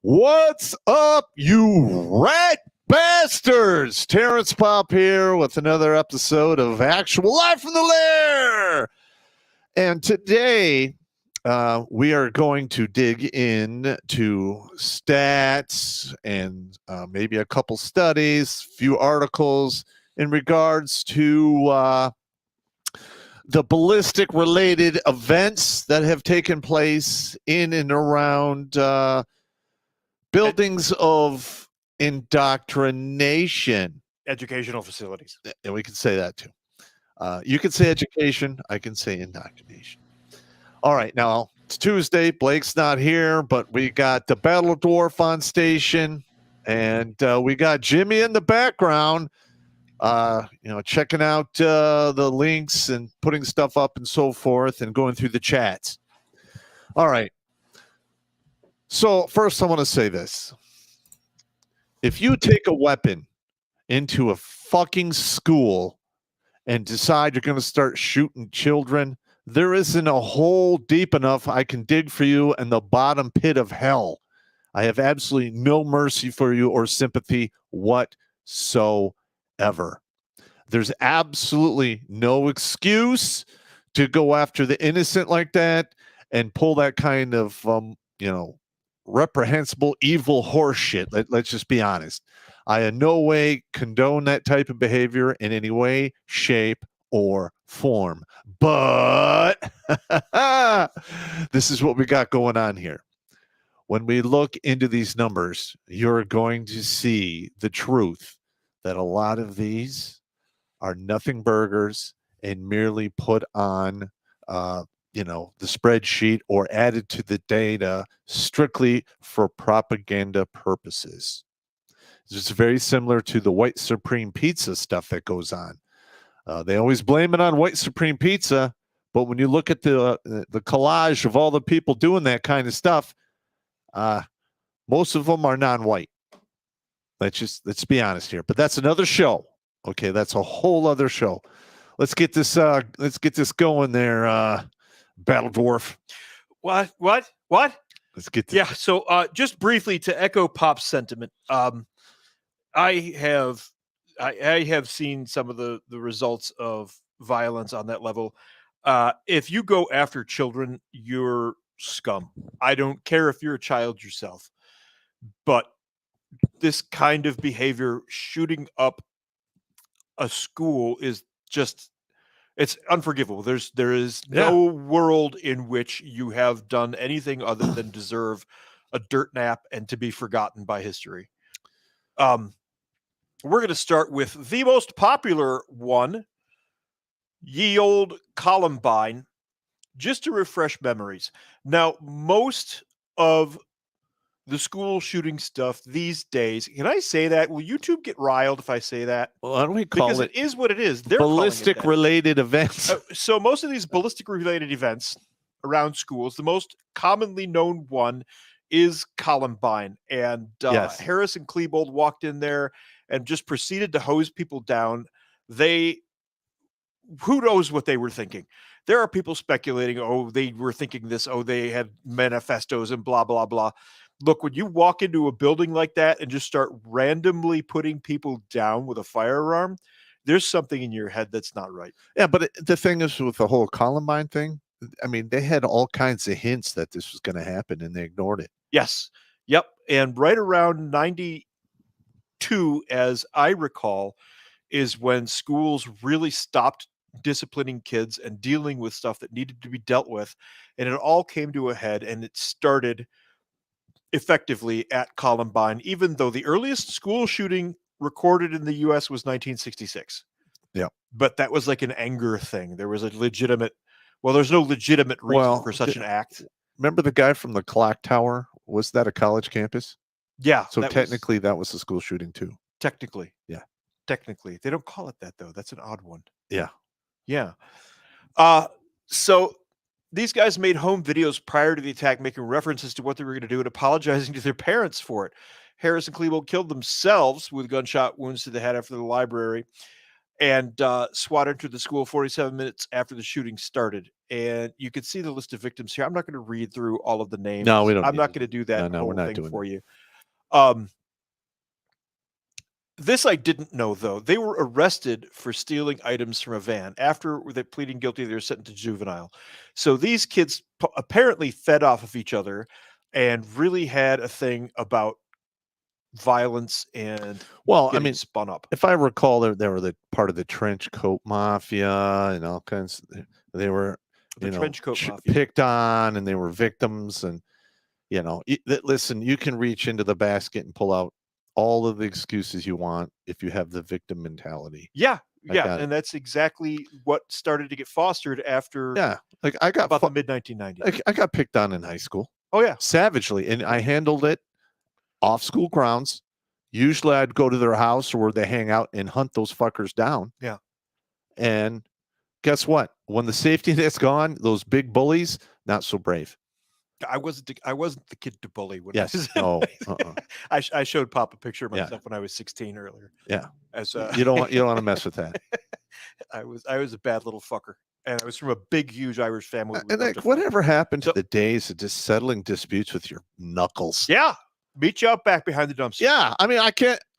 What's up, you rat bastards? Terrence Pop here with another episode of Actual Live from the Lair. And today we are going to dig into stats and maybe a couple studies, few articles in regards to the ballistic related events that have taken place in and around buildings of indoctrination. Educational facilities. And we can say that too. You can say education. I can say indoctrination. All right. Now, it's Tuesday. Blake's not here, but we got the Battle Dwarf on station. And we got Jimmy in the background, checking out the links and putting stuff up and so forth and going through the chats. All right. So first, I want to say this: if you take a weapon into a fucking school and decide you're going to start shooting children, there isn't a hole deep enough I can dig for you in the bottom pit of hell. I have absolutely no mercy for you or sympathy whatsoever. There's absolutely no excuse to go after the innocent like that and pull that kind of, reprehensible, evil horse shit. Let's just be honest. I in no way condone that type of behavior in any way, shape, or form. But this is what we got going on here. When we look into these numbers, you're going to see the truth that a lot of these are nothing burgers and merely put on, the spreadsheet or added to the data strictly for propaganda purposes. It's very similar to the white supreme pizza stuff that goes on. They always blame it on white supreme pizza, but when you look at the collage of all the people doing that kind of stuff, most of them are non-white. Let's be honest here. But that's another show. Okay, that's a whole other show. Let's get this going there, Battle Dwarf. What? Let's get this. Yeah, so just briefly to echo Pop's sentiment, I have seen some of the results of violence on that level. If you go after children, you're scum. I don't care if you're a child yourself, but this kind of behavior, shooting up a school, is just, it's unforgivable. There is no world in which you have done anything other than deserve a dirt nap and to be forgotten by history. We're going to start with the most popular one, ye old Columbine, just to refresh memories. Now, most of the school shooting stuff these days, can I say that? Will YouTube get riled if I say that? Well, why don't we call because it is what it is. They're ballistic related events. So most of these ballistic related events around schools, the most commonly known one is Columbine. And Yes. Harris and Klebold walked in there and just proceeded to hose people down. Who knows what they were thinking? There are people speculating, they were thinking this, they had manifestos and blah, blah, blah. Look, when you walk into a building like that and just start randomly putting people down with a firearm, there's something in your head that's not right. Yeah, but the thing is with the whole Columbine thing, I mean, they had all kinds of hints that this was going to happen and they ignored it. Yes. Yep. And right around 92, as I recall, is when schools really stopped disciplining kids and dealing with stuff that needed to be dealt with. And it all came to a head, and it started effectively at Columbine, even though the earliest school shooting recorded in the U.S. was 1966. Yeah. But that was like an anger thing. There was a legitimate, there's no legitimate reason for such an act. Remember the guy from the clock tower? Was that a college campus? Yeah. So technically that was a school shooting too. Technically. Yeah. Technically. They don't call it that though. That's an odd one. Yeah. Yeah. So these guys made home videos prior to the attack, making references to what they were going to do and apologizing to their parents for it. Harris and Klebold killed themselves with gunshot wounds to the head after the library, and SWAT entered the school 47 minutes after the shooting started. And you can see the list of victims here. I'm not going to read through all of the names. No, we don't. I'm not going to do that. No, we're not doing for that. You. This I didn't know, though. They were arrested for stealing items from a van. After they pleading guilty, they were sentenced to juvenile. So these kids apparently fed off of each other and really had a thing about violence and spun up. If I recall, they were the part of the trench coat mafia and all kinds. They were trench coat mafia picked on, and they were victims. And listen, you can reach into the basket and pull out all of the excuses you want if you have the victim mentality. Yeah. And that's exactly what started to get fostered after. Yeah. Like I got about the mid 1990s. I got picked on in high school. Oh yeah. Savagely. And I handled it off school grounds. Usually I'd go to their house or where they hang out and hunt those fuckers down. Yeah. And guess what? When the safety net's gone, those big bullies, not so brave. I wasn't the kid to bully when Yes. I was. No. Uh-uh. I showed Pop a picture of Yeah. myself when I was 16 earlier. Yeah. As You don't want to mess with that. I was a bad little fucker, and I was from a big, huge Irish family. We And loved to like, fight. whatever happened to So- the days of just settling disputes with your knuckles? Yeah, meet you out back behind the dumpster. Yeah. I mean, I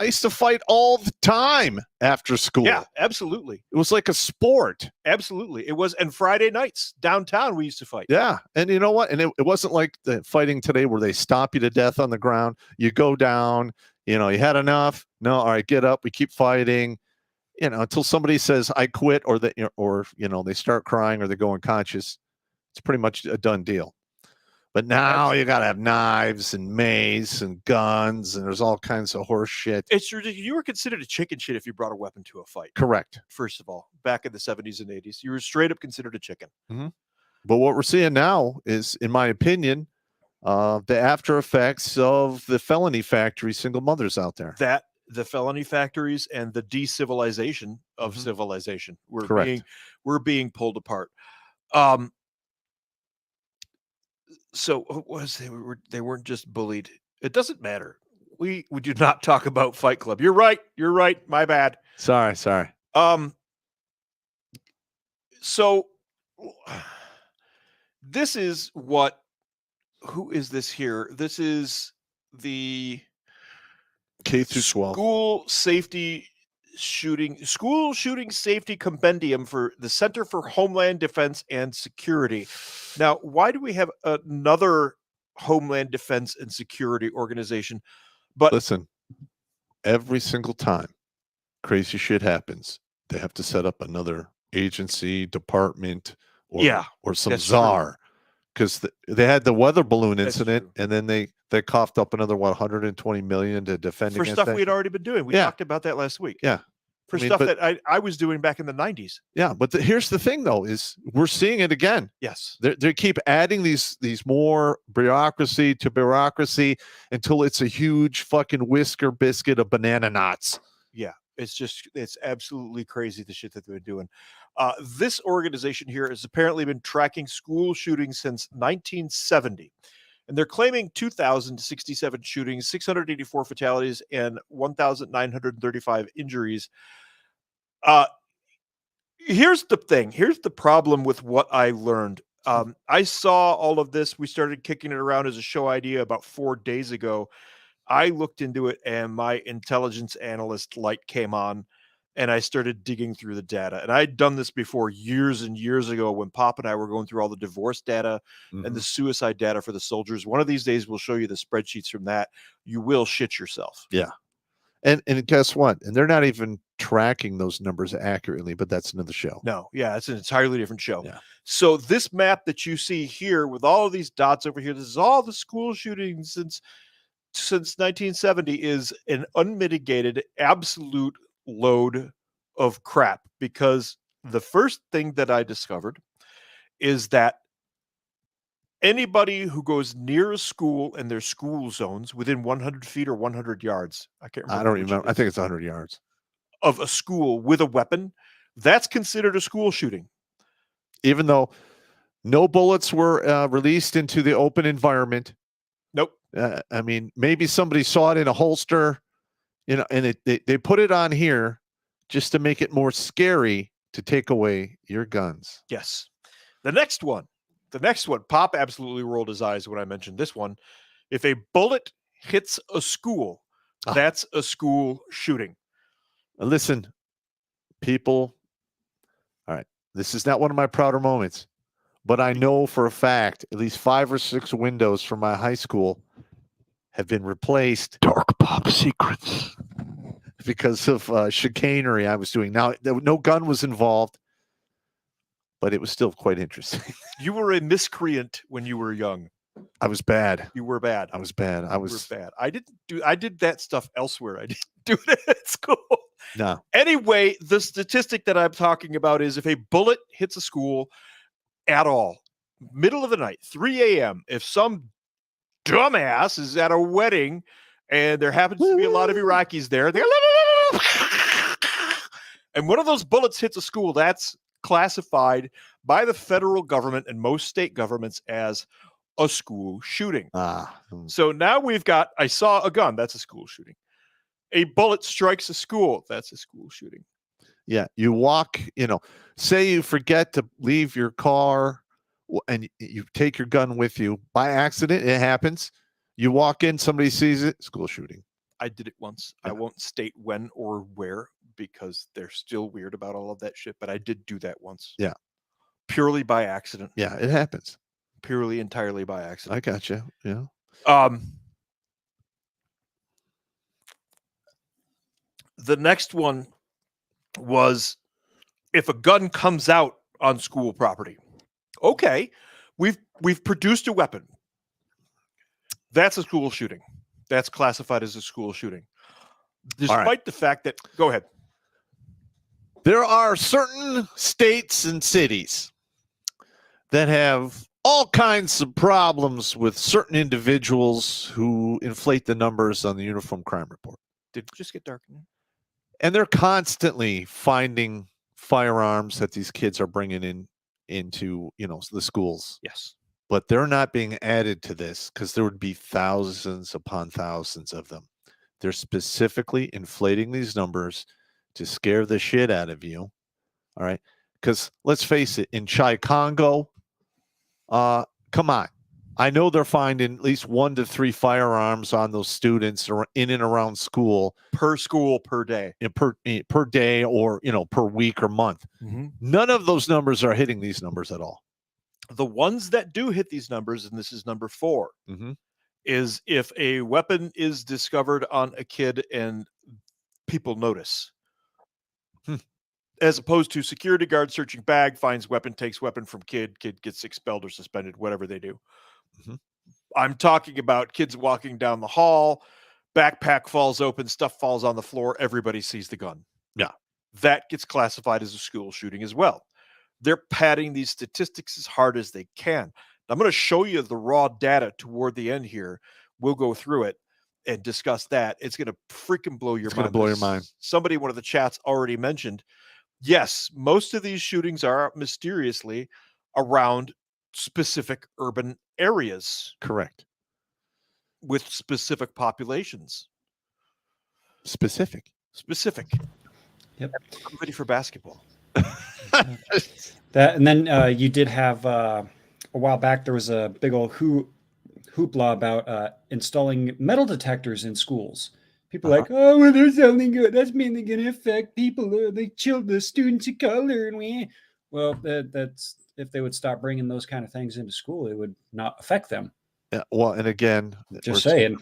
used to fight all the time after school. Yeah, absolutely, It was like a sport. absolutely. It was, and Friday nights downtown we used to fight. Yeah. And you know what? And it wasn't like the fighting today where they stop you to death on the ground. You go down, you had enough. No, all right, get up. We keep fighting, until somebody says, I quit, or they start crying or they go unconscious. It's pretty much a done deal. But now you got to have knives and mace and guns, and there's all kinds of horse shit. It's ridiculous. You were considered a chicken shit if you brought a weapon to a fight. Correct. First of all, back in the 70s and 80s, you were straight up considered a chicken. Mm-hmm. But what we're seeing now is, in my opinion, the after effects of the felony factory single mothers out there. That the felony factories and the decivilization of Mhm. civilization Correct. we're being pulled apart. So what was they weren't just bullied. It doesn't matter. We do not talk about Fight Club. You're right. My bad. Sorry. So this is what, who is this here? This is the K through 12. School shooting safety compendium for the Center for Homeland Defense and Security. Now, why do we have another Homeland Defense and Security organization? But Listen, every single time crazy shit happens, they have to set up another agency, department, or some that's czar. Because they had the weather balloon That's incident, true. and then they coughed up another 120 million to defend for against stuff that we had shit. already been doing. We Yeah. talked about that last week. Yeah. For I mean, stuff but- that I was doing back in the 90s. Yeah, but here's the thing, though, is we're seeing it again. Yes. They keep adding these more bureaucracy to bureaucracy until it's a huge fucking whisker biscuit of banana knots. Yeah. It's absolutely crazy, the shit that they've been doing. This organization here has apparently been tracking school shootings since 1970. And they're claiming 2,067 shootings, 684 fatalities, and 1,935 injuries. Here's the thing. Here's the problem with what I learned. I saw all of this. We started kicking it around as a show idea about 4 days ago. I looked into it, and my intelligence analyst light came on, and I started digging through the data. And I'd done this before years and years ago when Pop and I were going through all the divorce data and the suicide data for the soldiers. One of these days, we'll show you the spreadsheets from that. You will shit yourself. Yeah. And guess what? And they're not even tracking those numbers accurately, but that's another show. No, yeah, it's an entirely different show. Yeah. So this map that you see here with all of these dots over here, this is all the school shootings since 1970, is an unmitigated absolute load of crap. Because the first thing that I discovered is that anybody who goes near a school and their school zones within 100 feet or 100 yards, I can't remember. I don't which it remember. I is, think it's 100 yards. of a school with a weapon, that's considered a school shooting. Even though no bullets were released into the open environment. Nope. I mean, maybe somebody saw it in a holster, and they put it on here just to make it more scary to take away your guns. Yes. The next one, Pop absolutely rolled his eyes when I mentioned this one. If a bullet hits a school, that's a school shooting. Listen, people, all right, this is not one of my prouder moments, but I know for a fact at least 5 or 6 windows from my high school have been replaced. Dark Pop secrets. Because of chicanery I was doing. Now, no gun was involved, but it was still quite interesting. You were a miscreant when you were young. I was bad. You were bad. I was bad. I was bad. I did that stuff elsewhere. I didn't do it at school. No. Anyway, the statistic that I'm talking about is if a bullet hits a school at all, middle of the night, 3 a.m., if some dumbass is at a wedding and there happens to be a lot of Iraqis there, and one of those bullets hits a school, that's classified by the federal government and most state governments as a school shooting. Hmm. So now we've got, I saw a gun. That's a school shooting. A bullet strikes a school. That's a school shooting. Yeah, you walk, say you forget to leave your car and you take your gun with you by accident. It happens. You walk in, somebody sees it, school shooting. I did it once. Yeah. I won't state when or where because they're still weird about all of that shit, but I did do that once. Yeah. Purely by accident. Yeah, it happens. Purely, entirely by accident. I got you. Yeah. The next one was if a gun comes out on school property. Okay, we've produced a weapon. That's a school shooting. That's classified as a school shooting. Despite the fact that, go ahead. There are certain states and cities that have all kinds of problems with certain individuals who inflate the numbers on the Uniform Crime Report. Did it just get dark? And they're constantly finding firearms that these kids are bringing into the schools. Yes. But they're not being added to this because there would be thousands upon thousands of them. They're specifically inflating these numbers to scare the shit out of you. All right. Because let's face it, in Congo, come on. I know they're finding at least 1 to 3 firearms on those students or in and around school per day, per day, or per week or month. Mm-hmm. None of those numbers are hitting these numbers at all. The ones that do hit these numbers, and this is number 4, is if a weapon is discovered on a kid and people notice. As opposed to security guard searching bag, finds weapon, takes weapon from kid gets expelled or suspended, whatever they do. I'm talking about kids walking down the hall, backpack falls open, stuff falls on the floor, everybody sees the gun. Yeah. That gets classified as a school shooting as well. They're padding these statistics as hard as they can. I'm going to show you the raw data toward the end here. We'll go through it and discuss that. It's going to freaking blow your mind. It's going to blow your mind. Somebody in one of the chats already mentioned, yes, most of these shootings are mysteriously around specific urban areas. Correct. With specific populations. Specific. Yep. I'm ready for basketball. And then you did have a while back, there was a big old hoopla about installing metal detectors in schools. People are like, oh, well, there's something good. That's mainly going to affect people, the students of color. And well, that's if they would stop bringing those kind of things into school, it would not affect them. Yeah, well, and again, just saying,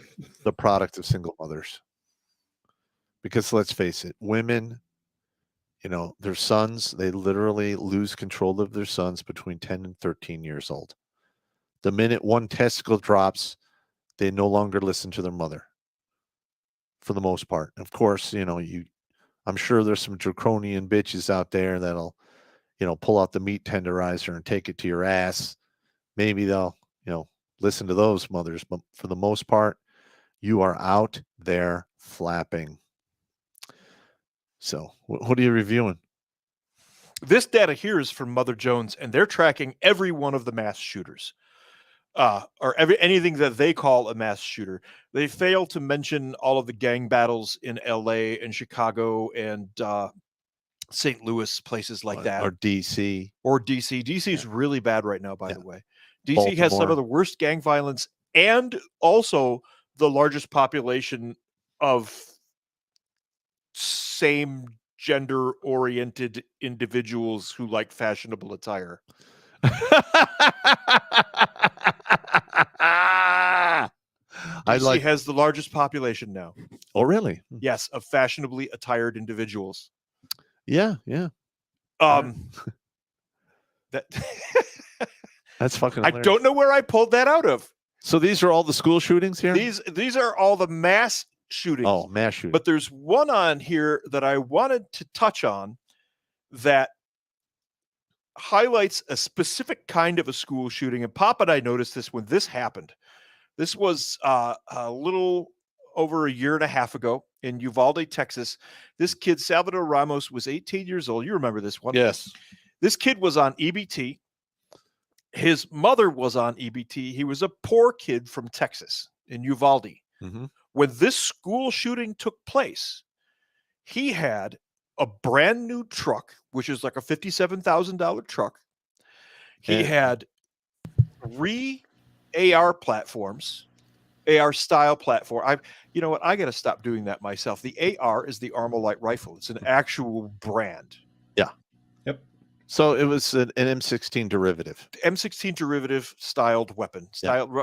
the product of single mothers. Because let's face it, women, their sons, they literally lose control of their sons between 10 and 13 years old. The minute one testicle drops, they no longer listen to their mother. For the most part. Of course, I'm sure there's some draconian bitches out there that'll, pull out the meat tenderizer and take it to your ass. Maybe they'll, listen to those mothers, but for the most part, you are out there flapping. So, what are you reviewing? This data here is from Mother Jones, and they're tracking every one of the mass shooters. Or anything that they call a mass shooter. They fail to mention all of the gang battles in LA and Chicago and St. Louis, places like that. Or DC. DC is really bad right now, by the way. DC Baltimore has some of the worst gang violence and also the largest population of same gender-oriented individuals who like fashionable attire. DC has the largest population now. Oh, really? Yes, of fashionably attired individuals. Yeah. That's fucking hilarious. I don't know where I pulled that out of. So these are all the school shootings here? These are all the mass shootings. Oh, mass shootings. But there's one on here that I wanted to touch on that highlights a specific kind of a school shooting. And Pop and I noticed this when this happened. This was a little over a year and a half ago in Uvalde, Texas. This kid, Salvador Ramos, was 18 years old. You remember this one? Yes. This kid was on EBT. His mother was on EBT. He was a poor kid from Texas in Uvalde. Mm-hmm. When this school shooting took place, he had a brand new truck, which is like a $57,000 truck. He And- had 3 AR platforms, AR style platform. You know what? I got to stop doing that myself. The AR is the Armalite rifle. It's an actual brand. So it was an M16 derivative. M16 derivative styled weapon,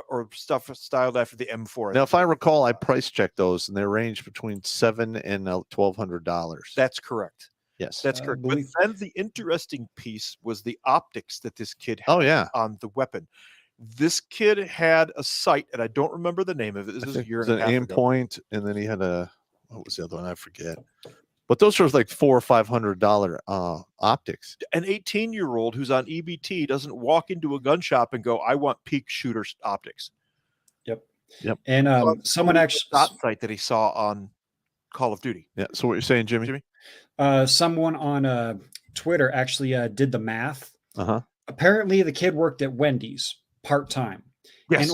or stuff styled after the M4. Now, if I recall, I price checked those, and they range between $700 and $1,200. That's correct. Yes, That's correct. But then the interesting piece was the optics that this kid had Oh, yeah. on the weapon. This kid had a sight, and I don't remember the name of it. This was a year and a an half aim ago. point, and then he had what was the other one? I forget. But those were like $400 or $500 optics. An 18-year-old who's on EBT doesn't walk into a gun shop and go, "I want peak shooter optics." Yep. Yep. And someone actually dot sight that he saw on Call of Duty. Yeah. So what you're saying, Jimmy? someone on Twitter actually did the math. Uh-huh. Apparently, the kid worked at Wendy's part-time. Yes.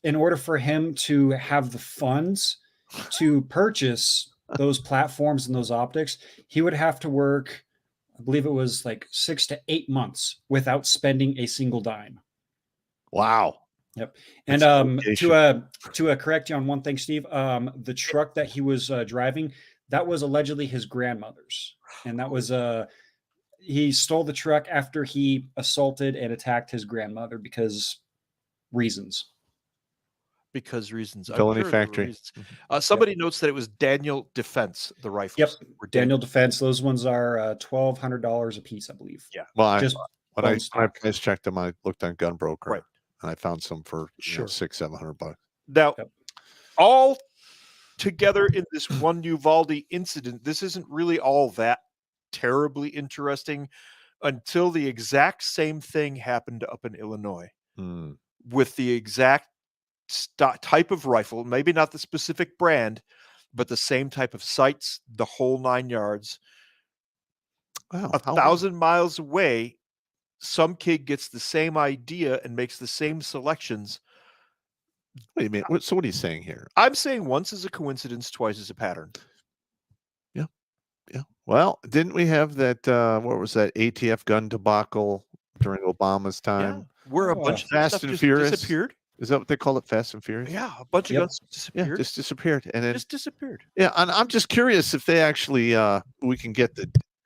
In order for him to have the funds to purchase those platforms and those optics, he would have to work, I believe it was like 6 to 8 months without spending a single dime. Wow. Yep. And to correct you on one thing, Steve, the truck that he was driving, that was allegedly his grandmother's, and that was he stole the truck after he assaulted and attacked his grandmother because reasons. Reasons. Felony I'm sure there were factory. reasons. Somebody notes that it was Daniel Defense, the rifles. Yep. were Daniel Defense. Those ones are $1,200 a piece, I believe. Yeah. Well, Just when I bone stock. price checked them, I looked on Gunbroker, Right. and I found some for Sure. $600-700. Now, Yep. all together in this one Uvalde incident, this isn't really all that terribly interesting until the exact same thing happened up in Illinois with the exact type of rifle, maybe not the specific brand, but the same type of sights, the whole 9 yards. Wow. 1,000 miles away, some kid gets the same idea and makes the same selections. What do you mean? So what are you saying here? I'm saying once is a coincidence, twice is a pattern. Yeah. Well, didn't we have that? What was that ATF gun debacle during Obama's time? Where a bunch of Fast stuff and just Furious? disappeared. Is that what they call it? Fast and Furious? Yeah, a bunch of guns disappeared. Yeah, just disappeared, and then just disappeared. Yeah, and I'm just curious if they actually we can get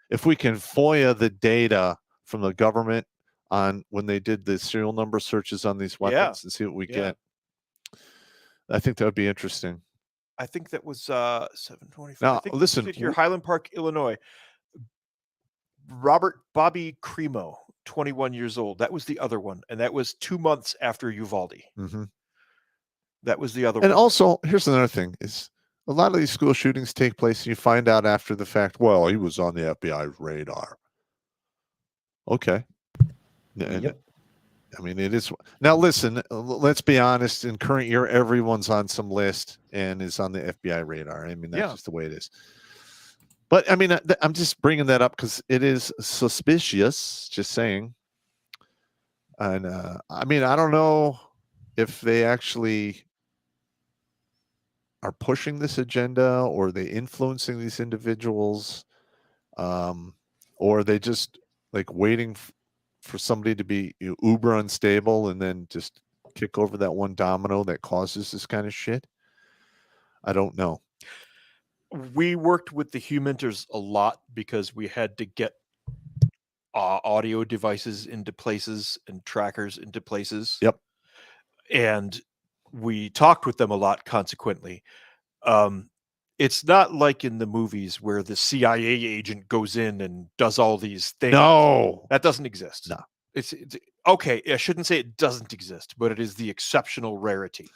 if we can FOIA the data from the government on when they did the serial number searches on these weapons and see what we get. I think that would be interesting. I think that was 725. Now, I think listen, here, Highland Park, Illinois. Robert Bobby Cremo, 21 years old. That was the other one, and that was 2 months after Uvalde. Mm-hmm. That was the other And one. also, here's another thing: is a lot of these school shootings take place, and you find out after the fact. Well, he was on the FBI's radar. Okay. Yep. I mean, it is. Now, listen, let's be honest. In current year, everyone's on some list and is on the FBI radar. I mean, that's just the way it is. But, I mean, I'm just bringing that up because it is suspicious, just saying. And, I mean, I don't know if they actually are pushing this agenda or are they influencing these individuals, or are they just, like, waiting for somebody to be uber unstable and then just kick over that one domino that causes this kind of shit? I don't know. We worked with the Huminters a lot because we had to get audio devices into places and trackers into places. Yep. And we talked with them a lot consequently. It's not like in the movies where the CIA agent goes in and does all these things. No, that doesn't exist. No, it's okay. I shouldn't say it doesn't exist, but it is the exceptional rarity.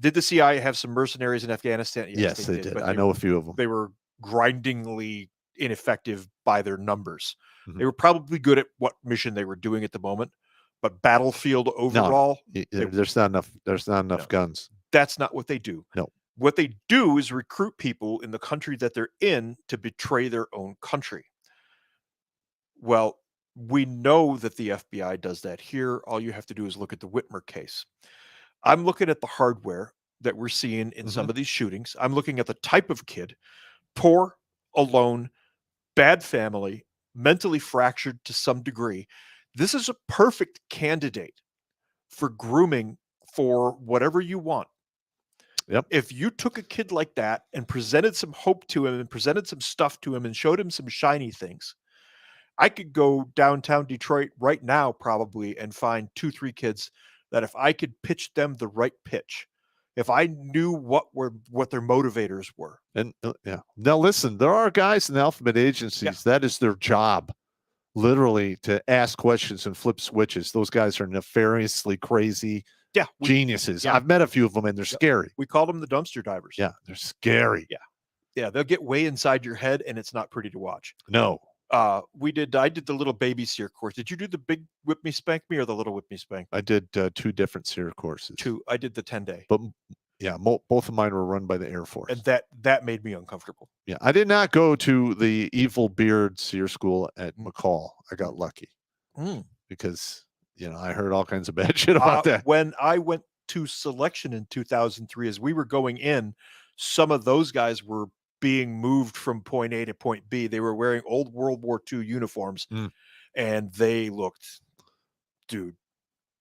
Did the CIA have some mercenaries in Afghanistan? Yes, they did. But I know a few of them. They were grindingly ineffective by their numbers. Mm-hmm. They were probably good at what mission they were doing at the moment, but battlefield overall, there's not enough. There's not enough guns. That's not what they do. No. What they do is recruit people in the country that they're in to betray their own country. Well, We know that the FBI does that here. All you have to do is look at the Whitmer case. I'm looking at the hardware that we're seeing in some of these shootings. I'm looking at the type of kid, poor, alone, bad family, mentally fractured to some degree. This is a perfect candidate for grooming for whatever you want. Yep. If you took a kid like that and presented some hope to him and presented some stuff to him and showed him some shiny things, I could go downtown Detroit right now probably and find 2-3 kids that if I could pitch them the right pitch, if I knew what their motivators were. And now listen, there are guys in the alphabet agencies that is their job, literally, to ask questions and flip switches. Those guys are nefariously crazy geniuses. I've met a few of them, and they're scary. We call them the dumpster divers. Yeah, they're scary. Yeah, they'll get way inside your head, and it's not pretty to watch. No. I did the little baby SEER course. Did you do the big whip me spank me or the little whip me spank me? I did 2 different SEER courses. I did the 10-day. But yeah, both of mine were run by the Air Force. And that made me uncomfortable. Yeah, I did not go to the Evil Beard SEER school at McCall. I got lucky because, I heard all kinds of bad shit about that. When I went to selection in 2003, as we were going in, some of those guys were being moved from point A to point B. They were wearing old World War II uniforms, and they looked,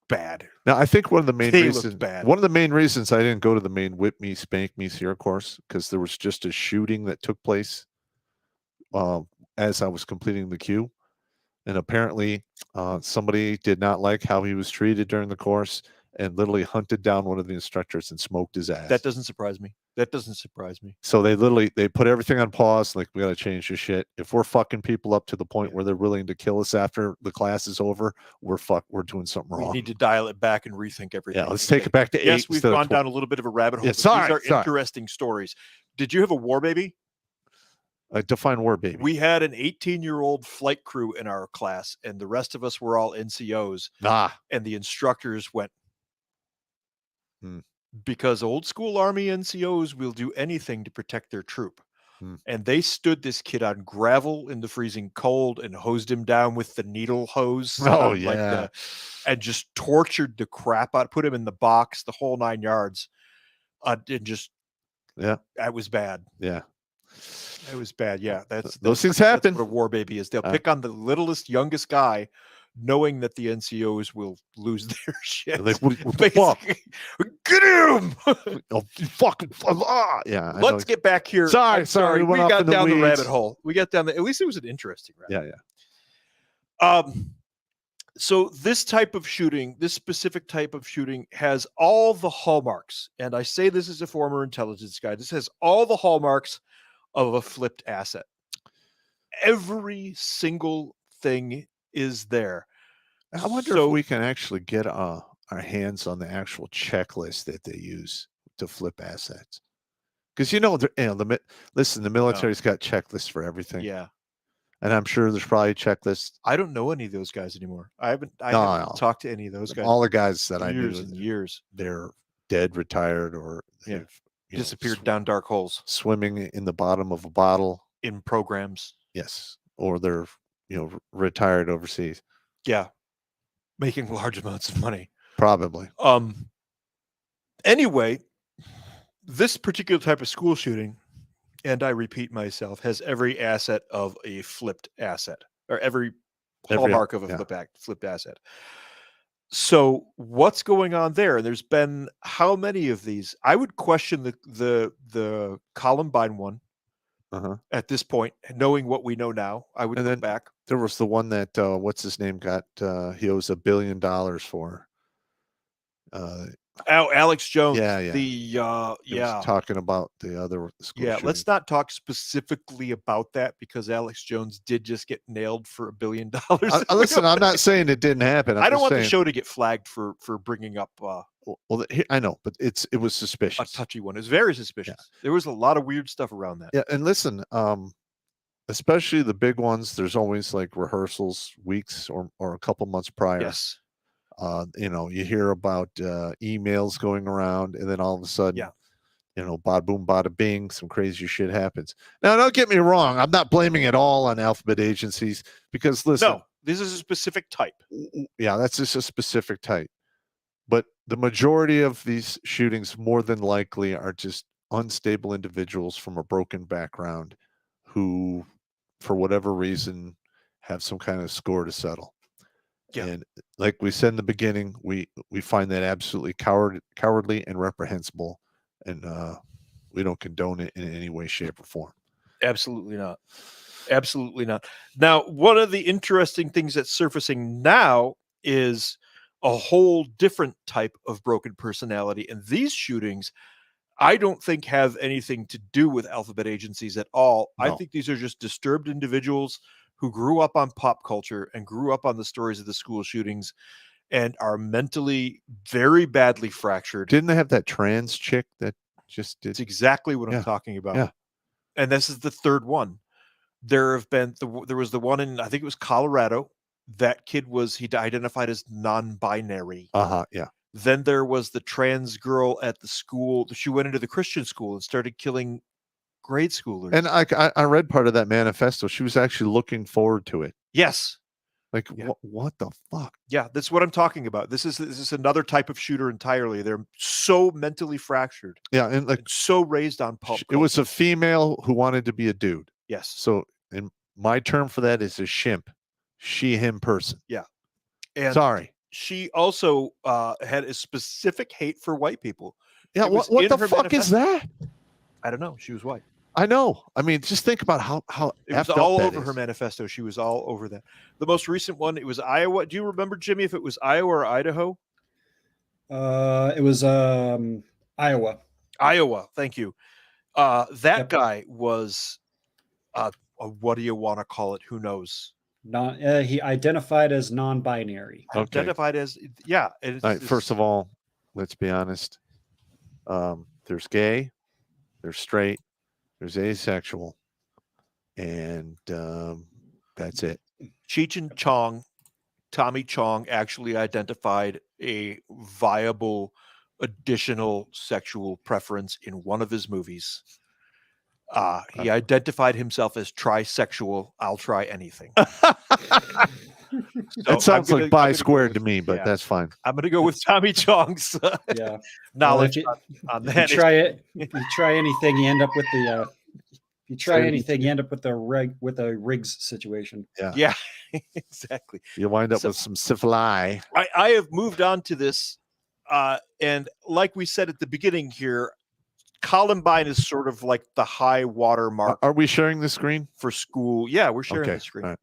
bad. Now, I think one of the main reasons I didn't go to the main Whip Me, Spank Me SEER course, because there was just a shooting that took place as I was completing the queue. And apparently somebody did not like how he was treated during the course and literally hunted down one of the instructors and smoked his ass. That doesn't surprise me. So they put everything on pause. Like, we got to change this shit. If we're fucking people up to the point where they're willing to kill us after the class is over, we're doing something wrong. We need to dial it back and rethink everything. Yeah, let's take it back to 8. Yes, we've gone down a little bit of a rabbit hole. Yeah, These are interesting stories. Did you have a war baby? Define war baby. We had an 18-year-old flight crew in our class, and the rest of us were all NCOs. And the instructors went, because old school Army NCOs will do anything to protect their troop. And they stood this kid on gravel in the freezing cold and hosed him down with the needle hose. And just tortured the crap out, put him in the box, the whole 9 yards. And just, that was bad. Yeah. It was bad. Yeah. Those things happen. That's what a war baby is. They'll pick on the littlest, youngest guy, knowing that the NCOs will lose their shit. Like, what the fuck? Get him! Oh, fuck. Yeah. Let's get back here. Sorry. We got down the rabbit hole. At least it was an interesting rabbit. Yeah. So this specific type of shooting has all the hallmarks. And I say this as a former intelligence guy. This has all the hallmarks of a flipped asset. Every single thing is there. I wonder if we can actually get our hands on the actual checklist that they use to flip assets. Because the military's got checklists for everything. Yeah. And I'm sure there's probably checklists. I don't know any of those guys anymore. I haven't talked to any of those guys. All the guys that I knew, years, they're dead, retired, or disappeared down dark holes, swimming in the bottom of a bottle in programs. Yes, or they're retired overseas. Yeah, making large amounts of money. Probably. Anyway, this particular type of school shooting, and I repeat myself, has every asset of a flipped asset, or every hallmark of a flipped asset. So what's going on there? There's been how many of these? I would question the Columbine one at this point, knowing what we know now. I would go back. There was the one that what's his name got he owes $1 billion for. Alex Jones. He was talking about the other school shooting. Let's not talk specifically about that because Alex Jones did just get nailed for $1 billion. Listen, I'm not saying it didn't happen. I don't want the show to get flagged for bringing up. I know, but it was suspicious. A touchy one. It was very suspicious. Yeah. There was a lot of weird stuff around that. Yeah, and listen, especially the big ones. There's always like rehearsals weeks or a couple months prior. Yes. You hear about emails going around, and then all of a sudden, bada boom, bada bing, some crazy shit happens. Now, don't get me wrong. I'm not blaming it all on alphabet agencies because, listen, This is a specific type. Yeah, that's just a specific type. But the majority of these shootings, more than likely, are just unstable individuals from a broken background who, for whatever reason, have some kind of score to settle. Yeah. And like we said in the beginning, we find that absolutely cowardly and reprehensible, and we don't condone it in any way, shape, or form. Absolutely not. Absolutely not. Now, one of the interesting things that's surfacing now is a whole different type of broken personality. And these shootings, I don't think have anything to do with alphabet agencies at all. I No. think these are just disturbed individuals who grew up on pop culture and grew up on the stories of the school shootings and are mentally very badly fractured. Didn't they have that trans chick that just did? It's exactly what Yeah. I'm talking about. Yeah. And this is the third one. There have been there was the one in, I think it was Colorado. That kid he identified as non-binary. Yeah. Then there was the trans girl at the school. She went into the Christian school and started killing grade schoolers. And I read part of that manifesto. She was actually looking forward to it. Yes. Like, Yeah. what the fuck? Yeah, that's what I'm talking about. This is another type of shooter entirely. They're so mentally fractured. Yeah, and like And so raised on pulp. it was a female who wanted to be a dude. Yes. So, and my term for that is a shimp, she, him person. Yeah. And Sorry. she also had a specific hate for white people. Yeah, It was what in the her fuck is that? I don't know. She was white. I know. I mean, just think about how It was effed all up that over her is. manifesto. She was all over that. The most recent one, it was Iowa. Do you remember, Jimmy, if it was Iowa or Idaho? It was Iowa. Iowa. Thank you. That Yep. guy was, what do you want to call it? Who knows? He identified as non-binary. Okay. Identified as, yeah. And All right, first of all, let's be honest. There's gay, there's straight, there's asexual, and that's it. Cheech and Chong, Tommy Chong actually identified a viable additional sexual preference in one of his movies. He identified himself as trisexual. I'll try anything. That sounds like bi squared to me, but yeah. that's fine. I'm going to go with Tommy Chong's Yeah. knowledge Well, on If that. you try it, if you try anything, you end up with the. If you try anything, you end up with a Riggs situation. Yeah, exactly. You wind up So- with some syphilis. I have moved on to this, and like we said at the beginning here, Columbine is sort of like the high water mark Are we sharing the screen? for school. Yeah, we're sharing Okay. the screen. All right.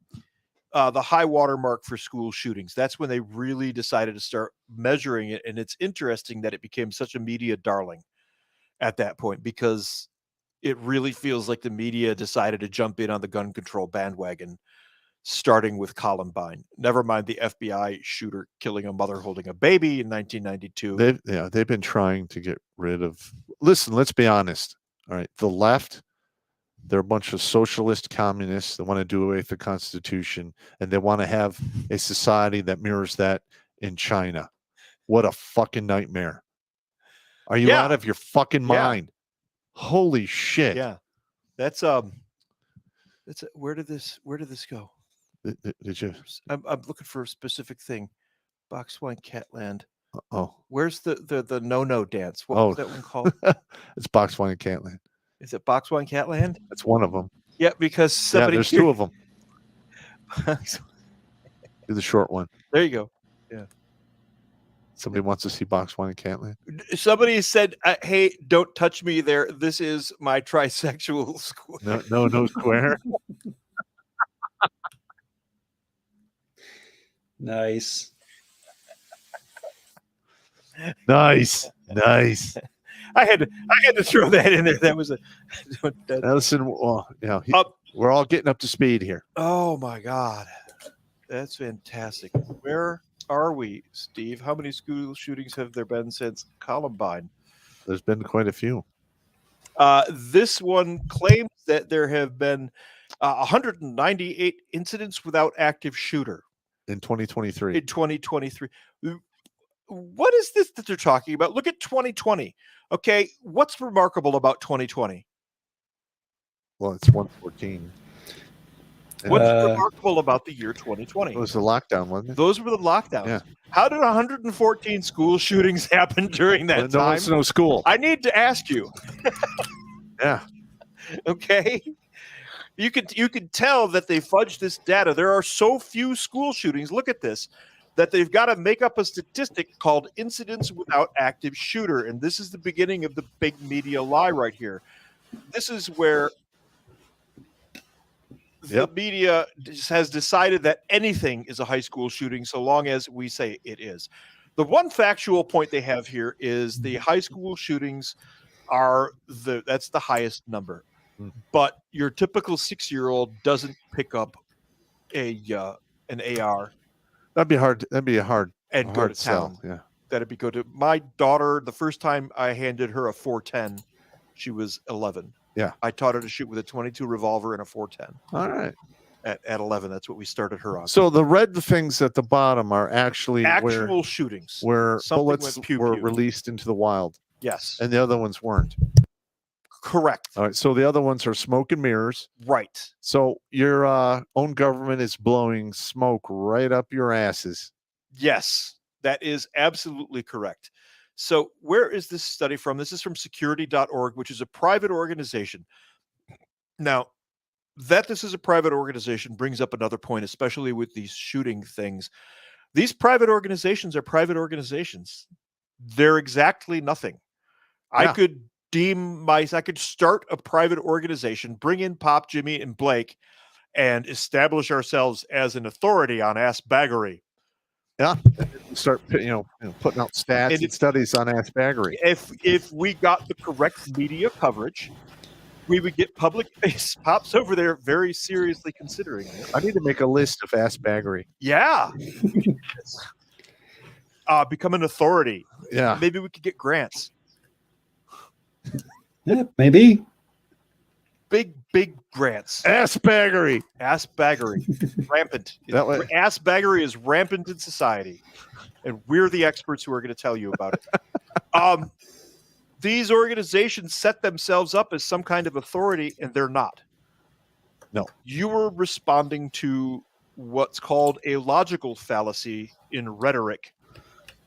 The high water mark for school shootings. That's when they really decided to start measuring it, and it's interesting that it became such a media darling at that point because it really feels like the media decided to jump in on the gun control bandwagon, starting with Columbine. Never mind the FBI shooter killing a mother holding a baby in 1992. They've been trying to get rid of. Listen, let's be honest. All right, the left, they're a bunch of socialist communists that want to do away with the Constitution, and they want to have a society that mirrors that in China. What a fucking nightmare! Are you Yeah. out of your fucking Yeah. mind? Holy shit! Yeah, that's where did this go? Did you? I'm looking for a specific thing. Box Wine Catland. Oh, Where's the no dance? What was that one called? it's Box Wine and Catland. Is it Box Wine Catland? That's one of them. Yeah, because somebody There's two of them. Do the short one. There you go. Somebody wants to see Box Wine and Catland. Somebody said, "Hey, don't touch me there. This is my trisexual school." No square. Nice. Nice. I had to throw that in there. That was a. Now listen, well, Up. we're all getting up to speed here. Oh my God, that's fantastic. Where are we, Steve? How many school shootings have there been since Columbine? There's been quite a few. This one claims that there have been 198 incidents without active shooter In 2023. in 2023. What is this that they're talking about? Look at 2020. Okay, what's remarkable about 2020? Well, it's 114. What's remarkable about the year 2020? It was the lockdown, wasn't it? Those were the lockdowns. Yeah. How did 114 school shootings happen during that There time? was no school. I need to ask you. Yeah. Okay. You could tell that they fudged this data. There are so few school shootings. Look at this. That they've got to make up a statistic called incidents without active shooter. And this is the beginning of the big media lie right here. This is where the media has decided that anything is a high school shooting so long as we say it is. The one factual point they have here is the high school shootings are that's the highest number. But your typical 6-year-old doesn't pick up an AR. That'd be hard. That'd be a hard to sell. town. Yeah. That'd be good. My daughter, the first time I handed her a 410, she was 11. Yeah. I taught her to shoot with a 22 revolver and a 410. All right. At 11, that's what we started her on. So the red things at the bottom are actually actual shootings where Something bullets went pew were pew. released into the wild, Yes. and the other ones weren't. Correct. All right. So the other ones are smoke and mirrors. Right. So your own government is blowing smoke right up your asses. Yes, that is absolutely correct. So where is this study from? This is from security.org, which is a private organization. Now, that this is a private organization brings up another point, especially with these shooting things. These private organizations are private organizations. They're exactly nothing. Yeah. I could start a private organization, bring in Pop, Jimmy, and Blake, and establish ourselves as an authority on ass baggery. Yeah. Start putting out stats and studies on ass baggery. If we got the correct media coverage, we would get public face. Pop's over there very seriously considering it. I need to make a list of ass baggery. Yeah. Become an authority. Yeah. Maybe we could get grants. Yeah, maybe. Big grants. Ass baggery. Ass baggery. Rampant. Ass baggery is rampant in society. And we're the experts who are going to tell you about it. These organizations set themselves up as some kind of authority, and they're not. No. You were responding to what's called a logical fallacy in rhetoric,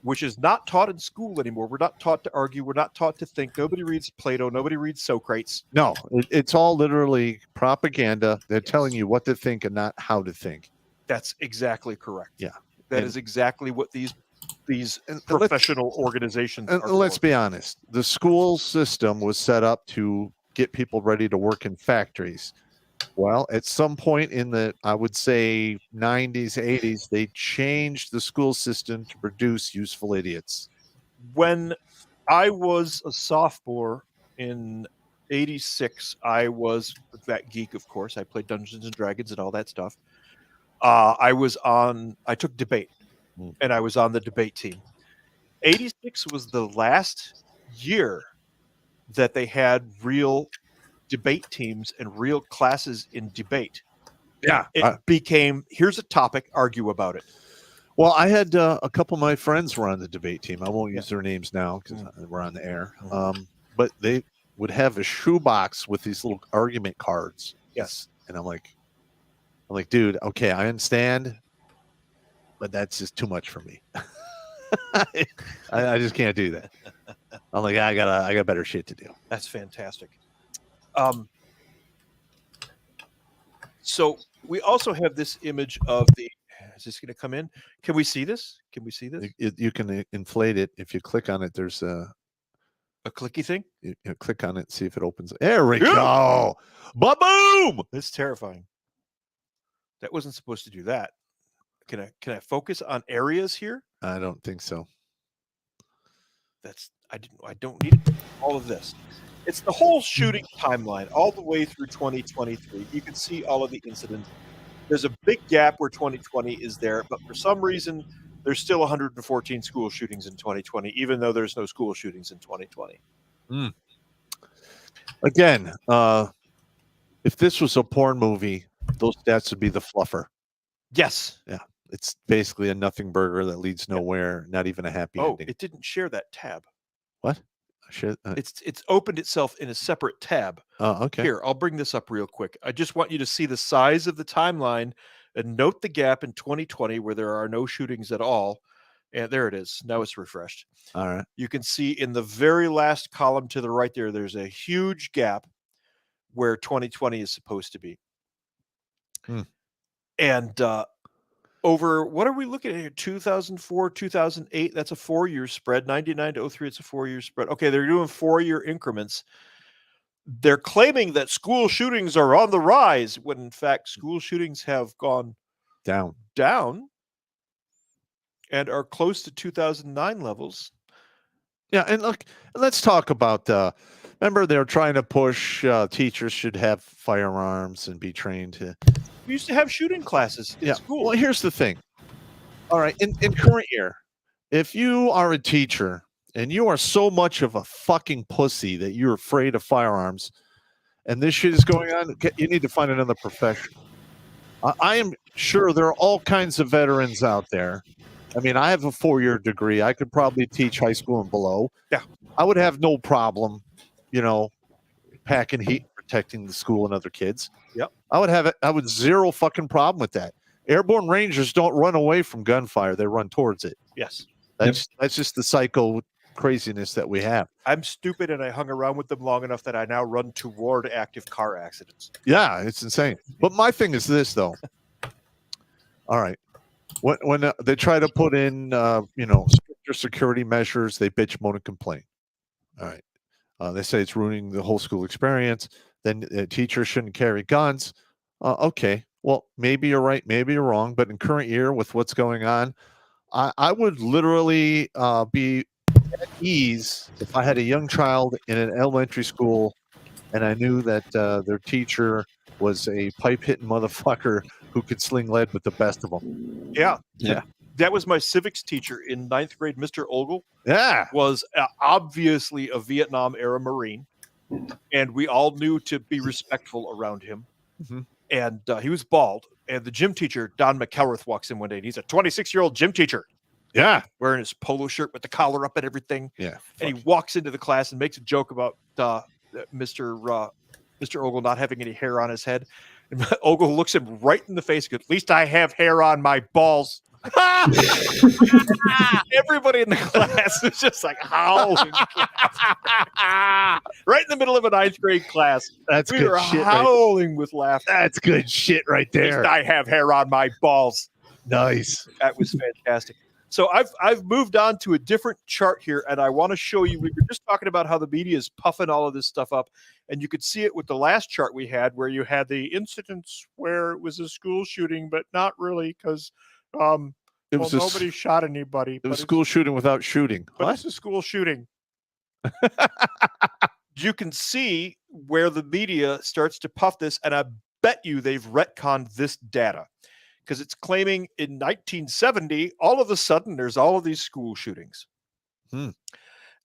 which is not taught in school anymore. We're not taught to argue. We're not taught to think. Nobody reads Plato. Nobody reads Socrates. No, it's all literally propaganda. They're telling you what to think and not how to think. That's exactly correct. Yeah. That is exactly what these professional organizations are. Let's be honest. The school system was set up to get people ready to work in factories. Well, at some point in the, I would say, 90s, 80s, they changed the school system to produce useful idiots. When I was a sophomore in 86, I was that geek, of course. I played Dungeons and Dragons and all that stuff. I took debate, and I was on the debate team. 86 was the last year that they had real debate teams and real classes in debate. Yeah. It became, here's a topic, argue about it. Well, I had a couple of my friends were on the debate team. I won't use their names now because we're on the air. But they would have a shoebox with these little argument cards. Yes. And I'm like, dude, okay, I understand, but that's just too much for me. I just can't do that. I'm like, I got better shit to do. That's fantastic. So we also have this image of the, is this going to come in? Can we see this? You can inflate it. If you click on it, there's a clicky thing. You click on it, see if it opens. There we go. Ba-boom! That's terrifying. That wasn't supposed to do that. Can I focus on areas here? I don't think so. I don't need all of this. It's the whole shooting timeline all the way through 2023. You can see all of the incidents. There's a big gap where 2020 is there, but for some reason, there's still 114 school shootings in 2020, even though there's no school shootings in 2020. Again, if this was a porn movie, those stats would be the fluffer. Yes. Yeah. It's basically a nothing burger that leads nowhere, not even a happy ending. It didn't share that tab. What? It's opened itself in a separate tab. Oh, okay. Here, I'll bring this up real quick. I just want you to see the size of the timeline and note the gap in 2020 where there are no shootings at all. And there it is. Now it's refreshed. All right. You can see in the very last column to the right there, there's a huge gap where 2020 is supposed to be. And over, what are we looking at here? 2004, 2008, that's a 4-year spread. 99 to 03, it's a 4-year spread. Okay, they're doing 4-year increments. They're claiming that school shootings are on the rise, when in fact school shootings have gone down and are close to 2009 levels. Yeah, and look, let's talk about. Remember, they're trying to push teachers should have firearms and be trained to. We used to have shooting classes in school. Well, here's the thing. All right, in current year, if you are a teacher and you are so much of a fucking pussy that you're afraid of firearms, and this shit is going on, you need to find another profession. I am sure there are all kinds of veterans out there. I mean, I have a 4-year degree. I could probably teach high school and below. Yeah. I would have no problem, packing heat, protecting the school and other kids. Yep. I would zero fucking problem with that. Airborne Rangers don't run away from gunfire. They run towards it. Yes. That's just the psycho craziness that we have. I'm stupid and I hung around with them long enough that I now run toward active car accidents. Yeah, it's insane. But my thing is this, though. All right. When they try to put in, stricter security measures, they bitch, moan, and complain. All right. They say it's ruining the whole school experience. Then teachers shouldn't carry guns. Okay. Well, maybe you're right. Maybe you're wrong. But in current year, with what's going on, I would literally be at ease if I had a young child in an elementary school and I knew that their teacher was a pipe-hitting motherfucker who could sling lead with the best of them. Yeah. That was my civics teacher in 9th grade, Mr. Ogle. Yeah. Was obviously a Vietnam-era Marine, and we all knew to be respectful around him. Mm-hmm. And he was bald. And the gym teacher, Don McElrath, walks in one day, and he's a 26-year-old gym teacher. Yeah. Wearing his polo shirt with the collar up and everything. Yeah. And he walks into the class and makes a joke about Mr. Ogle not having any hair on his head. And Ogle looks him right in the face and goes, "At least I have hair on my balls." Everybody in the class was just like howling. Right in the middle of a 9th grade class. We were howling with laughter. That's good shit right there. At least I have hair on my balls. Nice. That was fantastic. So I've moved on to a different chart here, and I want to show you. We were just talking about how the media is puffing all of this stuff up, and you could see it with the last chart we had, where you had the incidents where it was a school shooting, but not really, because nobody shot anybody. It was a school shooting without shooting. But it's a school shooting. You can see where the media starts to puff this, and I bet you they've retconned this data. Because it's claiming in 1970, all of a sudden, there's all of these school shootings. And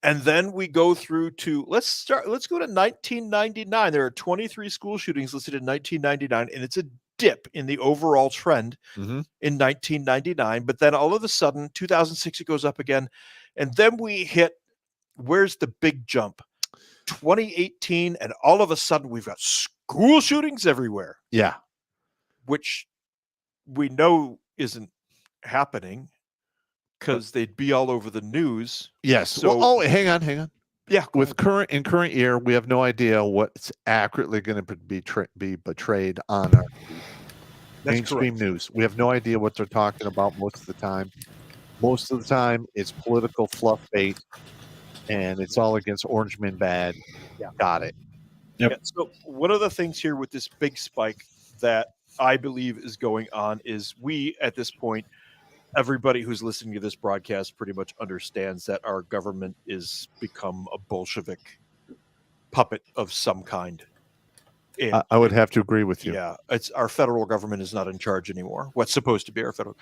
then we go through to, let's go to 1999. There are 23 school shootings listed in 1999, and it's a dip in the overall trend in 1999. But then all of a sudden, 2006, it goes up again. And then we hit, where's the big jump? 2018, and all of a sudden, we've got school shootings everywhere. Yeah. Which we know isn't happening because they'd be all over the news. Yes. So, hang on. Yeah. With current year, we have no idea what's accurately going to be portrayed on our mainstream news. We have no idea what they're talking about most of the time. Most of the time, it's political fluff bait, and it's all against Orange Men bad. Yeah. Got it. Yep. Yeah, so one of the things here with this big spike that I believe is going on is we, at this point, everybody who's listening to this broadcast pretty much understands that our government is become a Bolshevik puppet of some kind. And, I would have to agree with you. Yeah, it's our federal government is not in charge anymore. What's supposed to be our federal.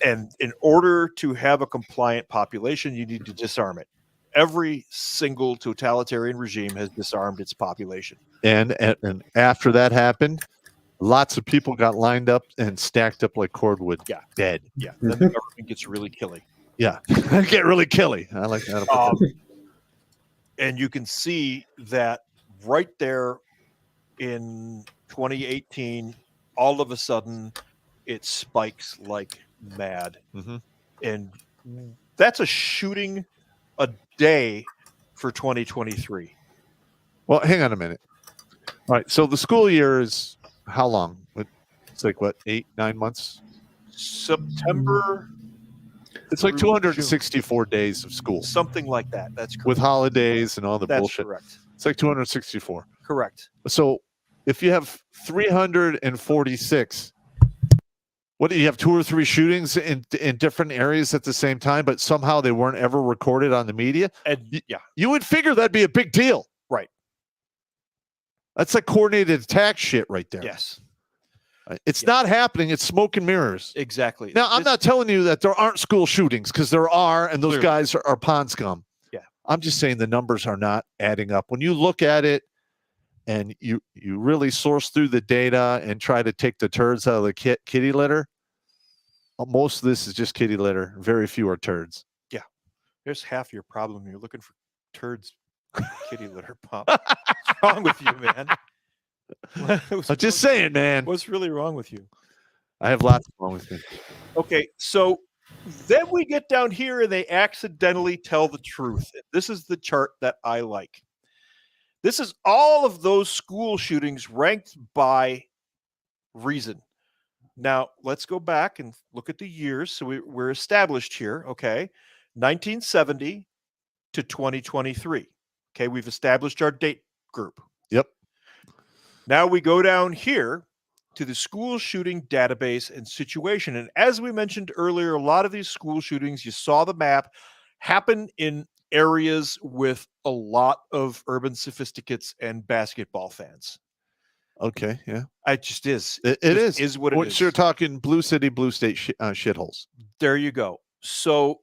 And in order to have a compliant population, you need to disarm it. Every single totalitarian regime has disarmed its population. And after that happened, lots of people got lined up and stacked up like cordwood. Yeah. Dead. Yeah. Then the government gets really killy. Yeah. Get really killy. I like that. And you can see that right there in 2018, all of a sudden it spikes like mad. Mm-hmm. And that's a shooting a day for 2023. Well, hang on a minute. All right. So the school year is how long? It's like what, 8-9 months? September. It's like through 264 days of school June. Something like that. That's correct. with holidays and all the That's bullshit. correct. It's like 264. Correct. So if you have 346, what do you have? 2 or 3 shootings in different areas at the same time, but somehow they weren't ever recorded on the media? And yeah, You would figure that'd be a big deal. right. That's like coordinated attack shit right there. Yes, It's not happening. It's smoke and mirrors. exactly. Now, I'm not telling you that there aren't school shootings, because there are, and those Clearly. guys are pond scum. Yeah. I'm just saying the numbers are not adding up. When you look at it and you really source through the data and try to take the turds out of the kitty litter, most of this is just kitty litter. Very few are turds. There's half your problem. You're looking for turds, kitty litter, Pop. What's wrong with you, man? I'm just saying, man. What's really wrong with you? I have lots wrong with me. Okay, so then we get down here and they accidentally tell the truth. This is the chart that I like. This is all of those school shootings ranked by reason. Now, let's go back and look at the years. So we're established here, okay? 1970 to 2023. Okay, we've established our date group. Yep. Now we go down here to the school shooting database and situation. And as we mentioned earlier, a lot of these school shootings, you saw the map, happen in areas with a lot of urban sophisticates and basketball fans. Okay. Yeah. It just is. It just is what it Once is. you're talking blue city, blue state shitholes. There you go. So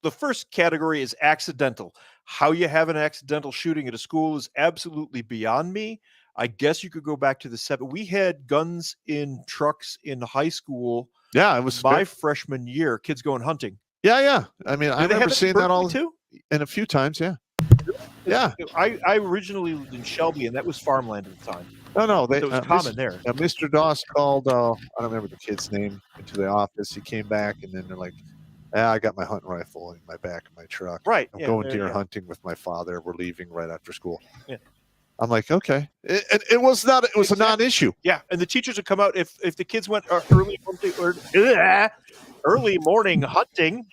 the first category is accidental. How you have an accidental shooting at a school is absolutely beyond me. I guess you could go back to the 70s. We had guns in trucks in high school. Yeah, it was my freshman year. Kids going hunting. Yeah. I mean, I Did they remember have seeing that all too. and a few times. Yeah. Yeah. I originally lived in Shelby, and that was farmland at the time. No. So it was common there. Mr. Doss called. I don't remember the kid's name, into the office. He came back, and then they're like, I got my hunting rifle in my back of my truck. Right. I'm going deer hunting with my father. We're leaving right after school. Yeah. I'm like, okay. It was not. It was a non-issue. Yeah, and the teachers would come out if the kids went early morning hunting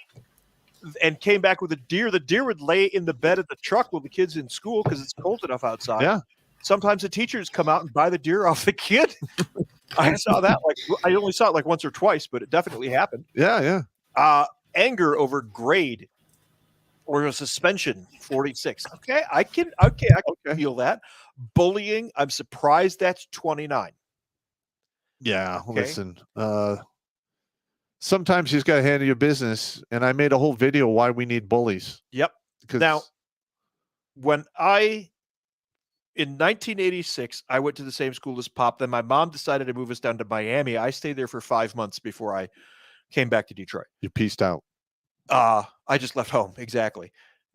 and came back with a deer. The deer would lay in the bed of the truck with the kids in school because it's cold enough outside. Yeah. Sometimes the teachers come out and buy the deer off the kid. I saw that. I only saw it like once or twice, but it definitely happened. Yeah. Anger over grade or a suspension, 46. Okay, I can feel that. Bullying, I'm surprised that's 29. Yeah. Okay. Listen, sometimes you just got to handle your business. And I made a whole video why we need bullies. Yep. Now, in 1986, I went to the same school as Pop. Then my mom decided to move us down to Miami. I stayed there for 5 months before I came back to Detroit. You pieced out. I just left home. Exactly.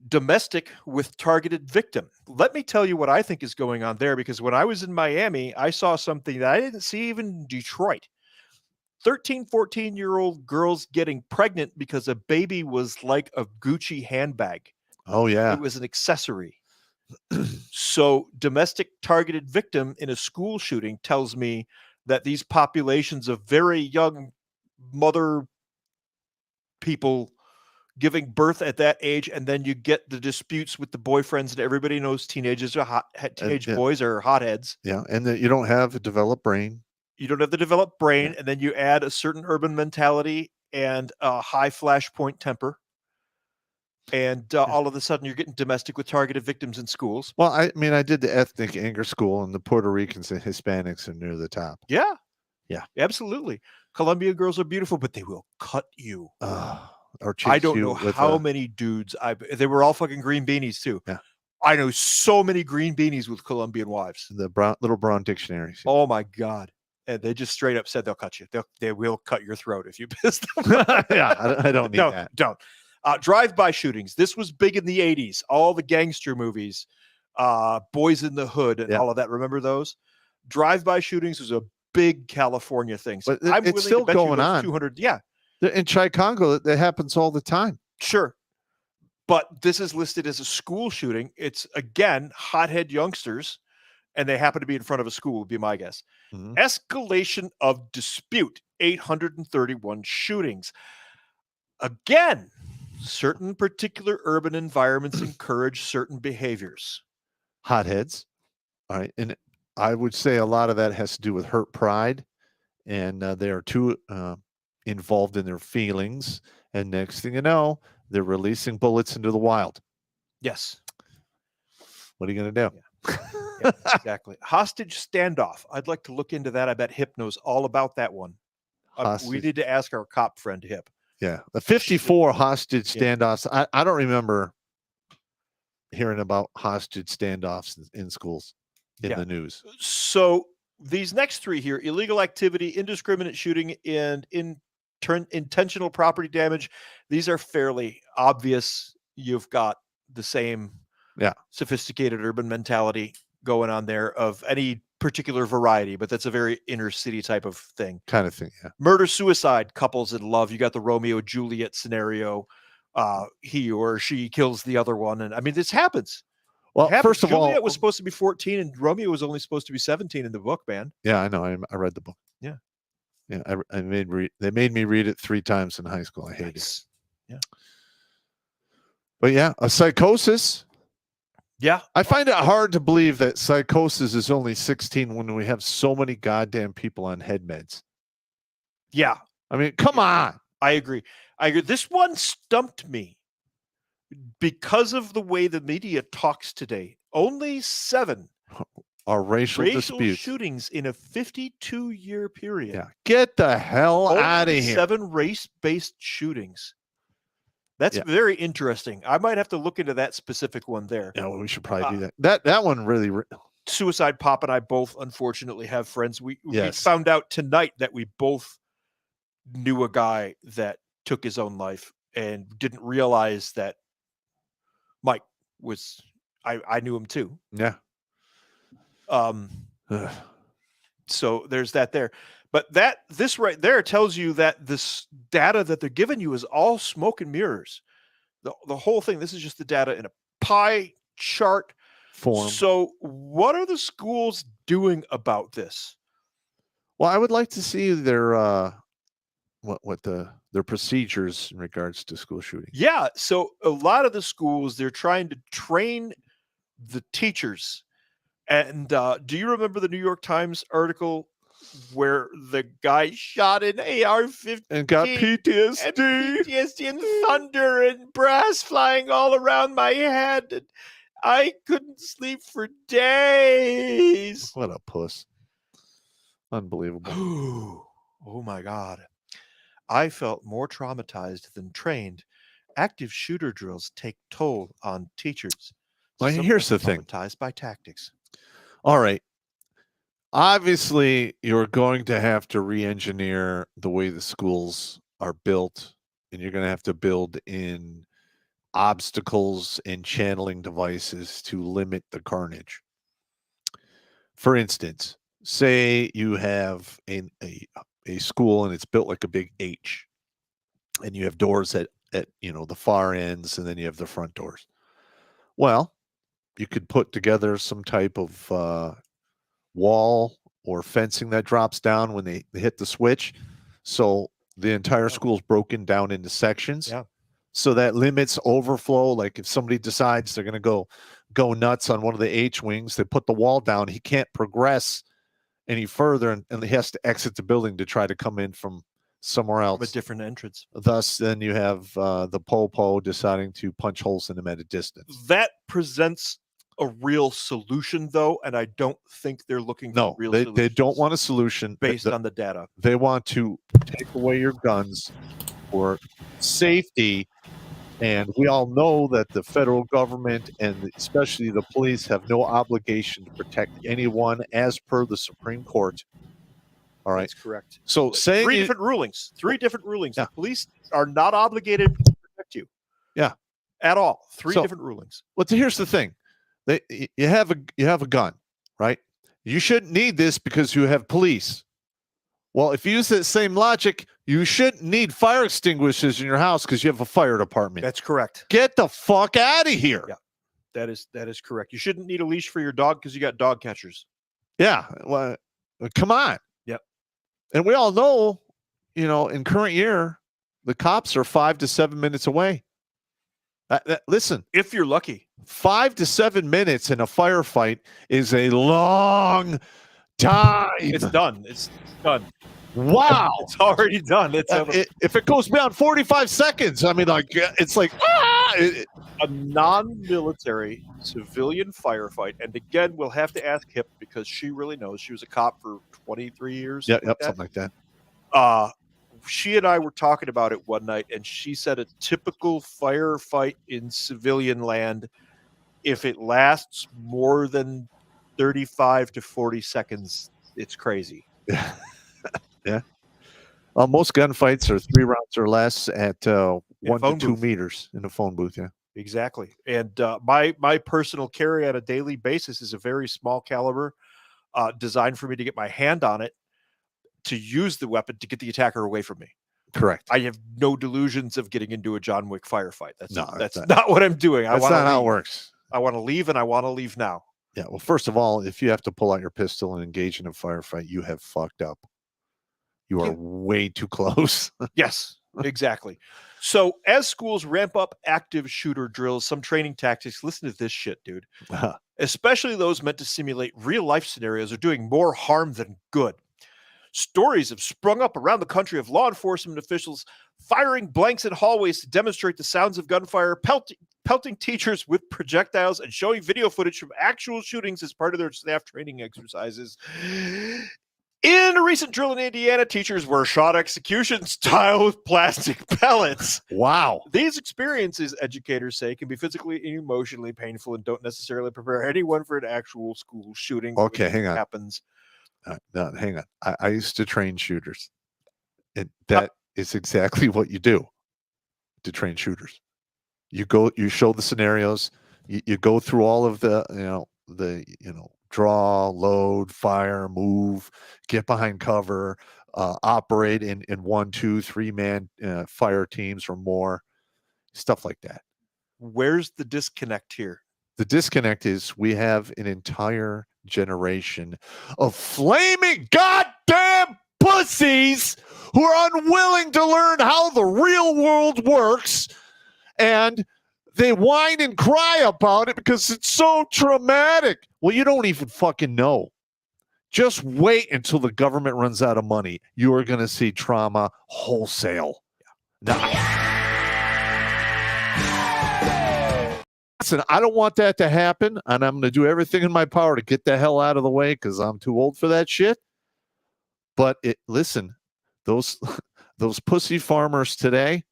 Domestic with targeted victim. Let me tell you what I think is going on there, because when I was in Miami, I saw something that I didn't see even in Detroit. 13, 14-year-old girls getting pregnant because a baby was like a Gucci handbag. Oh, yeah. It was an accessory. So domestic targeted victim in a school shooting tells me that these populations of very young mother people giving birth at that age, and then you get the disputes with the boyfriends, and everybody knows teenage boys are hotheads. Yeah, and you don't have a developed brain. You don't have the developed brain, and then you add a certain urban mentality and a high flashpoint temper, and all of a sudden you're getting domestic with targeted victims in schools. Well, I mean, I did the ethnic anger school, and the Puerto Ricans and Hispanics are near the top. Yeah, absolutely. Columbia girls are beautiful, but they will cut you. Or I don't know how many dudes they were all fucking green beanies too. Yeah. I know so many green beanies with Colombian wives. The little brown dictionaries. Oh my God. And they just straight up said they'll cut you. They will cut your throat if you piss them. Yeah, I don't need that. Don't. Drive-by shootings. This was big in the 80s. All the gangster movies, Boys in the Hood and all of that. Remember those? Drive-by shootings was a big California thing. So But it's still going on. 200, yeah. In Chicago, that happens all the time. Sure. But this is listed as a school shooting. It's, again, hothead youngsters, and they happen to be in front of a school, would be my guess. Mhm. Escalation of dispute, 831 shootings. Again, certain particular urban environments encourage certain behaviors. Hotheads. All right. And I would say a lot of that has to do with hurt pride, and they are too involved in their feelings. And next thing you know, they're releasing bullets into the wild. Yes. What are you going to do? Yeah, exactly. Hostage standoff. I'd like to look into that. I bet Hip knows all about that one. We Hostage- need to ask our cop friend Hip. Yeah. The 54 hostage standoffs. I don't remember hearing about hostage standoffs in schools in the news. So these next three here: illegal activity, indiscriminate shooting, and intentional property damage. These are fairly obvious. You've got the same sophisticated urban mentality going on there of any particular variety, but that's a very inner city type of thing. Kind of thing, yeah. Murder, suicide, couples in love. You got the Romeo Juliet scenario. He or she kills the other one, and I mean, this happens. Well, first of all, Juliet was supposed to be 14, and Romeo was only supposed to be 17 in the book, man. Yeah, I know. I read the book. Yeah. Yeah, they made me read it 3 times in high school. I hated it. Yeah. But yeah, a psychosis. Yeah. I find it hard to believe that psychosis is only 16 when we have so many goddamn people on head meds. Yeah. I mean, come on. I agree. This one stumped me because of the way the media talks today. Only 7 are racial disputes. shootings in a 52-year period. Yeah. Get the hell out of here. 7 race-based shootings. That's very interesting. I might have to look into that specific one there. Yeah, well, we should probably do that. That one really. Suicide Pop and I both, unfortunately, have friends. We found out tonight that we both knew a guy that took his own life and didn't realize that Mike was. I knew him too. Yeah. So there's that there. But this right there tells you that this data that they're giving you is all smoke and mirrors. The whole thing, this is just the data in a pie chart form. So what are the schools doing about this? Well, I would like to see their their procedures in regards to school shooting. Yeah, so a lot of the schools, they're trying to train the teachers. And do you remember the New York Times article where the guy shot an AR-15 and got PTSD and thunder and brass flying all around my head, and I couldn't sleep for days. What a puss. Unbelievable. Oh my God. I felt more traumatized than trained. Active shooter drills take toll on teachers. Well, here's the thing. Traumatized by tactics. All right. Obviously, you're going to have to re-engineer the way the schools are built, and you're going to have to build in obstacles and channeling devices to limit the carnage. For instance, say you have a school and it's built like a big H, and you have doors at the far ends, and then you have the front doors. Well, you could put together some type of wall or fencing that drops down when they hit the switch, so the entire school is broken down into sections. Yeah. So that limits overflow. Like if somebody decides they're going to go nuts on one of the H wings, they put the wall down. He can't progress any further, and he has to exit the building to try to come in from somewhere else. A different entrance. Thus, then you have the po deciding to punch holes in them at a distance. That presents a real solution, though, and I don't think they're looking for real solutions. They don't want a solution based on the data. They want to take away your guns for safety. And we all know that the federal government and especially the police have no obligation to protect anyone as per the Supreme Court. All right. That's correct. So saying three different rulings. Yeah. The police are not obligated to protect you. Yeah. At all. Three So- different rulings. Well, here's the thing: you have a gun, right? You shouldn't need this because you have police. Well, if you use that same logic, you shouldn't need fire extinguishers in your house because you have a fire department. That's correct. Get the fuck out of here. Yeah. That is correct. You shouldn't need a leash for your dog because you got dog catchers. Yeah. Well, come on. Yep. And we all know, in current year, the cops are 5 to 7 minutes away. Listen, If you're lucky. 5 to 7 minutes in a firefight is a long time. It's done. It's done. Wow. It's already done. It's If it goes beyond 45 seconds, I mean, it's like, a non-military civilian firefight. And again, we'll have to ask Hip because she really knows. She was a cop for 23 years. yeah, yep, something like that. She and I were talking about it one night, and she said a typical firefight in civilian land, if it lasts more than 35 to 40 seconds, it's crazy. Yeah. Most gunfights are 3 rounds or less at 1 to phone 2 booth. meters in a phone booth. Yeah. Exactly. And my personal carry on a daily basis is a very small caliber, designed for me to get my hand on it, to use the weapon to get the attacker away from me. Correct. I have no delusions of getting into a John Wick firefight. That's not- not what I'm doing. That's not how it works. I want to leave, and I want to leave now. Yeah. Well, first of all, if you have to pull out your pistol and engage in a firefight, you have fucked up. You are Yeah. way too close. Yes, exactly. So as schools ramp up active shooter drills, some training tactics, listen to this shit, dude. Especially those meant to simulate real life scenarios, are doing more harm than good. Stories have sprung up around the country of law enforcement officials firing blanks in hallways to demonstrate the sounds of gunfire, pelting teachers with projectiles, and showing video footage from actual shootings as part of their staff training exercises. In a recent drill in Indiana, teachers were shot execution style with plastic pellets. Wow. These experiences, educators say, can be physically and emotionally painful and don't necessarily prepare anyone for an actual school shooting. Okay, which hang on. Happens. No, hang on. I used to train shooters. And that is exactly what you do to train shooters. You show the scenarios, you go through all of the, draw, load, fire, move, get behind cover, operate in 1, 2, 3 man fire teams or more, stuff like that. Where's the disconnect here? The disconnect is we have an entire generation of flaming goddamn pussies who are unwilling to learn how the real world works, and they whine and cry about it because it's so traumatic. Well, you don't even fucking know. Just wait until the government runs out of money. You are going to see trauma wholesale. Now, listen, I don't want that to happen, and I'm going to do everything in my power to get the hell out of the way because I'm too old for that shit. But listen, those pussy farmers today,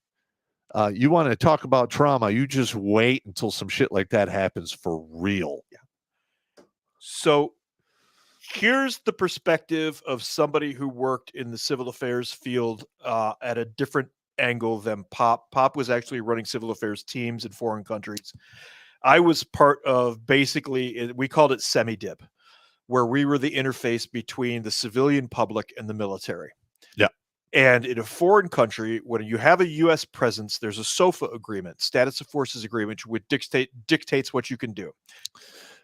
you want to talk about trauma, you just wait until some shit like that happens for real. Yeah. So here's the perspective of somebody who worked in the civil affairs field at a different angle than Pop. Pop was actually running civil affairs teams in foreign countries. I was part of, basically, we called it semi-dip, where we were the interface between the civilian public and the military. Yeah. And in a foreign country, when you have a U.S. presence, there's a SOFA agreement, status of forces agreement, which dictates what you can do.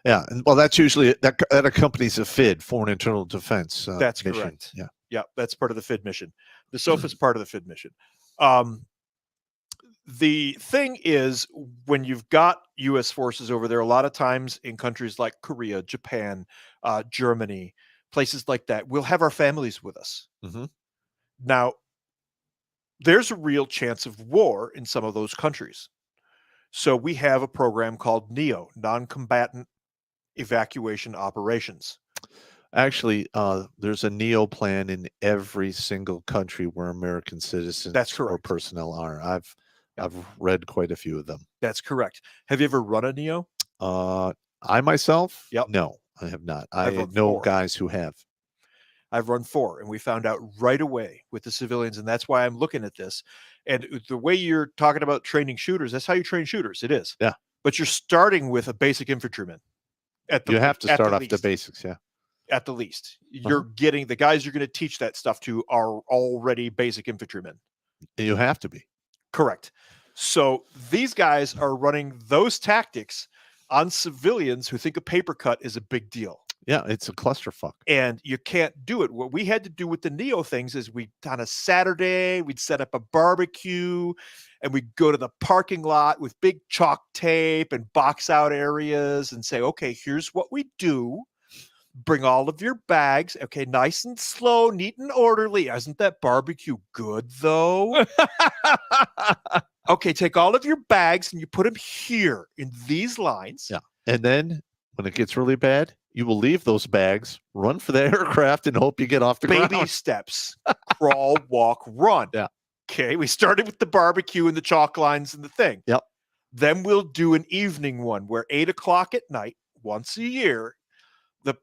Yeah, and well, that's usually that accompanies a FID, Foreign Internal Defense. That's mission. correct. Yeah, yeah, that's part of the FID mission. The SOFA is part of the FID mission. The thing is, when you've got U.S. forces over there, a lot of times in countries like Korea, Japan, Germany, places like that, we'll have our families with us. Mm-hmm. Now, there's a real chance of war in some of those countries. So we have a program called NEO, Non-Combatant Evacuation Operations. Actually, there's a NEO plan in every single country where American citizens or personnel are. I've read quite a few of them. That's correct. Have you ever run a NEO? I myself? Yep. No, I have not. I know 4 guys who have. I've run 4, and we found out right away with the civilians, and that's why I'm looking at this. And the way you're talking about training shooters, that's how you train shooters. It is. Yeah. But you're starting with a basic infantryman. You have to start off the basics. Yeah. At the least, you're getting the guys you're going to teach that stuff to are already basic infantrymen. You have to be. Correct. So these guys are running those tactics on civilians who think a paper cut is a big deal. Yeah, it's a clusterfuck. And you can't do it. What we had to do with the Neo things is on a Saturday, we'd set up a barbecue and we'd go to the parking lot with big chalk tape and box out areas and say, okay, here's what we do. Bring all of your bags. Okay, nice and slow, neat and orderly. Isn't that barbecue good, though? Okay, take all of your bags and you put them here in these lines. Yeah. And then when it gets really bad, you will leave those bags, run for the aircraft, and hope you get off the ground. Baby steps. Crawl, walk, run. Yeah. Okay, we started with the barbecue and the chalk lines and the thing. Yep. Then we'll do an evening one where 8 o'clock at night, once a year,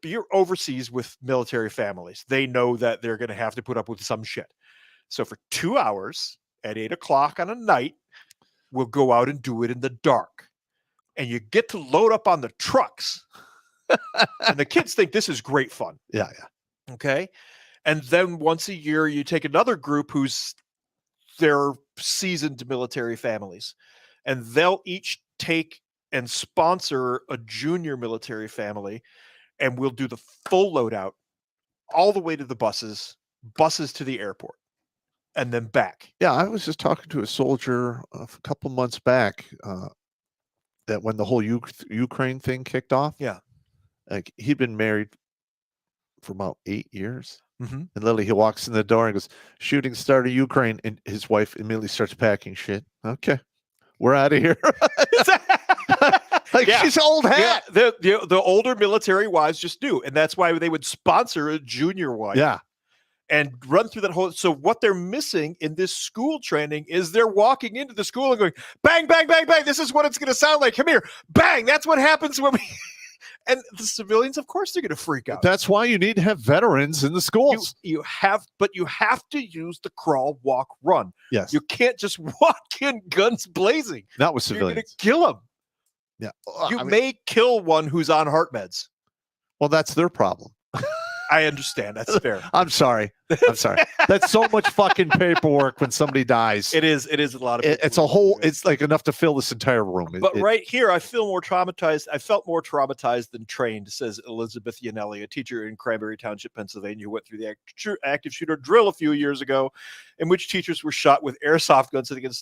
you're overseas with military families. They know that they're going to have to put up with some shit. So for 2 hours at 8 o'clock on a night, we'll go out and do it in the dark. And you get to load up on the trucks. And the kids think this is great fun. Yeah, yeah. Okay. And then once a year, you take another group they're seasoned military families. And they'll each take and sponsor a junior military family. And we'll do the full loadout all the way to the buses to the airport, and then back. Yeah, I was just talking to a soldier a couple months back that when the whole Ukraine thing kicked off, yeah, like he'd been married for about 8 years. Mm-hmm. And literally he walks in the door and goes, shooting started Ukraine, and his wife immediately starts packing shit. Okay, we're out of here. Like she's old hat. Yeah, the older military wives just do, and that's why they would sponsor a junior wife. Yeah. And run through that whole. So what they're missing in this school training is they're walking into the school and going, bang, bang, bang, bang. This is what it's going to sound like. Come here, bang. That's what happens when we. And the civilians, of course, they're going to freak out. That's why you need to have veterans in the schools. You have to use the crawl, walk, run. Yes. You can't just walk in guns blazing. Not with civilians. You're going to kill them. Yeah. You may kill one who's on heart meds. Well, that's their problem. I understand. That's fair. I'm sorry. That's so much fucking paperwork when somebody dies. It is a lot of it's a whole, it's like enough to fill this entire room. But right here, I feel more traumatized. I felt more traumatized than trained, says Elizabeth Yanelli, a teacher in Cranberry Township, Pennsylvania, who went through the active shooter drill a few years ago, in which teachers were shot with airsoft guns so they can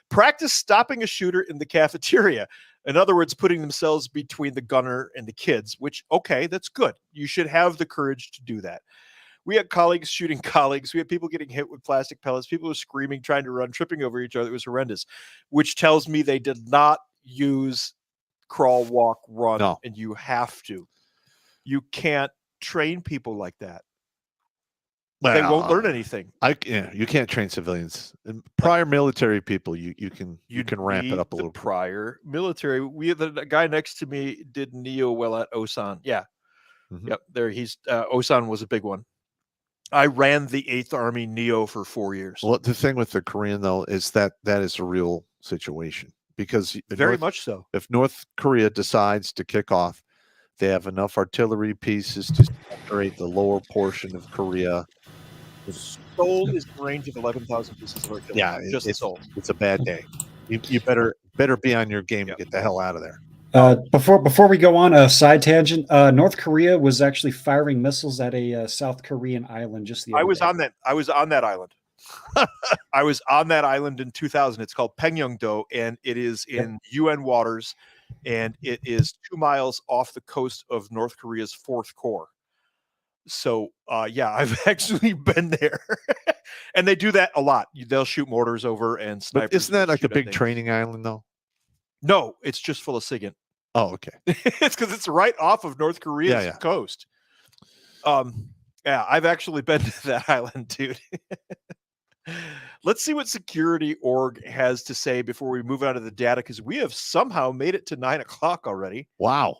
practice stopping a shooter in the cafeteria. In other words, putting themselves between the gunner and the kids, which, okay, that's good. You should have the courage to do that. We had colleagues shooting colleagues. We had people getting hit with plastic pellets. People were screaming, trying to run, tripping over each other. It was horrendous, which tells me they did not use crawl, walk, run. No. And you have to. You can't train people like that. Well, they won't learn anything. You can't train civilians. And prior military people, you can ramp it up a little. Prior military, the guy next to me did Neo well at Osan. Yeah, Yep. There, Osan was a big one. I ran the 8th Army Neo for 4 years. Well, the thing with the Korean though is that is a real situation because much so. If North Korea decides to kick off, they have enough artillery pieces to saturate the lower portion of Korea. Seoul is in range of 11,000 pieces of artillery. Yeah, just Seoul. It's a bad day. You better be on your game to get the hell out of there. Before we go on a side tangent, North Korea was actually firing missiles at a South Korean island just the other day. I was on that island. I was on that island in 2000. It's called Pyeongdo, and it is in UN waters, and it is 2 miles off the coast of North Korea's 4th Corps. So, I've actually been there. And they do that a lot. They'll shoot mortars over and snipers. But isn't that like a big training island, though? No, it's just full of SIGINT. Oh, okay. It's because it's right off of North Korea's coast. I've actually been to that island, dude. Let's see what Security Org has to say before we move on to the data, because we have somehow made it to 9 o'clock already. Wow.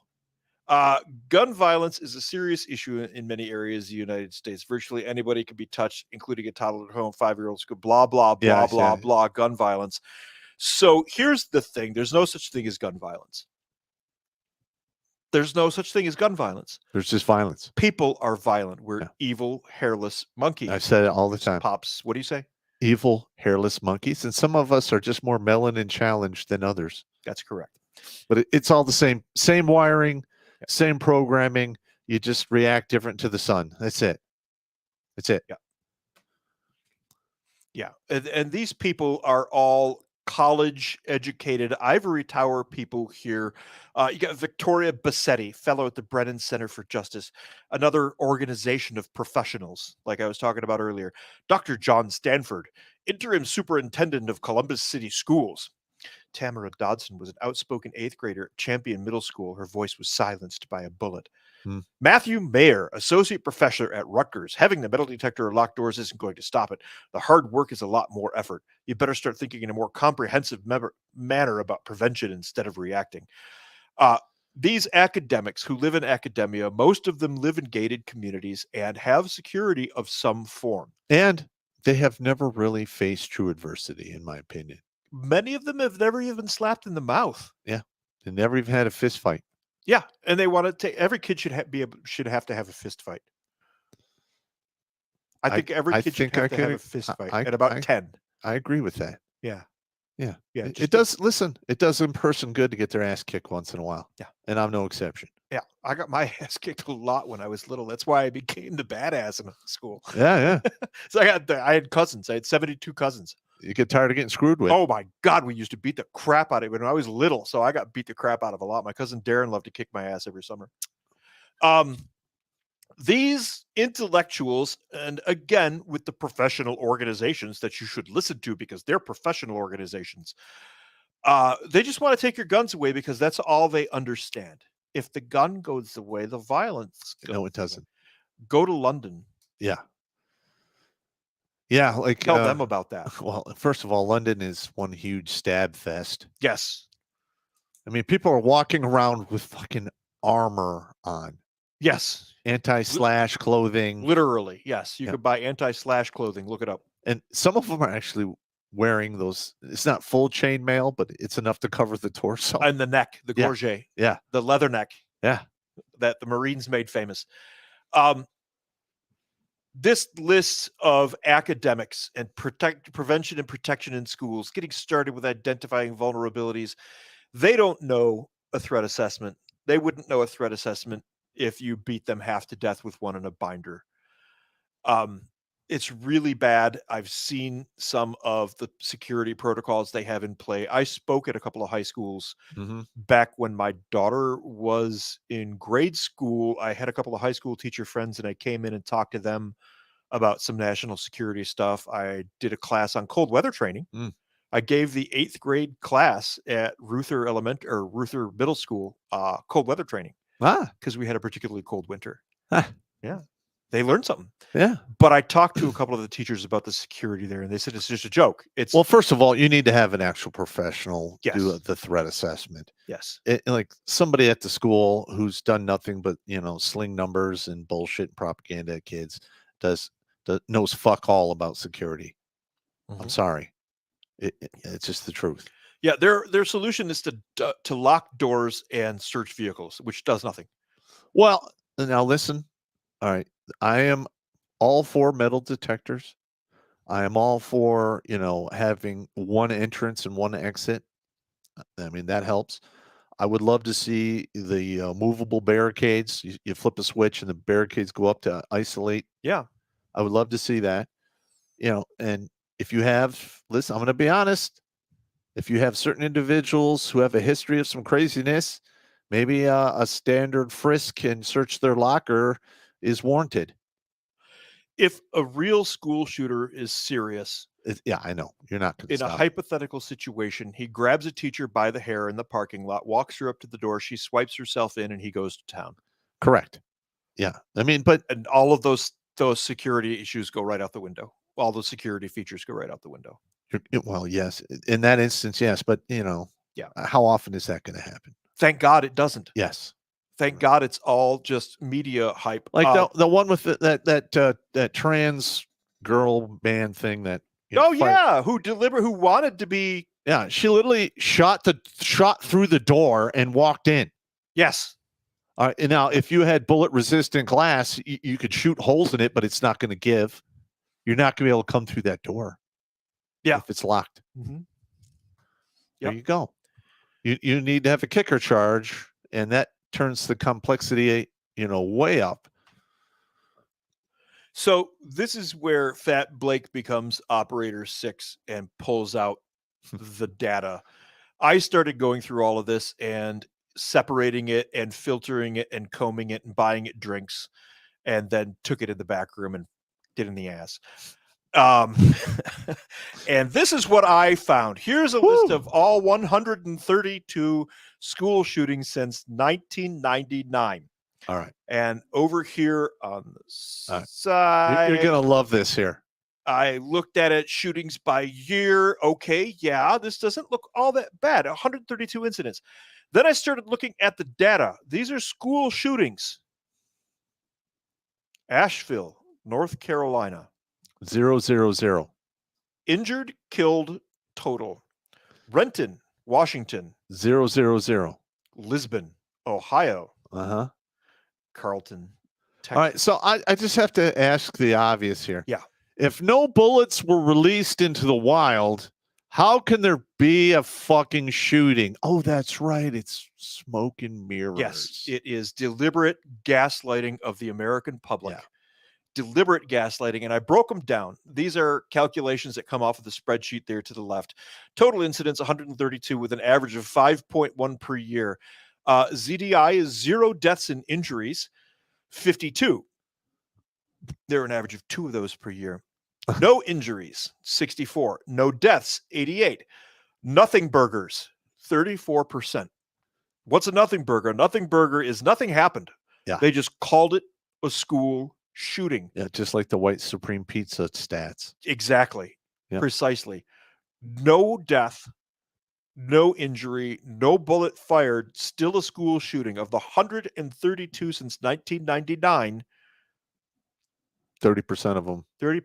Gun violence is a serious issue in many areas of the United States. Virtually anybody can be touched, including a toddler at home, 5-year-olds, blah, blah, blah, blah, blah, gun violence. So here's the thing. There's no such thing as gun violence. There's no such thing as gun violence. There's just violence. People are violent. We're evil, hairless monkeys. I've said it all the time. Pops, what do you say? Evil, hairless monkeys. And some of us are just more melanin challenged than others. That's correct. But it's all the same wiring, same programming. You just react different to the sun. That's it. That's it. Yeah. And these people are all college educated ivory tower people here. You got Victoria Bassetti, fellow at the Brennan Center for Justice, another organization of professionals, like I was talking about earlier. Dr. John Stanford, interim superintendent of Columbus City Schools. Tamara Dodson was an outspoken 8th grader at Champion Middle School. Her voice was silenced by a bullet. Matthew Mayer, associate professor at Rutgers. Having the metal detector or locked doors isn't going to stop it. The hard work is a lot more effort. You better start thinking in a more comprehensive manner about prevention instead of reacting. These academics who live in academia, most of them live in gated communities and have security of some form. And they have never really faced true adversity, in my opinion. Many of them have never even been slapped in the mouth. Yeah. They never even had a fist fight. Yeah, and they want to take every kid should have to have a fist fight. I think every kid should have to have a fist fight at about 10. I agree with that. Yeah. Yeah. Yeah. It does. Listen, it does in person good to get their ass kicked once in a while. Yeah. And I'm no exception. Yeah. I got my ass kicked a lot when I was little. That's why I became the badass in school. Yeah. So I had cousins. I had 72 cousins. You get tired of getting screwed with. Oh my God, we used to beat the crap out of it when I was little. So I got beat the crap out of a lot. My cousin Darren loved to kick my ass every summer. These intellectuals, and again, with the professional organizations that you should listen to because they're professional organizations, they just want to take your guns away because that's all they understand. If the gun goes away, the violence goes No, it doesn't. away. Go to London. Yeah. Yeah, like tell them about that. Well, first of all, London is one huge stab fest. Yes. I mean, people are walking around with fucking armor on. Yes. Anti-slash clothing. Literally, yes. You could buy anti-slash clothing. Look it up. And some of them are actually wearing those. It's not full chainmail, but it's enough to cover the torso. And the neck, the gorget. Yeah. The leather neck. Yeah. That the Marines made famous. This list of academics and prevention and protection in schools, getting started with identifying vulnerabilities. They don't know a threat assessment. They wouldn't know a threat assessment if you beat them half to death with one in a binder. It's really bad. I've seen some of the security protocols they have in play. I spoke at a couple of high schools back when my daughter was in grade school. I had a couple of high school teacher friends, and I came in and talked to them about some national security stuff. I did a class on cold weather training. I gave the 8th grade class at Ruther Middle School cold weather training because we had a particularly cold winter. Yeah. They learned something. Yeah. But I talked to a couple of the teachers about the security there, and they said it's just a joke. Well, first of all, you need to have an actual professional do the threat assessment. Yes. Like somebody at the school who's done nothing but, sling numbers and bullshit and propaganda at kids knows fuck all about security. I'm sorry. It's just the truth. Yeah. Their solution is to lock doors and search vehicles, which does nothing. Well, now listen. All right. I am all for metal detectors. I am all for, having one entrance and one exit. I mean, that helps. I would love to see the movable barricades. You flip a switch and the barricades go up to isolate. Yeah. I would love to see that. And if you have, listen, I'm going to be honest. If you have certain individuals who have a history of some craziness, maybe a standard frisk and search their locker is warranted. If a real school shooter is serious, yeah, I know you're not in a hypothetical situation, he grabs a teacher by the hair in the parking lot, walks her up to the door, she swipes herself in, and he goes to town. Correct. Yeah, I mean, and all of those security issues go right out the window. All those security features go right out the window. Well, yes, in that instance, yes, but how often is that going to happen? Thank God it doesn't. Yes. Thank God it's all just media hype. Like the one with that trans girl band thing that. Yeah, who wanted to be. Yeah, she literally shot through the door and walked in. Yes. And now, if you had bullet-resistant glass, you could shoot holes in it, but it's not going to give. You're not going to be able to come through that door. Yeah, if it's locked. Mm-hmm. There you go. You need to have a kicker charge, and that turns the complexity, way up. So this is where Fat Blake becomes Operator 6 and pulls out the data. I started going through all of this and separating it and filtering it and combing it and buying it drinks, and then took it in the back room and did it in the ass. And this is what I found. Here's a list of all 132 school shootings since 1999. All right. And over here on the side, you're going to love this here. I looked at it, shootings by year. Okay, yeah, this doesn't look all that bad. 132 incidents. Then I started looking at the data. These are school shootings. Asheville, North Carolina. 000. Injured, killed, total. Renton, Washington. 000. Lisbon, Ohio. Uh-huh. Carlton, Texas. All right, so I just have to ask the obvious here. Yeah. If no bullets were released into the wild, how can there be a fucking shooting? Oh, that's right. It's smoke and mirrors. Yes, it is deliberate gaslighting of the American public. Yeah. Deliberate gaslighting. And I broke them down. These are calculations that come off of the spreadsheet there to the left. Total incidents, 132 with an average of 5.1 per year. ZDI is 0 deaths and injuries, 52. There are an average of 2 of those per year. No injuries, 64. No deaths, 88. Nothing burgers, 34%. What's a nothing burger? A nothing burger is nothing happened. Yeah. They just called it a school shooting. Yeah, just like the white supreme pizza stats. Exactly. Yeah. Precisely. No death, no injury, no bullet fired, still a school shooting. Of the 132 since 1999, 30% of them 30,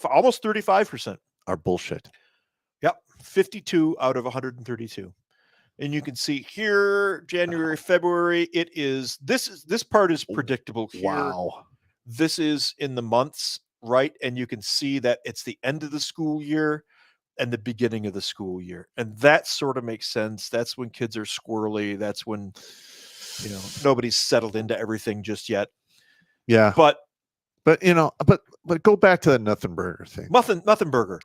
almost 35% are bullshit. Yep. 52 out of 132. And you can see here, January, February, this part is predictable here. Wow. This is in the months, right? And you can see that it's the end of the school year and the beginning of the school year. And that sort of makes sense. That's when kids are squirrely. That's when, nobody's settled into everything just yet. Yeah. But go back to that nothing burger thing. Nothing burger.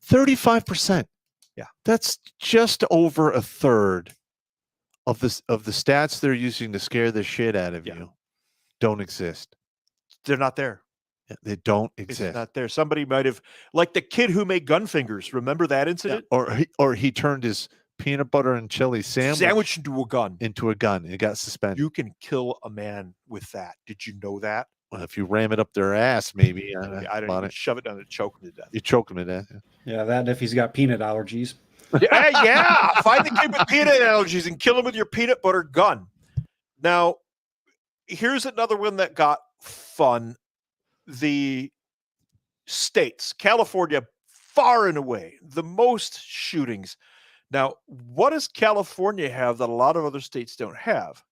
35%. Yeah. That's just over a third of the stats they're using to scare the shit out of you don't exist. They're not there. Yeah, they don't exist. It's not there. Somebody might have, like the kid who made gun fingers. Remember that incident? Yeah. Or he turned his peanut butter and chili sandwich into a gun. It got suspended. You can kill a man with that. Did you know that? Well, if you ram it up their ass, maybe. I don't even shove it down and choke him to death. You choke him to death. Yeah, that if he's got peanut allergies. Yeah. Find the kid with peanut allergies and kill him with your peanut butter gun. Now, here's another one that got fun. The states, California, far and away, the most shootings. Now, what does California have that a lot of other states don't have?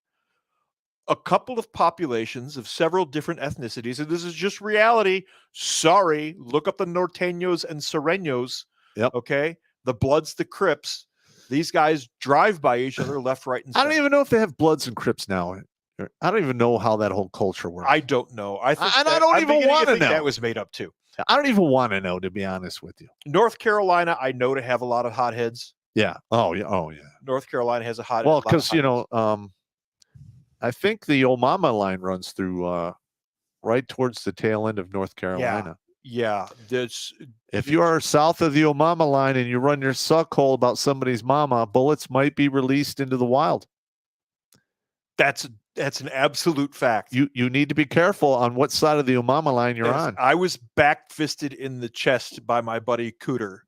A couple of populations of several different ethnicities, and this is just reality. Sorry, look up the Norteños and Sureños. Yep. Okay, the Bloods, the Crips. These guys drive by each other left, right, and center. I don't even know if they have Bloods and Crips now. I don't even know how that whole culture works. I don't know. I don't even want to know. That was made up too. I don't even want to know, to be honest with you. North Carolina, I know to have a lot of hotheads. Yeah. Oh yeah. North Carolina has a hot. Well, because I think the Omama line runs through right towards the tail end of North Carolina. Yeah. If you are south of the Omama line and you run your suck hole about somebody's mama, bullets might be released into the wild. That's an absolute fact. You need to be careful on what side of the Omama line you're on. I was back-fisted in the chest by my buddy Cooter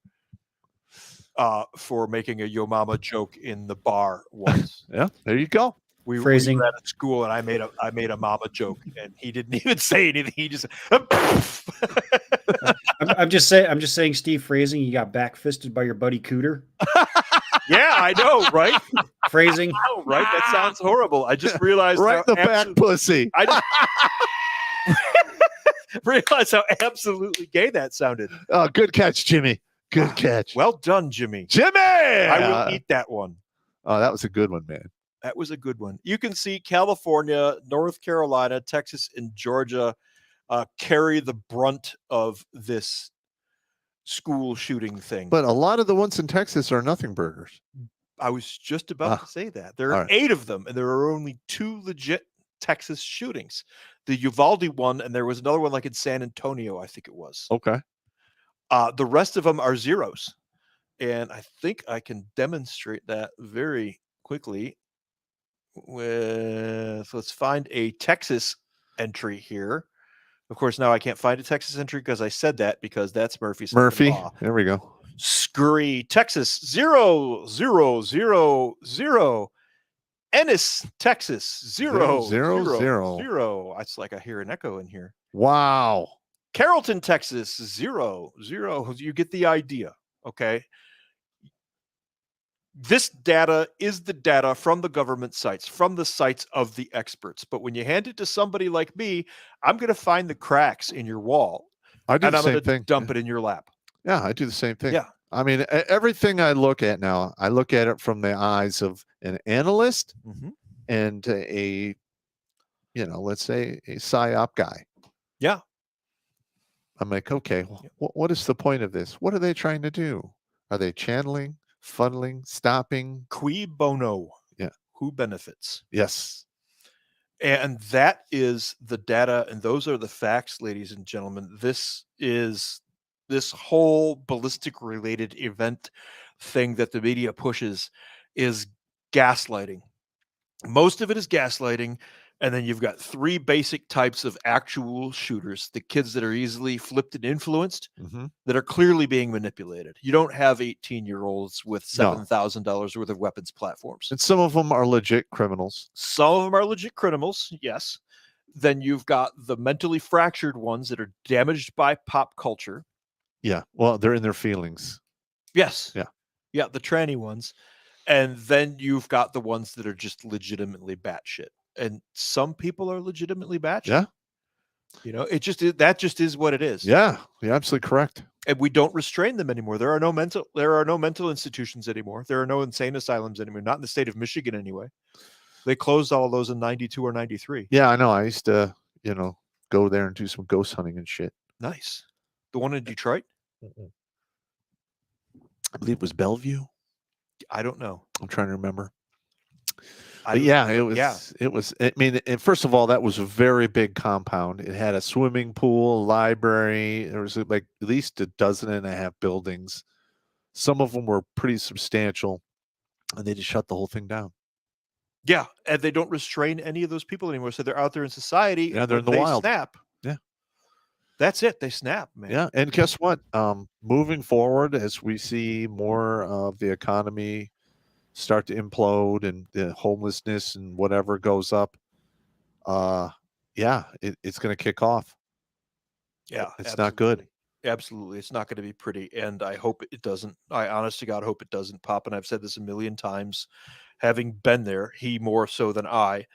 for making a Yo Mama joke in the bar once. Yeah, there you go. We Phrasing. were at a school, and I made a mama joke, and he didn't even say anything. He just I'm just saying, Steve, phrasing. You got back-fisted by your buddy Cooter. yeah, I know, right? Phrasing. Oh, right. That sounds horrible. I just realized Right in how the back pussy. I just realized how absolutely gay that sounded. Oh, good catch, Jimmy. Good catch. Well done, Jimmy. Jimmy! I will eat that one. Oh, that was a good one, man. That was a good one. You can see California, North Carolina, Texas, and Georgia carry the brunt of this school shooting thing. But a lot of the ones in Texas are nothing burgers. I was just about to say that. There are right. 8 of them, and there are only 2 legit Texas shootings. The Uvalde one, and there was another one like in San Antonio, I think it was. Okay. The rest of them are zeros. And I think I can demonstrate that very quickly. Let's find a Texas entry here. Of course, now I can't find a Texas entry because I said that, because that's Murphy's Murphy. law. There we go. Scurry, Texas 0-0-0-0. Ennis, Texas 0-0-0. It's like I hear an echo in here. Wow. Carrollton, Texas 0-0. You get the idea. Okay. This data is the data from the government sites, from the sites of the experts. But when you hand it to somebody like me, I'm going to find the cracks in your wall. I do and the I'm same going to thing. dump it in your lap. Yeah, I do the same thing. Yeah. I mean, everything I look at now, I look at it from the eyes of an analyst and a, let's say a PSYOP guy. Yeah. I'm like, okay, what is the point of this? What are they trying to do? Are they channeling, funneling, stopping? Cui bono. Yeah. Who benefits? Yes. And that is the data, and those are the facts, ladies and gentlemen. This whole ballistic related event thing that the media pushes is gaslighting. Most of it is gaslighting. And then you've got 3 basic types of actual shooters: the kids that are easily flipped and influenced, that are clearly being manipulated. You don't have 18-year-olds with $7,000 worth of weapons platforms. And some of them are legit criminals. Some of them are legit criminals, yes. Then you've got the mentally fractured ones that are damaged by pop culture. Yeah. Well, they're in their feelings. Yes. Yeah. Yeah, the tranny ones. And then you've got the ones that are just legitimately batshit. And some people are legitimately batshit. Yeah. That just is what it is. Yeah. You're absolutely correct. And we don't restrain them anymore. There are no mental institutions anymore. There are no insane asylums anymore. Not in the state of Michigan anyway. They closed all of those in 92 or 93. Yeah, I know. I used to, go there and do some ghost hunting and shit. Nice. The one in Detroit? I believe it was Bellevue. I don't know. I'm trying to remember. But yeah, it was. I mean, first of all, that was a very big compound. It had a swimming pool, library. There was like at least 12.5 buildings. Some of them were pretty substantial, and they just shut the whole thing down. Yeah, and they don't restrain any of those people anymore. So they're out there in society. Yeah, they're in the wild. Snap. Yeah. That's it. They snap, man. Yeah, and guess what? Moving forward, as we see more of the economy start to implode and the homelessness and whatever goes up, it's going to kick off. Yeah, it's not good. Absolutely, it's not going to be pretty, and I hope it doesn't. I honest to God hope it doesn't pop. And I've said this a million times, having been there, he more so than I.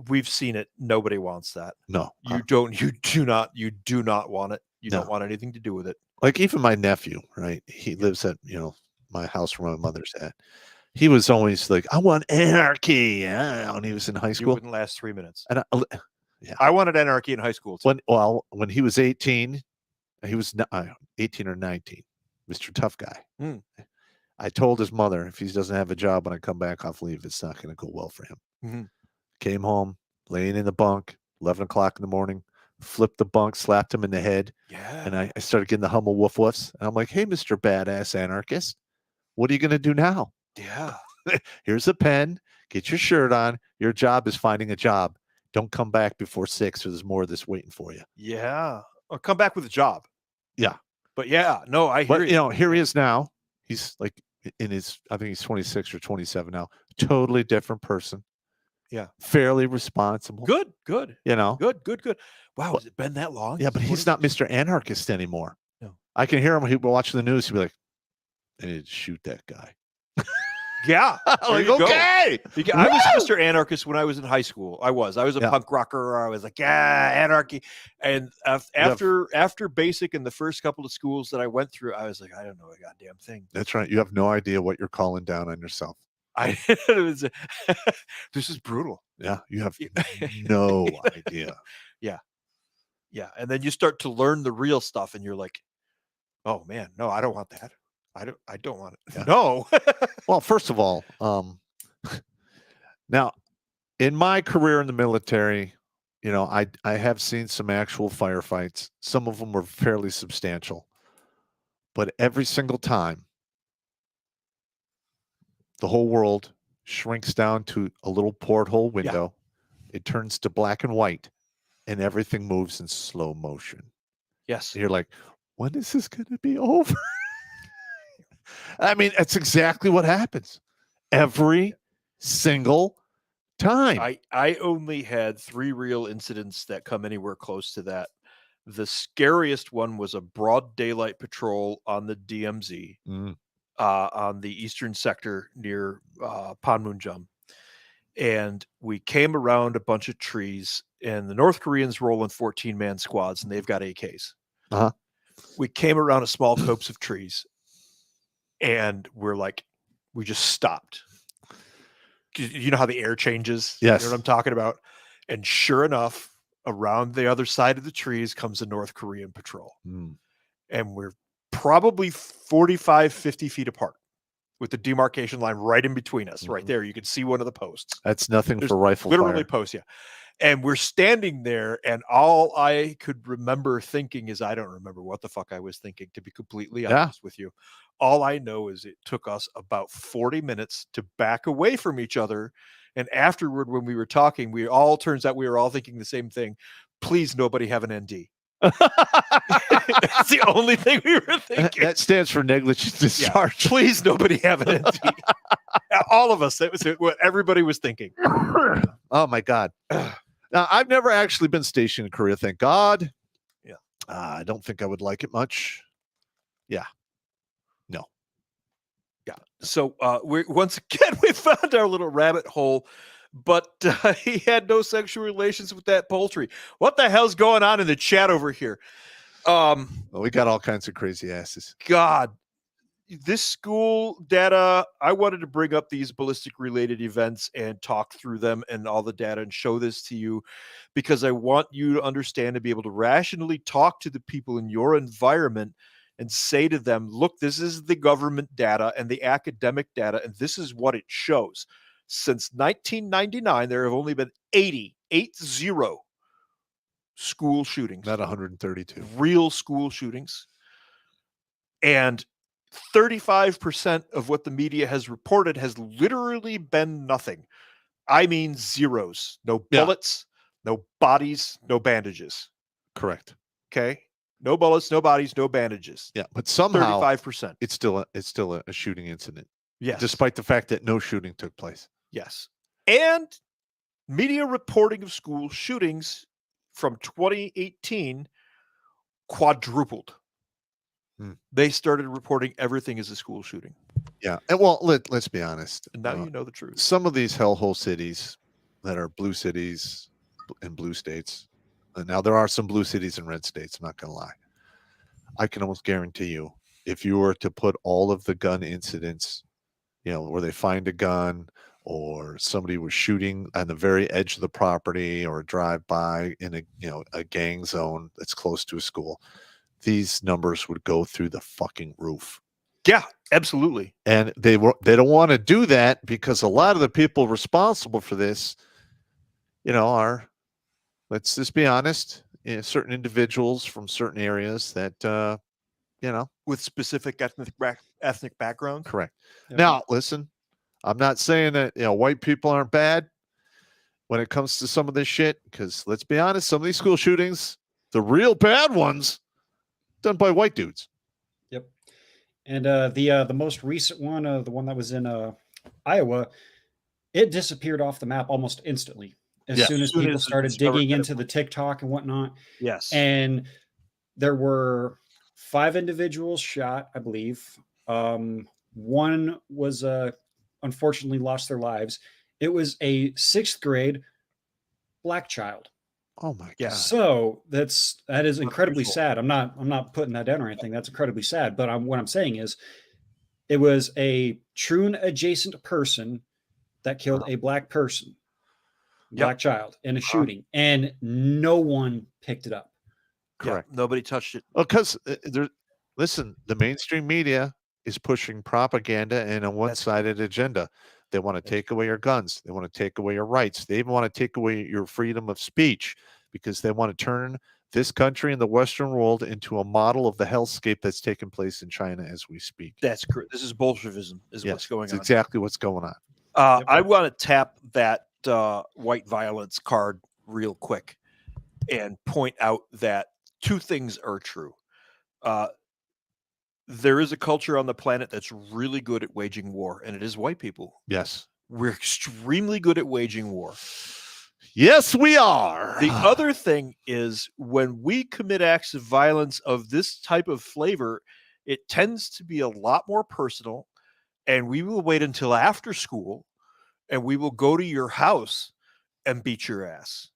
We've seen it. Nobody wants that. No, you don't. You do not want it. You don't want anything to do with it. Like even my nephew, right? He lives at my house where my mother's at. He was always like, I want anarchy. When he was in high school. You wouldn't last 3 minutes. And I wanted anarchy in high school too. When he was 18, he was 18 or 19, Mr. Tough Guy. I told his mother, if he doesn't have a job when I come back off leave, it's not going to go well for him. Came home, laying in the bunk, 11 o'clock in the morning, flipped the bunk, slapped him in the head. Yeah. And I started getting the humble woof woofs. And I'm like, hey, Mr. Badass Anarchist, what are you going to do now? Yeah. Here's a pen. Get your shirt on. Your job is finding a job. Don't come back before 6 or there's more of this waiting for you. Yeah. Or come back with a job. Yeah. But yeah, no, I hear you. Here he is now. He's like I think he's 26 or 27 now. Totally different person. Yeah. Fairly responsible. Good. Good. Wow, has it been that long? Yeah, but he's not Mr. Anarchist anymore. No. I can hear him. He'll be watching the news. He'll be like, I need to shoot that guy. Yeah. Like, okay. I was Mr. Anarchist when I was in high school. I was a punk rocker. I was like, yeah, anarchy. And after basic and the first couple of schools that I went through, I was like, I don't know a goddamn thing. That's right. You have no idea what you're calling down on yourself. This is brutal. Yeah, you have no idea. Yeah. And then you start to learn the real stuff and you're like, oh man, no, I don't want that. I don't want it. Yeah. No. Well, first of all, now in my career in the military, I have seen some actual firefights. Some of them were fairly substantial, but every single time the whole world shrinks down to a little porthole window, it turns to black and white, and everything moves in slow motion. Yes. You're like, when is this going to be over? I mean, that's exactly what happens every single time. I only had 3 real incidents that come anywhere close to that. The scariest one was a broad daylight patrol on the DMZ, on the eastern sector near Panmunjom. And we came around a bunch of trees, and the North Koreans roll in 14-man squads, and they've got AKs. Uh-huh. We came around a small copse of trees, and we just stopped. You know how the air changes? Yes. You know what I'm talking about? And sure enough, around the other side of the trees comes a North Korean patrol. And we're probably 45, 50 feet apart with the demarcation line right in between us. Right there. You can see one of the posts. That's nothing for rifle literally fire. Posts, yeah. And we're standing there, and all I could remember thinking is, I don't remember what the fuck I was thinking, to be completely honest with you. All I know is it took us about 40 minutes to back away from each other. And afterward, when we were talking, turns out we were all thinking the same thing. Please, nobody have an ND. That's the only thing we were thinking. That stands for negligent discharge. Yeah. Please, nobody have an ND. All of us. That was what everybody was thinking. Oh, my God. Now, I've never actually been stationed in Korea, thank God. Yeah. I don't think I would like it much. Yeah. No. Yeah. So once again, we found our little rabbit hole, but he had no sexual relations with that poultry. What the hell's going on in the chat over here? Well, we got all kinds of crazy asses. God. This school data, I wanted to bring up these ballistic related events and talk through them and all the data and show this to you, because I want you to understand, to be able to rationally talk to the people in your environment and say to them, look, this is the government data and the academic data, and this is what it shows. Since 1999, there have only been 80 school shootings. Not 132. Real school shootings. And 35% of what the media has reported has literally been nothing. I mean zeros. No bullets, no bodies, no bandages. Correct. Okay? No bullets, no bodies, no bandages. Yeah, but somehow 35%. It's still a shooting incident. Yes. Despite the fact that no shooting took place. Yes. And media reporting of school shootings from 2018 quadrupled. They started reporting everything as a school shooting. Yeah. And well, let's be honest. And now you know the truth. Some of these hellhole cities that are blue cities and blue states. Now, there are some blue cities and red states, I'm not going to lie. I can almost guarantee you, if you were to put all of the gun incidents, where they find a gun or somebody was shooting on the very edge of the property or a drive-by in a gang zone that's close to a school, these numbers would go through the fucking roof. Yeah, absolutely. And they don't want to do that because a lot of the people responsible for this, are, let's just be honest, certain individuals from certain areas that, with specific ethnic background. Correct. Yeah. Now, listen, I'm not saying that white people aren't bad when it comes to some of this shit, because let's be honest, some of these school shootings, the real bad ones, done by white dudes. Yep. And the most recent one, the one that was in Iowa, it disappeared off the map almost instantly. As Yeah. soon as As soon people as it started discovered digging that it into the TikTok and whatnot. Yes. And there were 5 individuals shot, I believe. One was unfortunately lost their lives. It was a 6th grade black child. Oh my Yeah. God. So that is incredibly unusual. sad. I'm not putting that down or anything. That's incredibly sad. But what I'm saying is, it was a Troon adjacent person that killed a black person, black child, in a shooting, and no one picked it up. Correct. Yeah, nobody touched it. Because listen, the mainstream media is pushing propaganda and a one-sided agenda. They want to take away your guns. They want to take away your rights. They even want to take away your freedom of speech because they want to turn this country and the Western world into a model of the hellscape that's taking place in China as we speak. That's correct. This is Bolshevism, is what's going It's on. exactly what's going on. Yep. I want to tap that white violence card real quick and point out that 2 things are true. There is a culture on the planet that's really good at waging war, and it is white people. Yes. We're extremely good at waging war. Yes, we are. The other thing is when we commit acts of violence of this type of flavor, it tends to be a lot more personal, and we will wait until after school, and we will go to your house and beat your ass.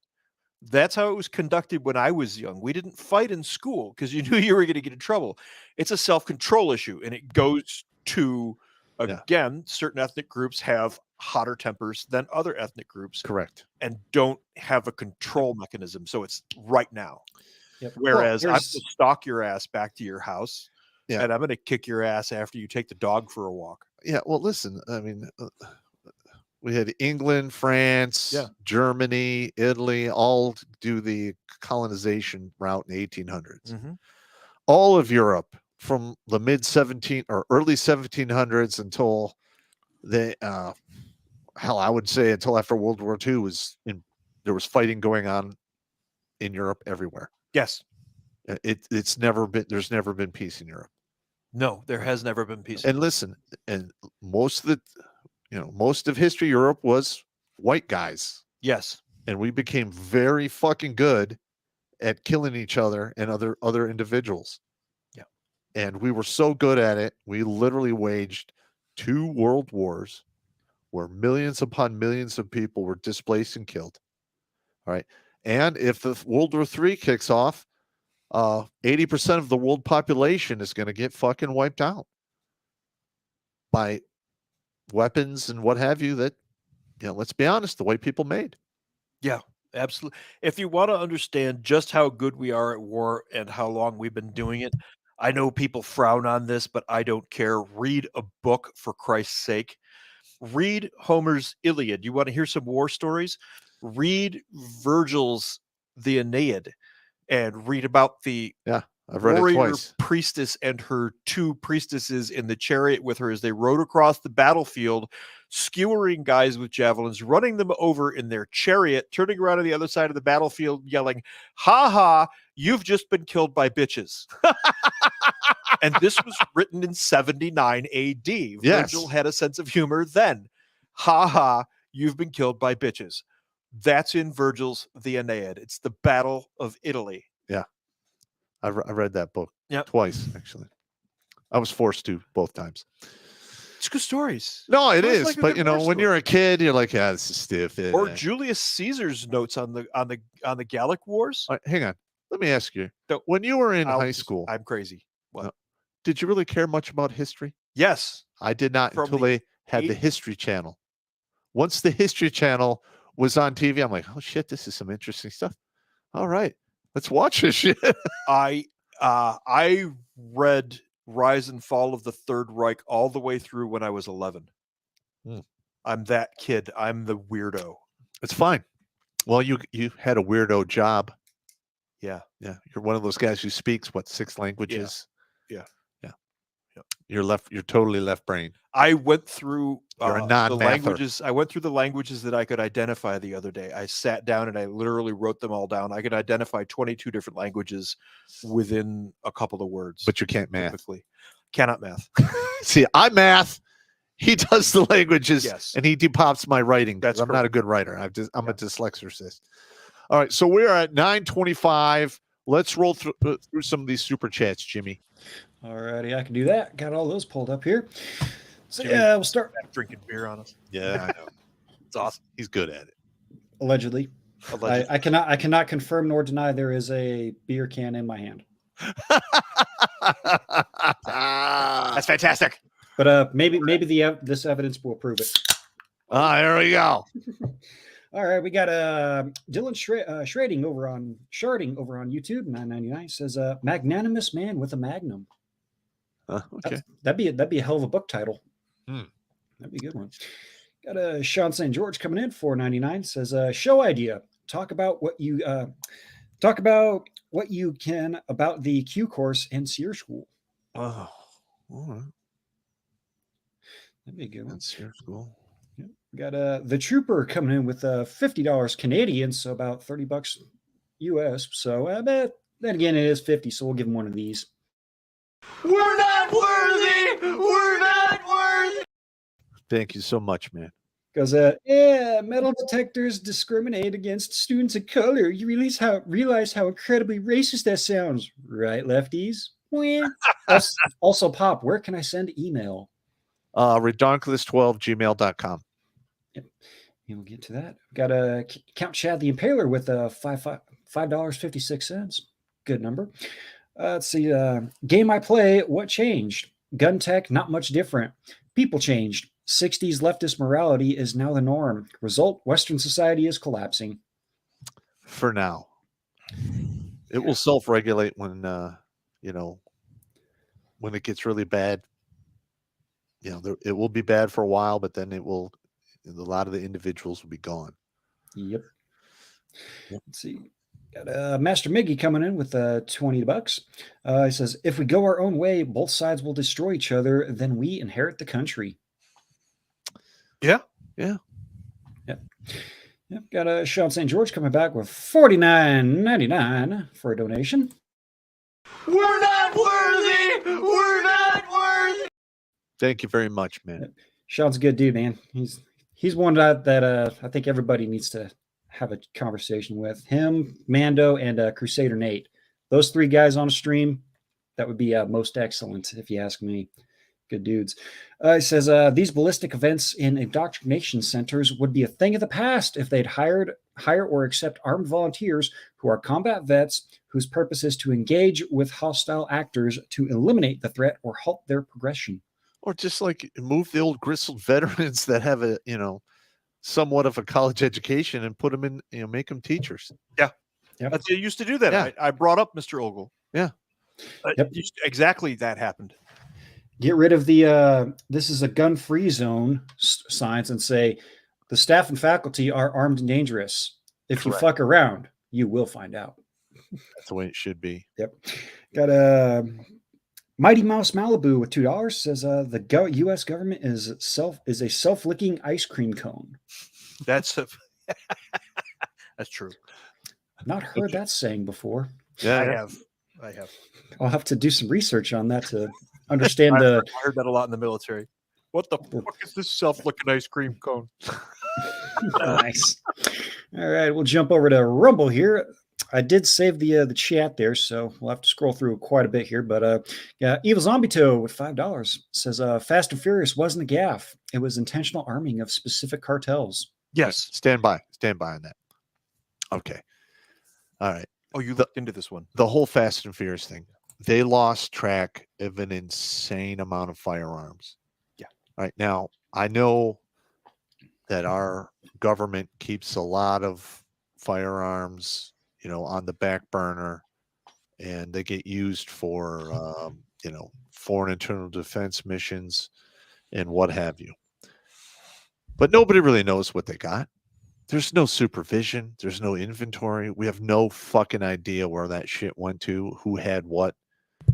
That's how it was conducted when I was young. We didn't fight in school because you knew you were going to get in trouble. It's a self-control issue, and it goes to, again, certain ethnic groups have hotter tempers than other ethnic groups. Correct. And don't have a control mechanism. So it's right now. Yep. Whereas Well, I'm going to stalk your ass back to your house, Yeah. and I'm going to kick your ass after you take the dog for a walk. Yeah. Well, listen, I mean, we had England, France, Germany, Italy, all do the colonization route in the 1800s. Mm-hmm. All of Europe from the early 1700s until I would say until after World War II there was fighting going on in Europe everywhere. Yes. There's never been peace in Europe. No, there has never been peace. And listen, and most of history, Europe was white guys. Yes. And we became very fucking good at killing each other and other individuals. Yeah. And we were so good at it, we literally waged 2 world wars where millions upon millions of people were displaced and killed. All right. And if the World War III kicks off, 80% of the world population is going to get fucking wiped out by weapons and what have you that, let's be honest, the white people made. Yeah, absolutely. If you want to understand just how good we are at war and how long we've been doing it, I know people frown on this, but I don't care. Read a book, for Christ's sake. Read Homer's Iliad. You want to hear some war stories? Read Virgil's The Aeneid and read about the I've read it twice. Priestess and her 2 priestesses in the chariot with her as they rode across the battlefield, skewering guys with javelins, running them over in their chariot, turning around on the other side of the battlefield, yelling, "Ha ha, you've just been killed by bitches." And this was written in 79 AD. Yes. Virgil had a sense of humor then. Ha ha, you've been killed by bitches. That's in Virgil's The Aeneid. It's the Battle of Italy. Yeah. I read that book Yep. twice, actually. I was forced to both times. It's good stories. No, it Sounds is. like a But good when war story. you're a kid, you're like, yeah, this is stiff. Or Julius Caesar's notes on the Gallic Wars. All right, hang on. Let me ask you. No, when you were in high school, I'm crazy. What? Did you really care much about history? Yes. I did not From until the they had the History Channel. Once the History Channel was on TV, I'm like, oh shit, this is some interesting stuff. All right, let's watch this shit. I read Rise and Fall of the Third Reich all the way through when I was 11. I'm that kid. I'm the weirdo. It's fine. Well, you had a weirdo job. Yeah. Yeah. You're one of those guys who speaks 6 languages. Yeah. You're totally left brain. I went through You're a the non-mather. languages. I went through the languages that I could identify the other day. I sat down and I literally wrote them all down. I could identify 22 different languages within a couple of words. But you can't math. Typically. Cannot math. See, I math He does the languages, Yes. and he depops my writing. That's I'm not a good writer. I'm a dyslexicist. All right, so we're at 9:25. Let's roll through some of these super chats, Jimmy. Alrighty, I can do that. Got all those pulled up here. So Jimmy, yeah, we'll start drinking beer on us. Yeah, I know. It's awesome. He's good at it. allegedly. I cannot confirm nor deny there is a beer can in my hand. That's fantastic. But maybe this evidence will prove it. There we go. All right, we got Dylan Shrading over on YouTube, $9.99 says magnanimous man with a magnum. Okay. That'd be a hell of a book title. Hmm. That'd be a good one. Got Sean St. George coming in, $4.99 says show idea. Talk about what you can about the Q course in SEER school. Oh, all right. That'd be a good one. That's SEER school. Yeah. We got the Trooper coming in with $50 Canadian, so about $30 US. So then again, it is 50, so we'll give him one of these. We're not worthy. We're not worthy. Thank you so much, man. Because metal detectors discriminate against students of color. You realize how incredibly racist that sounds, right, lefties? Also, Pop, where can I send email? Redonkulas12gmail.com. Yep. We'll get to that. Got Count Chad the Impaler with $5.56. Good number. Let's see. Game I play, what changed? Gun tech, not much different. People changed. 60s leftist morality is now the norm. Result, Western society is collapsing. For now. It will self-regulate when, when it gets really bad. It will be bad for a while, but then a lot of the individuals will be gone. Yep. Let's see. Got Master Miggy coming in with $20. He says, if we go our own way, both sides will destroy each other. Then we inherit the country. Yeah. Yep. Got Sean St. George coming back with $49.99 for a donation. We're not worthy. We're not worthy. Thank you very much, man. Sean's a good dude, man. He's one that I think everybody needs to have a conversation with. Him, Mando, and Crusader Nate. Those three guys on a stream, that would be most excellent, if you ask me. Good dudes. He says these ballistic events in indoctrination centers would be a thing of the past if they'd hire or accept armed volunteers who are combat vets whose purpose is to engage with hostile actors to eliminate the threat or halt their progression. Or just like move the old grizzled veterans that have a, somewhat of a college education and put them in, make them teachers. Yeah. Yep. They used to do that. Yeah. I brought up Mr. Ogle. Yeah. Exactly that happened. Get rid of the this is a gun-free zone signs and say the staff and faculty are armed and dangerous. If Correct. You fuck around, you will find out. That's the way it should be. Yep. Got a Mighty Mouse Malibu with $2 says the U.S. government is a self-licking ice cream cone. That's true. Not heard that saying before. Yeah, I have. I'll have to do some research on that to understand I heard that a lot in the military. What the fuck is this self-licking ice cream cone? Nice. All right, we'll jump over to Rumble here. I did save the chat there, so we'll have to scroll through quite a bit here. But Evil Zombie Toe with $5 says Fast and Furious wasn't a gaffe. It was intentional arming of specific cartels. Yes. Stand by on that. Okay. All right. Oh, you looked into this one. The whole Fast and Furious thing. They lost track of an insane amount of firearms. Yeah. All right. Now, I know that our government keeps a lot of firearms, on the back burner, and they get used for, foreign internal defense missions and what have you. But nobody really knows what they got. There's no supervision. There's no inventory. We have no fucking idea where that shit went to, who had what.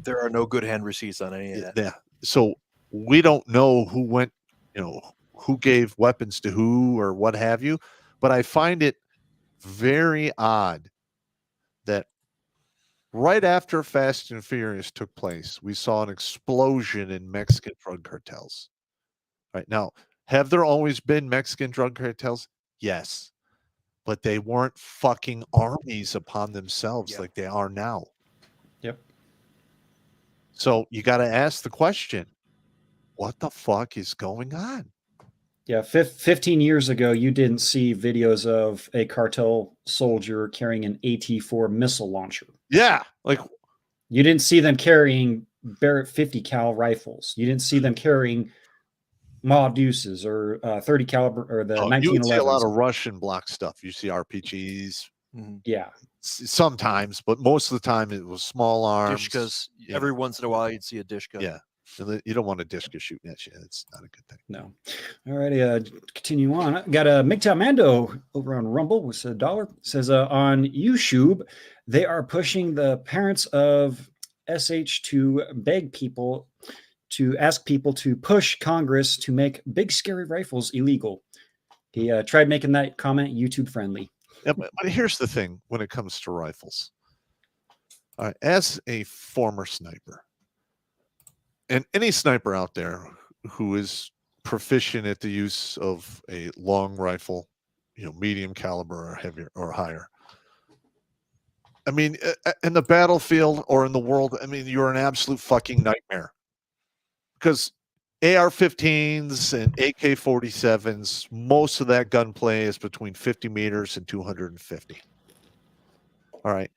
There are no good hand receipts on any of that. Yeah. So we don't know who went, who gave weapons to who or what have you. But I find it very odd that right after Fast and Furious took place, we saw an explosion in Mexican drug cartels. Right now, have there always been Mexican drug cartels? Yes, but they weren't fucking armies upon themselves like they are now. Yep. So you got to ask the question, what the fuck is going on? Yeah, 15 years ago, you didn't see videos of a cartel soldier carrying an AT-4 missile launcher. Yeah, like you didn't see them carrying Barrett 50 cal rifles. You didn't see them carrying Ma Deuces or 30 caliber or the 1911s. You would see a lot of Russian block stuff. You see RPGs. Yeah. Sometimes, but most of the time it was small arms. Dishkas. Every once in a while you'd see a Dishka. Yeah. You don't want a Dishka shooting at you. It's not a good thing. No. All righty. Continue on. Got a MGTOW Mando over on Rumble with $1. Says on YouTube, they are pushing the parents of SH to beg people to ask people to push Congress to make big scary rifles illegal. He tried making that comment YouTube friendly. Yeah, but here's the thing when it comes to rifles. All right, as a former sniper, and any sniper out there who is proficient at the use of a long rifle, medium caliber or heavier or higher. I mean, in the battlefield or in the world, I mean, you're an absolute fucking nightmare. Because AR-15s and AK-47s, most of that gunplay is between 50 meters and 250. All right.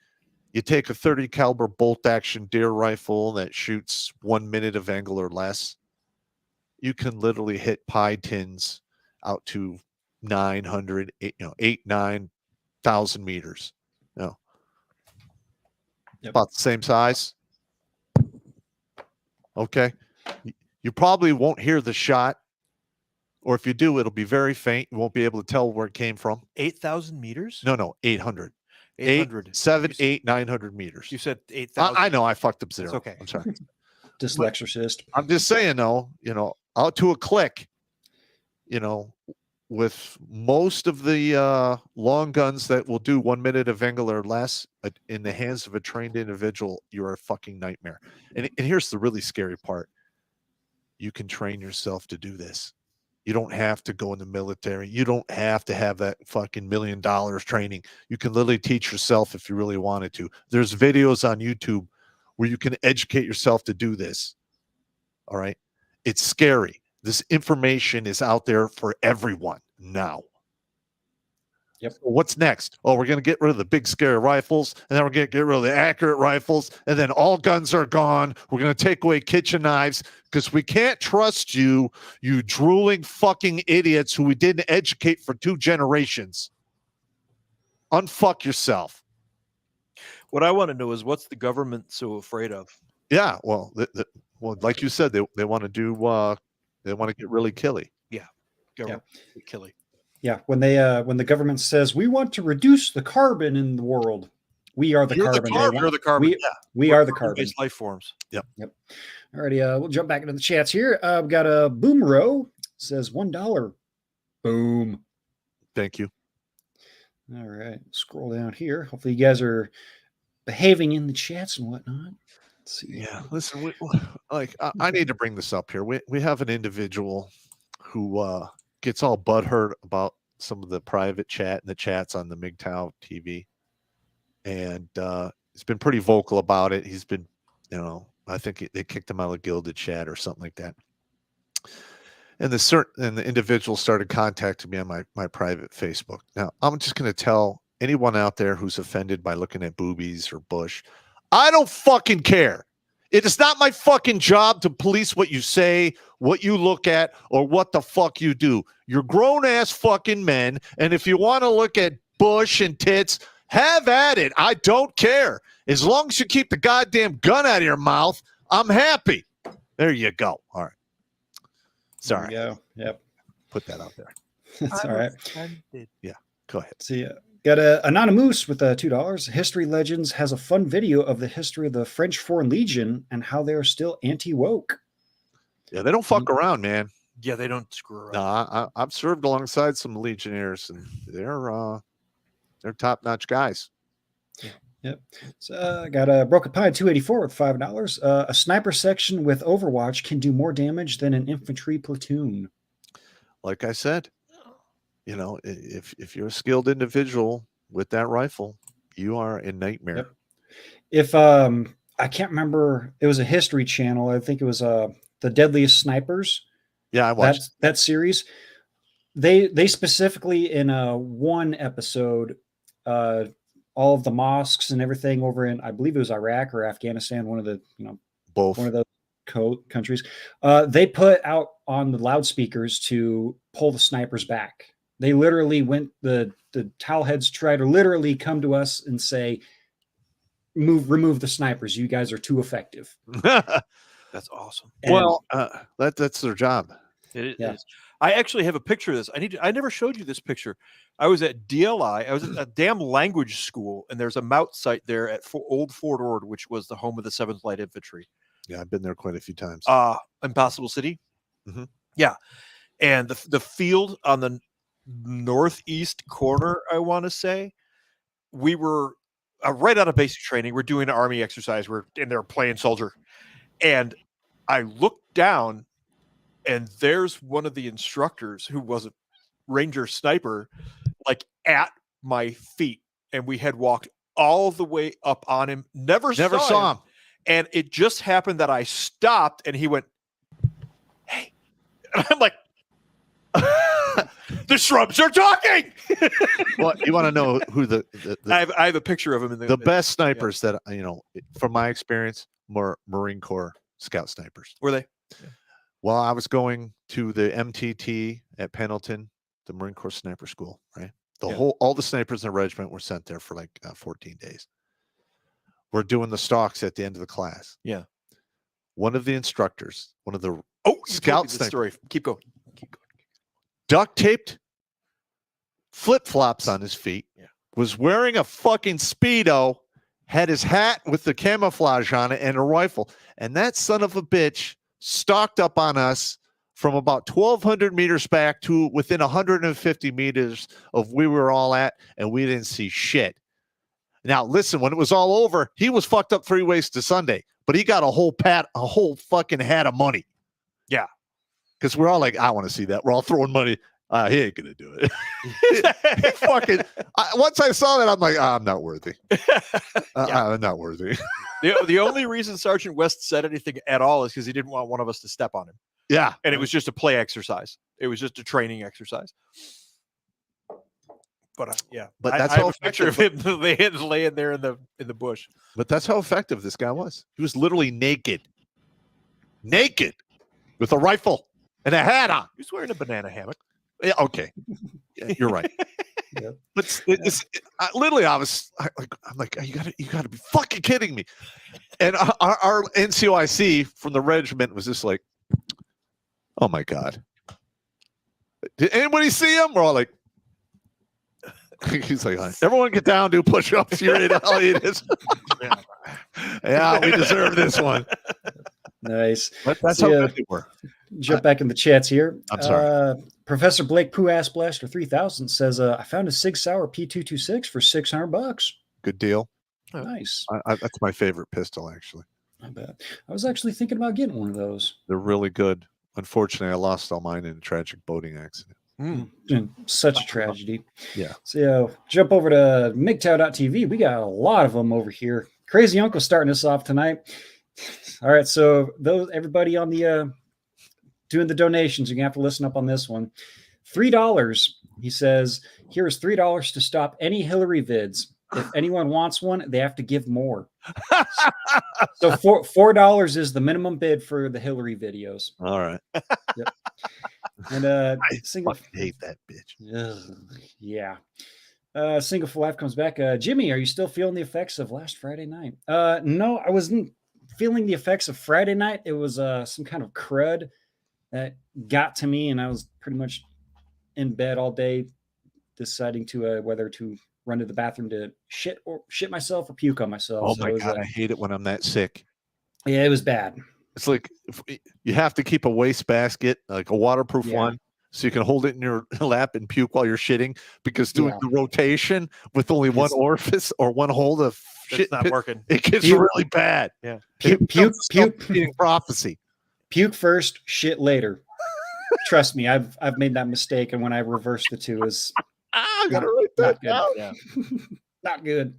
You take a 30 caliber bolt action deer rifle that shoots 1 minute of angle or less. You can literally hit pie tins out to 900, 9,000 meters. Yep. About the same size. Okay. You probably won't hear the shot, or if you do, it'll be very faint. You won't be able to tell where it came from. 8,000 meters? No, 800. 800. 900 meters. You said 8,000. I know. I fucked up zero. It's okay. I'm sorry. Dyslexicist. I'm just saying, though, out to a click, with most of the long guns that will do 1 minute of angle or less in the hands of a trained individual, you're a fucking nightmare. And here's the really scary part. You can train yourself to do this. You don't have to go in the military. You don't have to have that fucking $1 million training. You can literally teach yourself if you really wanted to. There's videos on YouTube where you can educate yourself to do this. All right. It's scary. This information is out there for everyone now. Yep. So what's next? Oh, we're going to get rid of the big scary rifles, and then we're going to get rid of the accurate rifles, and then all guns are gone. We're going to take away kitchen knives because we can't trust you, you drooling fucking idiots who we didn't educate for 2 generations. Unfuck yourself. What I want to know is what's the government so afraid of? Yeah, well, like you said, they want to do. They want to get really killy. Yeah, government killy. Yeah, when the government says we want to reduce the carbon in the world, we are the carbon. You're the carbon. We are the carbon. Life forms. Yep. Alrighty, we'll jump back into the chats here. We've got a Boomro says $1. Boom. Thank you. All right, scroll down here. Hopefully, you guys are behaving in the chats and whatnot. Let's see. Yeah, listen, I need to bring this up here. We have an individual who gets all butthurt about some of the private chat and the chats on the MGTOW TV. And he's been pretty vocal about it. He's been, I think they kicked him out of Gilded Chat or something like that. And the individual started contacting me on my private Facebook. Now, I'm just going to tell anyone out there who's offended by looking at boobies or bush, I don't fucking care. It is not my fucking job to police what you say, what you look at, or what the fuck you do. You're grown-ass fucking men, and if you want to look at bush and tits, have at it. I don't care. As long as you keep the goddamn gun out of your mouth, I'm happy. There you go. All right. Sorry. There you go. Yep. Put that out there. That's all right. Yeah. Go ahead. See, got a Anonymous with $2. History Legends has a fun video of the history of the French Foreign Legion and how they are still anti-woke. Yeah, they don't fuck around, man. Yeah, they don't screw around. No, I've served alongside some Legionnaires, and they're top-notch guys. Yep. So I got a Broken Pie 284 with $5. A sniper section with Overwatch can do more damage than an infantry platoon. like I said, if you're a skilled individual with that rifle, you are a nightmare. Yep. If I can't remember, it was a History Channel. I think it was The Deadliest Snipers. Yeah, I watched that series. They specifically in one episode, all of the mosques and everything over in, I believe it was Iraq or Afghanistan, one of the both. One of those countries. They put out on the loudspeakers to pull the snipers back. They literally went, the towel heads try to literally come to us and say, remove the snipers. You guys are too effective. That's awesome. Well, that's their job. It is. I actually have a picture of this. I never showed you this picture. I was at DLI. I was at a damn language school, and there's a MOUT site there at Old Fort Ord, which was the home of the 7th Light Infantry. Yeah, I've been there quite a few times. Impossible City. Mm-hmm. Yeah. And the field on the northeast corner, I want to say, we were right out of basic training. We're doing an Army exercise. We're in there playing soldier. And I looked down, and there's one of the instructors who was a Ranger sniper, like at my feet. And we had walked all the way up on him. Never saw him. And it just happened that I stopped, and he went, "Hey." And I'm like, the shrubs are talking. Well, you want to know who the I have a picture of him in the best snipers that from my experience, more Marine Corps scout snipers. Were they? Yeah. Well, I was going to the MTT at Pendleton, the Marine Corps Sniper School, right? All the snipers in the regiment were sent there for like 14 days. We're doing the stalks at the end of the class. Yeah. One of the instructors, one of the scout story. Keep going. Duct taped flip-flops on his feet. Yeah. Was wearing a fucking Speedo, had his hat with the camouflage on it and a rifle. And that son of a bitch stalked up on us from about 1,200 meters back to within 150 meters of where we were all at, and we didn't see shit. Now, listen, when it was all over, he was fucked up 3 ways to Sunday, but he got a whole fucking hat of money. Yeah. Because we're all like, I want to see that. We're all throwing money. He ain't going to do it. Once I saw that, I'm like, I'm not worthy. I'm not worthy. The only reason Sergeant West said anything at all is because he didn't want one of us to step on him. Yeah. And it was just a play exercise. It was just a training exercise. But but that's I have a picture of him laying there in the bush. But that's how effective this guy was. He was literally naked with a rifle and a hat on. He was wearing a banana hammock. Yeah, okay, yeah, you're right. Yeah. But literally, I'm like, you gotta be fucking kidding me. And our NCOIC from the regiment was just like, oh my god, did anybody see him? We're all like. He's like, everyone get down, do push-ups. You're in Yeah, we deserve this one. Nice. But that's how good they were. Jump back in the chats here. I'm sorry. Professor Blake Pooh Ass Blaster 3000 says, I found a Sig Sauer P226 for $600. Good deal. Nice. That's my favorite pistol, actually. I bet. I was actually thinking about getting one of those. They're really good. Unfortunately, I lost all mine in a tragic boating accident. Such a tragedy. Yeah. So jump over to MGTOW.tv. We got a lot of them over here. Crazy Uncle starting us off tonight. All right. So everybody on the doing the donations, you're gonna have to listen up on this one. $3. He says, here is $3 to stop any Hillary vids. If anyone wants one, they have to give more. So $4 is the minimum bid for the Hillary videos. All right. Yep. And I hate that bitch. Yeah. Single for Life comes back. Jimmy, are you still feeling the effects of last Friday night? No, I wasn't feeling the effects of Friday night. It was some kind of crud that got to me, and I was pretty much in bed all day deciding to whether to run to the bathroom to shit myself or puke on myself. Oh, my God. I hate it when I'm that sick. Yeah, it was bad. It's like you have to keep a waste basket, like a waterproof one, so you can hold it in your lap and puke while you're shitting, because doing the rotation with only one orifice or one hole of shit not working. It gets really bad. Yeah. Puke prophecy. Puke first, shit later. trust me, I've made that mistake, and when I reversed the two, is I gotta write that down. Yeah. not good.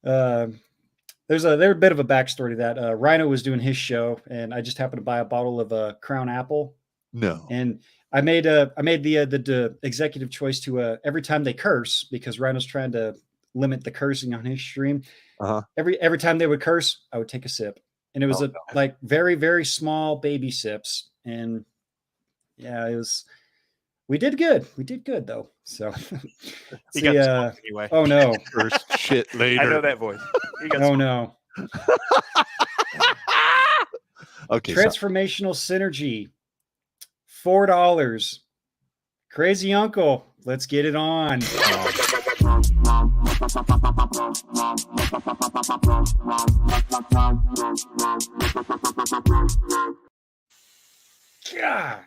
There's a bit of a backstory to that. Rhino was doing his show, and I just happened to buy a bottle of Crown Apple, No. and I made the executive choice to every time they curse, because Rhino's trying to limit the cursing on his stream. Uh-huh. Every time they would curse, I would take a sip, and it was like very, very small baby sips, and yeah, it was. We did good. We did good though. So He got smoked anyway. Oh no. First shit later. I know that voice. He got Oh smoked. no. Okay. Transformational synergy. $4. Crazy uncle. Let's get it on. God.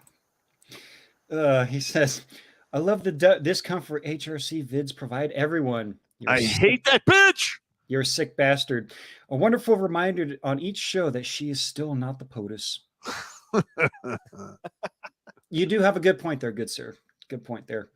He says, I love the discomfort HRC vids provide everyone. I hate that bitch. You're a sick bastard. A wonderful reminder on each show that she is still not the POTUS. You do have a good point there, good sir. Good point there.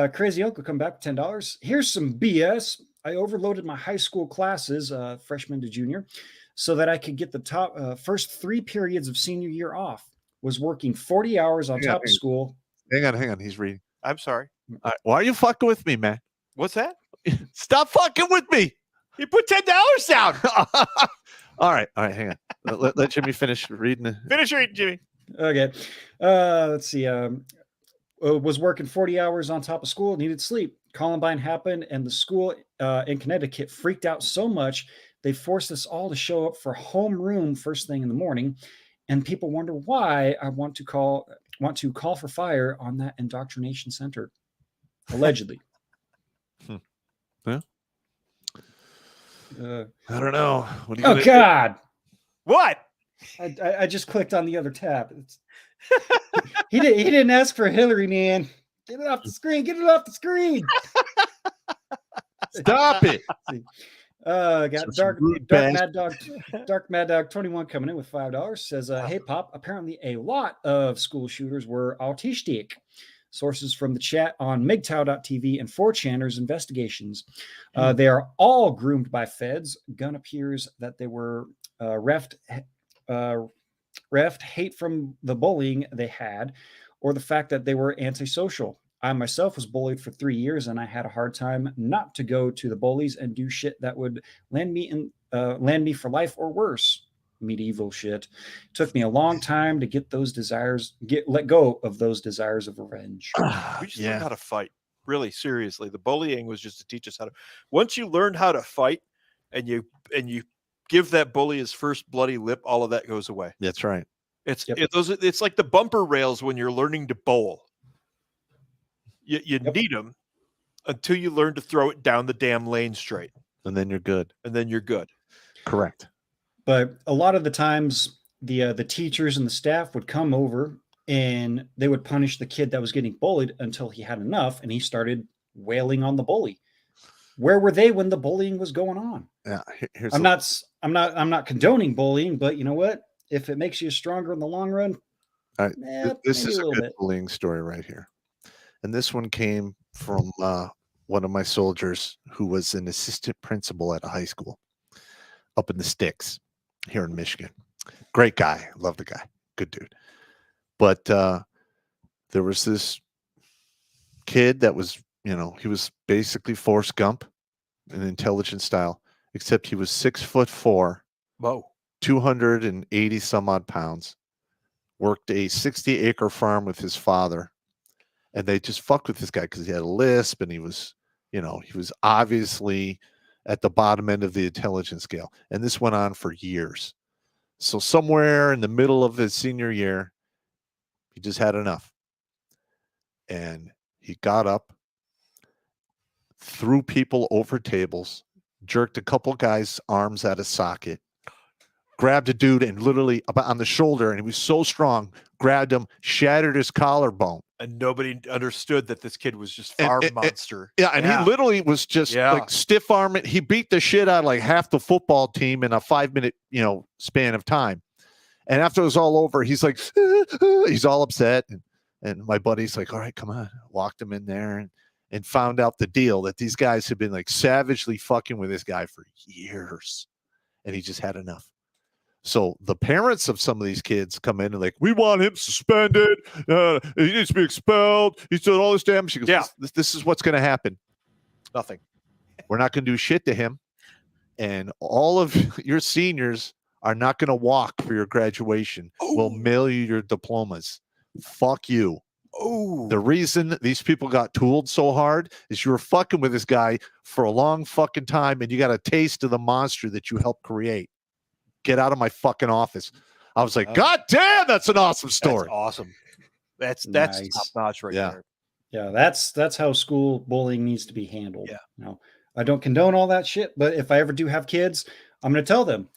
Crazy Uncle, come back with $10. Here's some BS. I overloaded my high school classes, freshman to junior, so that I could get the first 3 periods of senior year off. Was working 40 hours on top of school. Hang on. He's reading. I'm sorry. All right. Why are you fucking with me, man? What's that? Stop fucking with me. You put $10 down. All right. Hang on. Let Jimmy finish reading. Finish reading, Jimmy. Okay. Let's see. Was working 40 hours on top of school, needed sleep. Columbine happened, and the school in Connecticut freaked out so much they forced us all to show up for homeroom first thing in the morning. And people wonder why I want to call for fire on that indoctrination center, allegedly. Yeah. I don't know. What are you Oh God! What? I just clicked on the other tab. He didn't ask for Hillary, man. Get it off the screen. Get it off the screen. Stop it. Got Dark Mad Dog 21 coming in with $5. Says, hey Pop, apparently a lot of school shooters were autistic. Sources from the chat on MGTOW.tv and 4chaners investigations. They are all groomed by feds. Gun appears that they were refed hate from the bullying they had, or the fact that they were antisocial. I myself was bullied for 3 years, and I had a hard time not to go to the bullies and do shit that would land me for life or worse. Medieval shit. Took me a long time to let go of those desires of revenge. We just learned how to fight. Really, seriously. The bullying was just to teach us how to. Once you learn how to fight, and you give that bully his first bloody lip, all of that goes away. That's right. It's like the bumper rails when you're learning to bowl. You need them until you learn to throw it down the damn lane straight. And then you're good. Correct. But a lot of the times, the teachers and the staff would come over and they would punish the kid that was getting bullied until he had enough, and he started wailing on the bully. Where were they when the bullying was going on? Yeah, I'm not condoning bullying, but you know what? If it makes you stronger in the long run, this is a good bullying story right here. And this one came from one of my soldiers who was an assistant principal at a high school up in the sticks here in Michigan. Great guy. Love the guy. Good dude. But there was this kid that was, he was basically Forrest Gump in intelligence style, except he was 6'4". Whoa. 280 some odd pounds, worked a 60-acre farm with his father. And they just fucked with this guy because he had a lisp, and he was obviously at the bottom end of the intelligence scale. And this went on for years. So somewhere in the middle of his senior year, he just had enough. And he got up, threw people over tables, jerked a couple guys' arms out of socket, grabbed a dude and literally about on the shoulder, and he was so strong, grabbed him, shattered his collarbone. And nobody understood that this kid was just farm monster. He literally was just like stiff arming. He beat the shit out of like half the football team in a 5-minute, span of time. And after it was all over, he's like, he's all upset. And my buddy's like, all right, come on. Walked him in there and found out the deal that these guys had been like savagely fucking with this guy for years. And he just had enough. So the parents of some of these kids come in and like, we want him suspended. He needs to be expelled. He's doing all this damage. She goes, this is what's going to happen. Nothing. We're not going to do shit to him. And all of your seniors are not going to walk for your graduation. We'll mail you your diplomas. Fuck you. Oh, The reason these people got tooled so hard is you were fucking with this guy for a long fucking time and you got a taste of the monster that you helped create. Get out of my fucking office. I was like, God damn, that's an awesome story. That's awesome. That's Nice. top notch right there. Yeah, that's how school bullying needs to be handled. Yeah. You know, I don't condone all that shit, but if I ever do have kids, I'm going to tell them,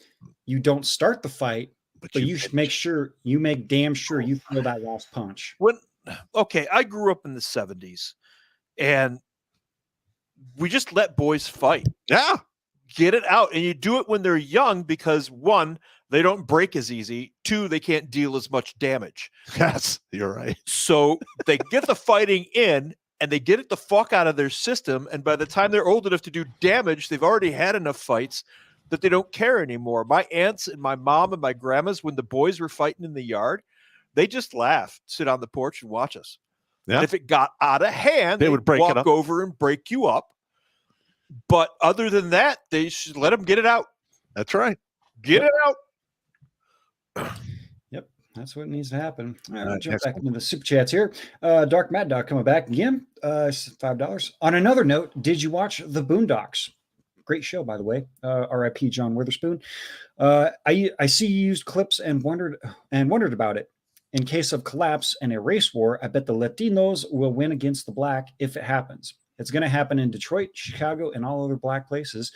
you don't start the fight, but you should make sure you make damn sure you feel that last punch. I grew up in the 70s and we just let boys fight. Yeah. Get it out. And you do it when they're young because 1, they don't break as easy. 2, they can't deal as much damage. Yes, you're right. So they get the fighting in and they get it the fuck out of their system. And by the time they're old enough to do damage, they've already had enough fights that they don't care anymore. My aunts and my mom and my grandmas, when the boys were fighting in the yard, they just laugh, sit on the porch and watch us. Yeah. And if it got out of hand, They would break it walk up. over and break you up. But other than that, they should let them get it out. That's right. Get it out. Yep, that's what needs to happen. All right, All we'll right, jump next back one. into the super chats here. Dark Mad Dog coming back again. $5. On another note, did you watch The Boondocks? Great show, by the way. R.I.P. John Witherspoon. I see you used clips and wondered about it. In case of collapse and a race war, I bet the Latinos will win against the black if it happens. It's going to happen in Detroit, Chicago, and all other black places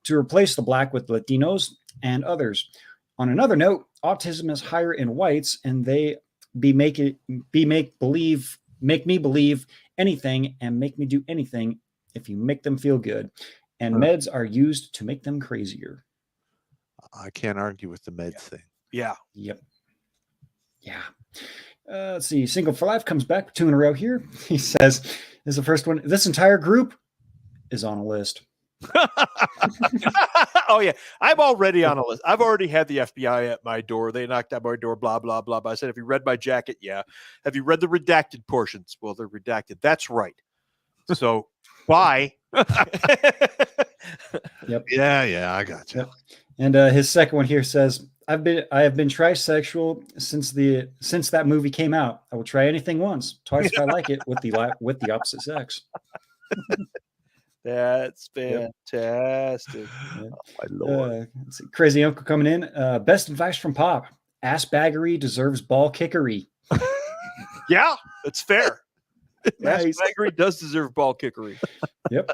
to replace the black with Latinos and others. On another note, autism is higher in whites, and they make me believe anything and make me do anything if you make them feel good. And meds are used to make them crazier. I can't argue with the meds thing. Yeah. Yep. Yeah. Let's see. Single for Life comes back 2 in a row here. He says, "This is the first one. This entire group is on a list." Oh yeah, I'm already on a list. I've already had the FBI at my door. They knocked at my door. Blah blah blah. But I said, "Have you read my jacket?" Yeah. Have you read the redacted portions? Well, they're redacted. That's right. So bye. Yep. Yeah, I got you. Yep. And his second one here says, I have been trisexual since that movie came out. I will try anything once, twice if I like it with the opposite sex. That's fantastic. Yep. Oh, my Lord. Let's see. Crazy Uncle coming in. Best advice from Pop: ass baggery deserves ball kickery. Yeah, that's fair. Nice. Baggery does deserve ball kickery. Yep.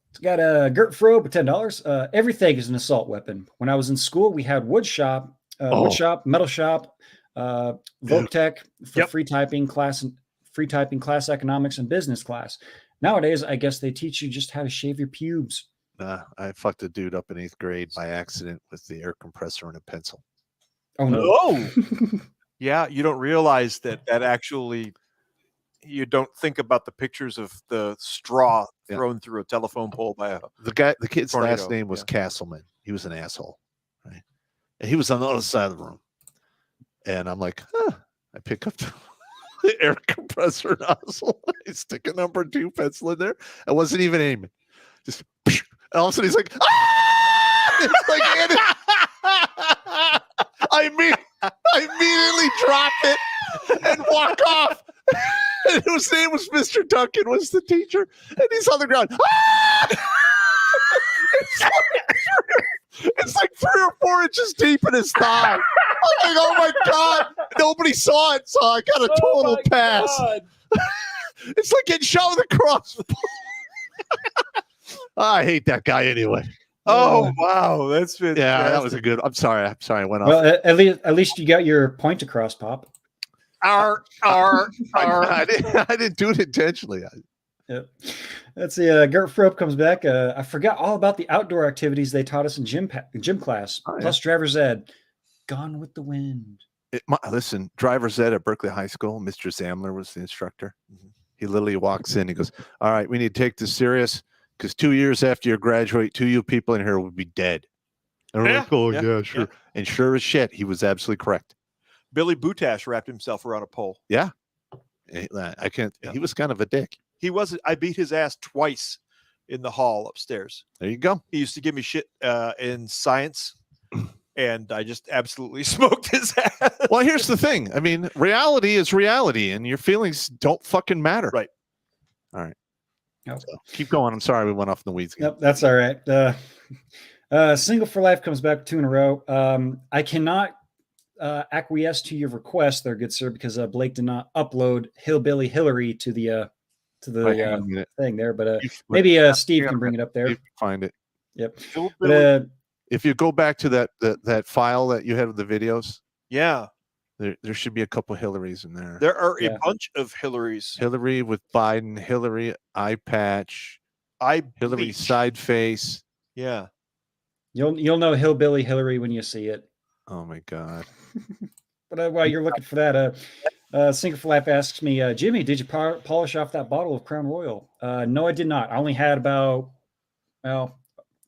It's got a Gert Frobe, $10. Everything is an assault weapon. When I was in school, we had wood shop, metal shop, Voctech for free typing class, economics, and business class. Nowadays, I guess they teach you just how to shave your pubes. I fucked a dude up in 8th grade by accident with the air compressor and a pencil. Oh no! Oh, yeah. You don't realize that actually. You don't think about the pictures of the straw thrown through a telephone pole by the kid's tornado. last name was Castleman. He was an asshole, right? And he was on the other side of the room. And I'm like, I pick up the air compressor nozzle. I stick a number 2 pencil in there. I wasn't even aiming. Just and all of a sudden he's like, ah! It's like, I immediately drop it and walk off. And his name was Mr. Duncan, was the teacher, and he's on the ground. Ah! It's like 3 or 4 inches deep in his thigh. I'm like, oh my God. Nobody saw it, so I got a total pass. It's like getting shot with a crossbow. I hate that guy anyway. Oh wow, that's fantastic. Yeah, that was a good. I'm sorry. I went off. Well, at least you got your point across, Pop. I didn't do it intentionally. Yep. Let's see. Gert Frobe comes back. I forgot all about the outdoor activities they taught us in gym class. Oh, yeah. Plus driver's ed. Gone with the Wind. Listen, driver's ed at Berkeley High School. Mr. Zamler was the instructor. He literally walks in. He goes, "All right, we need to take this serious because 2 years after you graduate, 2 of you people in here will be dead." And we're like, "Oh yeah, sure." Yeah. And sure as shit, he was absolutely correct. Billy Butash wrapped himself around a pole. Yeah, I can't. Yeah. He was kind of a dick. He was. I beat his ass twice in the hall upstairs. There you go. He used to give me shit in science. And I just absolutely smoked his ass. Well, here's the thing. I mean, reality is reality, and your feelings don't fucking matter. Right. All right. Nope. So keep going. I'm sorry we went off in the weeds again. Nope, that's all right. Single for Life comes back 2 in a row. I cannot acquiesce to your request there, good sir, because Blake did not upload Hillbilly Hillary to the thing there. But maybe Steve can bring it up there. You can find it. Yep. But, if you go back to that file that you had with the videos, yeah, there should be a couple Hillarys in there. There are a bunch of Hillarys. Hillary with Biden, Hillary eye patch, Hillary side face. Yeah, you'll know Hillbilly Hillary when you see it. Oh my god! But while you're looking for that, Single for Life asks me, Jimmy, did you polish off that bottle of Crown Royal? No, I did not. I only had about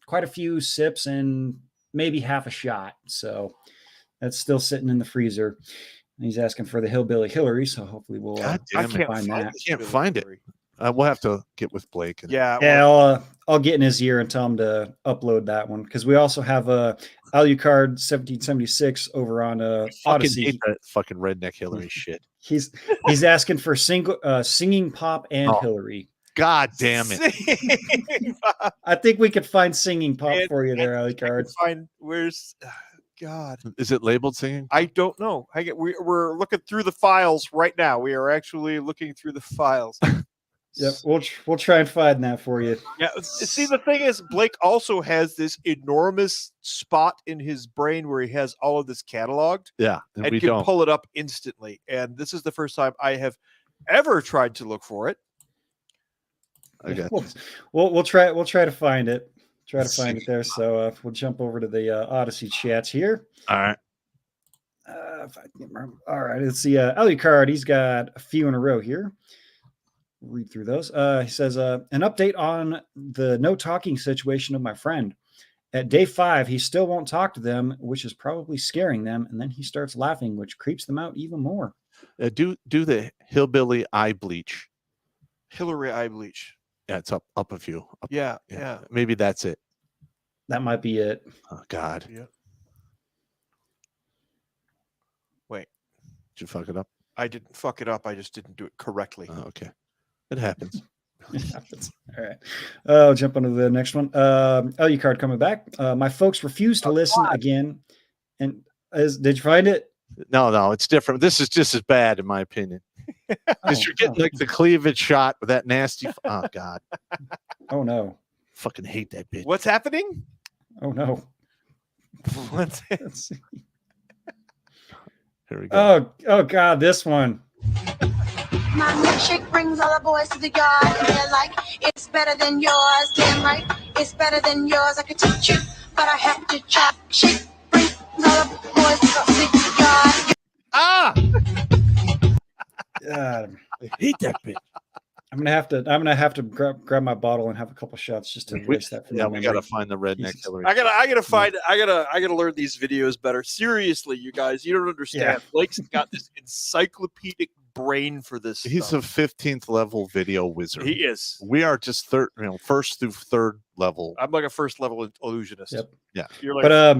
quite a few sips and maybe half a shot. So that's still sitting in the freezer. And he's asking for the Hillbilly Hillary. So hopefully we'll find that. I can't find it. We'll have to get with Blake. I'll get in his ear and tell him to upload that one. Because we also have Alucard 1776 over on Odyssey. Hate that fucking redneck Hillary shit. He's asking for singing pop and Hillary. God damn it! I think we could find singing pop for you there, Alucard. Where's God? Is it labeled singing? I don't know. We're looking through the files right now. We are actually looking through the files. Yep, we'll try and find that for you. Yeah. See, the thing is, Blake also has this enormous spot in his brain where he has all of this cataloged. Yeah, and we can pull it up instantly. And this is the first time I have ever tried to look for it. Okay. We'll try to find it. Try to find it there. So we'll jump over to the Odyssey chats here. All right. If I can remember. All right. Let's see. Alucard, he's got a few in a row here. We'll read through those. He says, an update on the no talking situation of my friend. At day 5, he still won't talk to them, which is probably scaring them. And then he starts laughing, which creeps them out even more. Do the Hillbilly eye bleach. Hillary eye bleach. Yeah, it's up a few. Yeah. Maybe that's it. That might be it. Oh God. Yeah. Wait. Did you fuck it up? I didn't fuck it up. I just didn't do it correctly. Oh, okay. It happens. It happens. All right. I'll jump on to the next one. Alucard coming back. My folks refused to listen again. And did you find it? No, it's different. This is just as bad, in my opinion. Because you're getting like the cleavage shot with that nasty. Oh God. Oh no. Fucking hate that bitch. What's happening? Oh no. Let's see. Here we go. Oh God, this one. My milkshake brings all the boys to the yard, and they're like, it's better than yours. Damn right, it's better than yours. I could teach you, but I have to try. Shake brings all the boys to the yard. Ah! God, I hate that bitch. I'm gonna have to grab my bottle and have a couple shots just to erase that from Yeah, my we memory. gotta find the redneck Hillary. I gotta learn these videos better. Seriously, you guys, you don't understand. Yeah. Blake's got this encyclopedic brain for this. He's a 15th level video wizard. He is. We are just first through third level. I'm like a first level illusionist. Yep. Yeah. You're like, But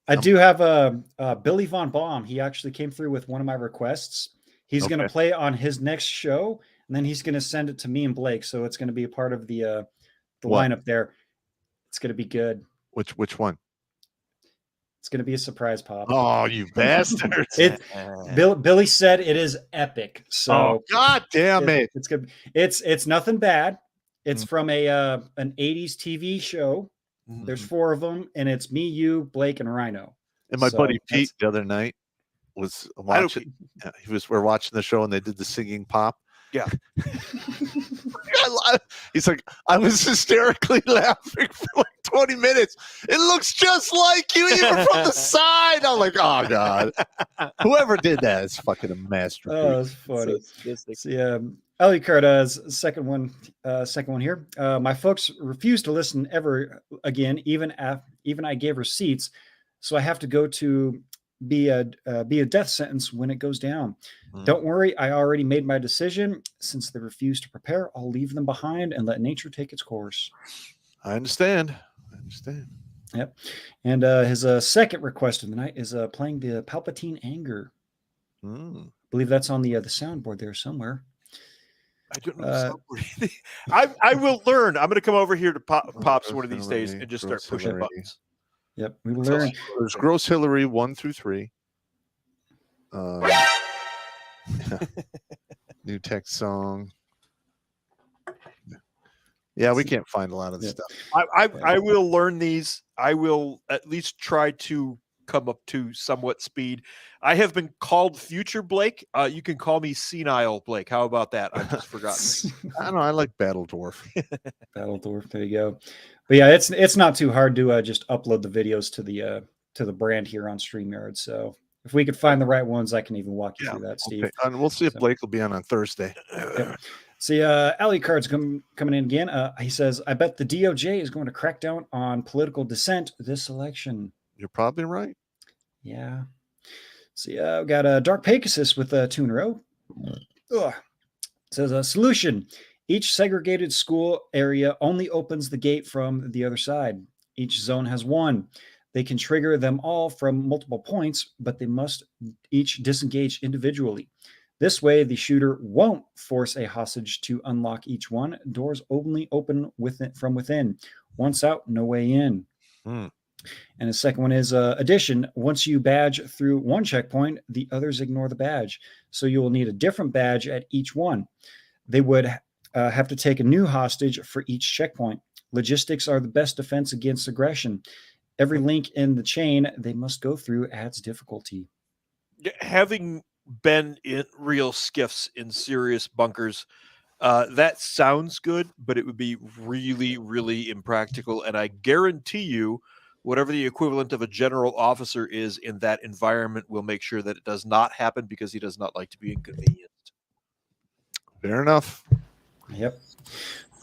I do have Billy Von Baum. He actually came through with one of my requests. He's going to play on his next show, and then he's going to send it to me and Blake. So it's going to be a part of the lineup there. It's going to be good. Which one? It's going to be a surprise pop. Oh, you bastards! Billy said it is epic. So God damn it! It's good. It's nothing bad. It's from an 80s TV show. Mm-hmm. There's 4 of them, and it's me, you, Blake, and Rhino. And my buddy Pete the other night was watching. We're watching the show, and they did the singing pop. Yeah. He's like, I was hysterically laughing for like 20 minutes. It looks just like you, even from the side. I'm like, oh God. Whoever did that is fucking a masterpiece. Oh, that's funny. So sadistic. See, Alucard's second one here. My folks refused to listen ever again, even I gave her seats, so I have to go to be a death sentence when it goes down. Don't worry, I already made my decision. Since they refuse to prepare, I'll leave them behind and let nature take its course. I understand. Yep. And his second request of the night is playing the Palpatine Anger. I believe that's on the soundboard there somewhere. I don't know. I will learn. I'm going to come over here to Pops one of these days and just start pushing buttons. Yep, we will learn. There's Gross Hillary 1 through 3. New text song. Yeah, we can't find a lot of this stuff. I will learn these. I will at least try to come up to somewhat speed. I have been called Future Blake. You can call me Senile Blake. How about that? I've just forgotten. I don't know. I like Battle Dwarf. Battle Dwarf. There you go. But yeah, it's not too hard to just upload the videos to the brand here on StreamYard. So if we could find the right ones, I can even walk you through that, Steve. Okay. And we'll see if Blake will be on Thursday. Yep. See, Alucard's coming in again. He says, I bet the DOJ is going to crack down on political dissent this election. You're probably right. Yeah. See, we got Dark Pegasus with 2 in a row. It says a solution. Each segregated school area only opens the gate from the other side. Each zone has 1. They can trigger them all from multiple points, but they must each disengage individually. This way, the shooter won't force a hostage to unlock each one. Doors only open from within. Once out, no way in. And the second one is addition. Once you badge through one checkpoint, the others ignore the badge. So you will need a different badge at each one. They would have to take a new hostage for each checkpoint. Logistics are the best defense against aggression. Every link in the chain they must go through adds difficulty. Having been in real skiffs in serious bunkers, that sounds good, but it would be really, really impractical. And I guarantee you, whatever the equivalent of a general officer is in that environment will make sure that it does not happen because he does not like to be inconvenienced. Fair enough. Yep.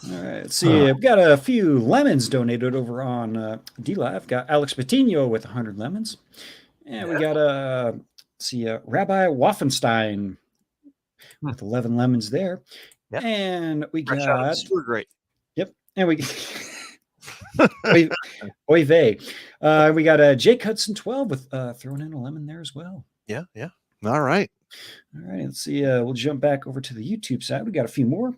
All right. Let's see. I've got a few lemons donated over on DLive. Got Alex Patino with 100 lemons. And we got Rabbi Waffenstein with 11 lemons there. Yep. And we got We're great. Yep. And we Oy vey. We got Jake Hudson 12 with throwing in a lemon there as well. Yeah. All right. All right. Let's see. We'll jump back over to the YouTube side. We got a few more.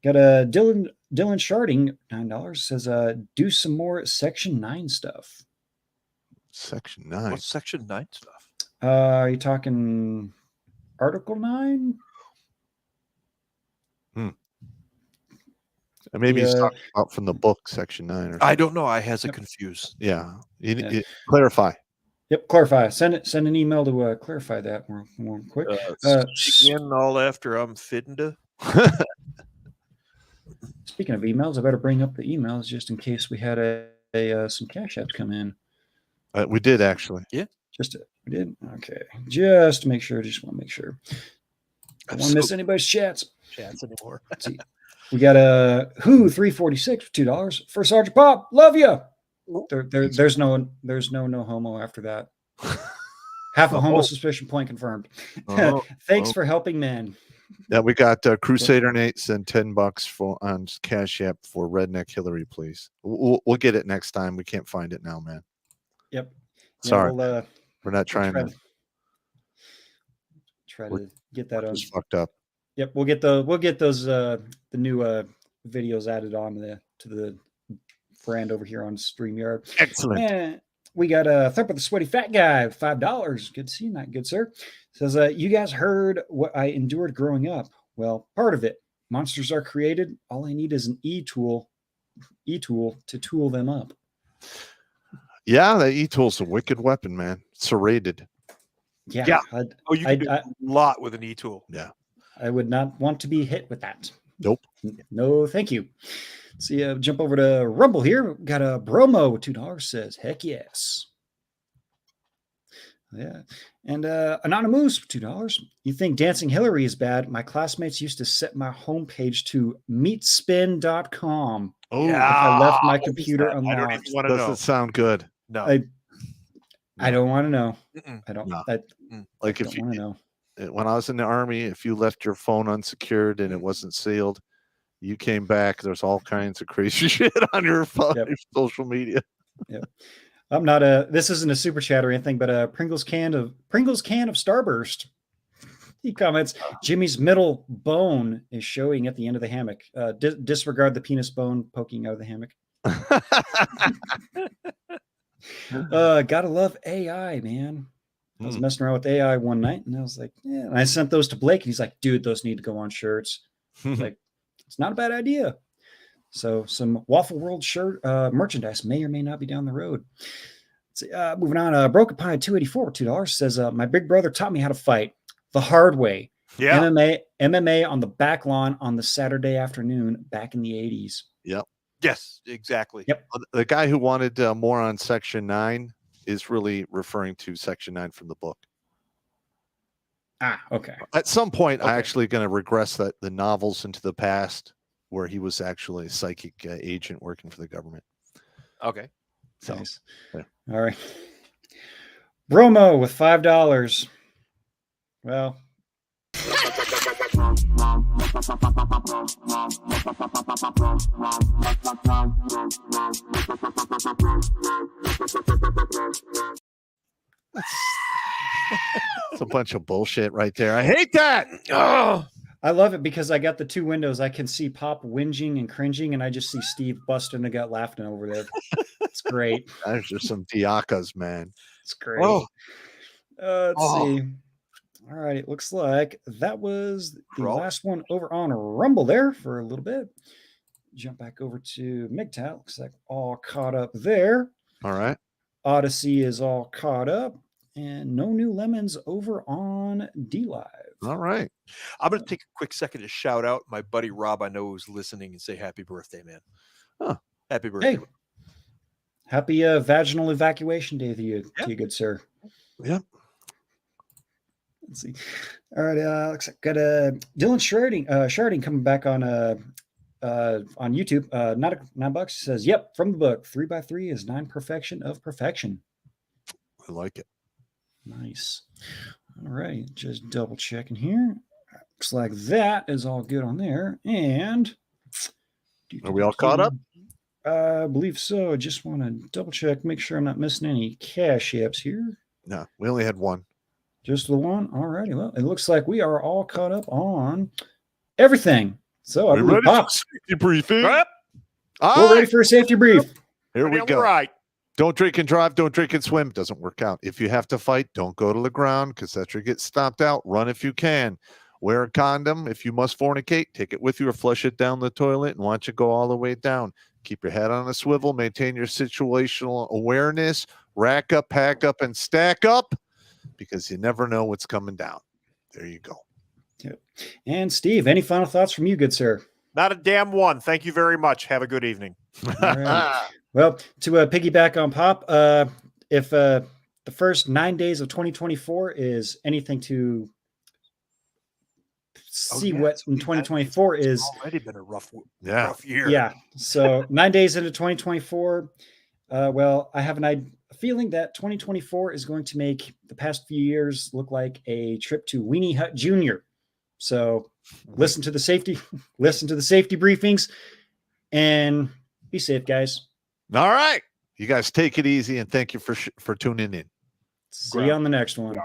Got Dylan Sharding, $9, says do some more Section 9 stuff. Section 9. What's Section 9 stuff? Are you talking Article 9? Maybe he's talking about from the book, Section 9. Or something. I don't know. I has it confused. Yeah. You clarify. Yep, clarify. Send an email to clarify that more quick. Again, all after I'm fitting to. Speaking of emails, I better bring up the emails just in case we had some cash apps come in. We did actually. Yeah. We did? Okay. Just to make sure. Just want to make sure. I don't want to miss anybody's chats anymore. Let's see. We got Who 346 for $2 for Sergeant Pop. Love you. There's no homo after that. Half a homo suspicion point confirmed. Thanks for helping, man. Yeah, we got Crusader Nate send $10 on Cash App for Redneck Hillary, please. We'll get it next time. We can't find it now, man. Yep. Sorry, yeah, we're not trying to get that on. Fucked up. Yep, we'll get those the new videos added on to the brand over here on StreamYard. Excellent. And we got Thumper the Sweaty Fat Guy, $5. Good seeing that, good sir. Says, you guys heard what I endured growing up. Well, part of it. Monsters are created. All I need is an e-tool to tool them up. Yeah, the e-tool's a wicked weapon, man. Serrated. Yeah. You can do a lot with an e-tool. Yeah. I would not want to be hit with that. Nope. No, thank you. See, jump over to Rumble here. Got a Bromo with $2 says, heck yes. Yeah. And Anonymous, $2. You think Dancing Hillary is bad? My classmates used to set my homepage to meatspin.com. Oh, If I left my what is computer that? I don't unlocked. even want to know. doesn't sound good. No. I don't want to know. Mm-mm. I don't. No. I Like don't if you, want to know. when I was in the Army, if you left your phone unsecured and it wasn't sealed, you came back. There's all kinds of crazy shit on your phone, Yep. your social media. Yep. I'm not this isn't a super chat or anything, but a Pringles can of Starburst. He comments, Jimmy's middle bone is showing at the end of the hammock. Disregard the penis bone poking out of the hammock. Gotta love AI, man. I was messing around with AI one night and I was like, yeah. And I sent those to Blake and he's like, dude, those need to go on shirts. Like, it's not a bad idea. So some Waffle World shirt merchandise may or may not be down the road. See, moving on, Broken Pie 284 $2 says, my big brother taught me how to fight the hard way. Yeah. MMA on the back lawn on the Saturday afternoon back in the 80s. Yep. Yes, exactly. Yep. The guy who wanted more on Section 9 is really referring to Section 9 from the book. Ah, okay. At some point, Okay. I'm actually going to regress the novels into the past where he was actually a psychic agent working for the government. Okay. So, Nice. yeah. All right. Bromo with $5. Well, it's a bunch of bullshit right there. I hate that. Oh, I love it because I got the two windows. I can see Pop whinging and cringing, and I just see Steve busting a gut laughing over there. It's great. There's just some diakas, man. It's great. Oh. Let's Oh. see. All right. It looks like that was the Bro. last one over on Rumble there for a little bit. Jump back over to MGTOW. Looks like all caught up there. All right. Odyssey is all caught up. And no new lemons over on D-Live. All right. I'm going to take a quick second to shout out my buddy Rob, I know who's listening, and say happy birthday, man. Huh. Happy birthday. Hey, happy vaginal evacuation day to you, good sir. Yep. Let's see. All right, looks like got Dylan Sharding coming back on YouTube. Not $9 says, "Yep, from the book. 3x3 is 9 perfection of perfection." I like it. Nice. All right, just double checking here. Looks like that is all good on there. And Are we all caught up? I believe so. Just want to double check, make sure I'm not missing any cash apps here. No, we only had one. Just the one. All righty. Well, it looks like we are all caught up on everything. So I We believe ready Pop, for safety briefing? Yep. All we're right. ready for a safety brief. Here we All go. right. Don't drink and drive. Don't drink and swim. Doesn't work out. If you have to fight, don't go to the ground because that's where you get stomped out. Run if you can. Wear a condom. If you must fornicate, take it with you or flush it down the toilet and watch it go all the way down. Keep your head on a swivel. Maintain your situational awareness. Rack up, pack up, and stack up because you never know what's coming down. There you go. And Steve, any final thoughts from you, good sir? Not a damn one. Thank you very much. Have a good evening. All right. Well, to piggyback on Pop, if the first 9 days of 2024 is anything to see what in 2024 is, It's already been a rough year. yeah. So 9 days into 2024, well, I have a feeling that 2024 is going to make the past few years look like a trip to Weenie Hut Jr. So listen to the safety briefings and be safe, guys. All right. You guys take it easy and thank you for tuning in. See you on the next one.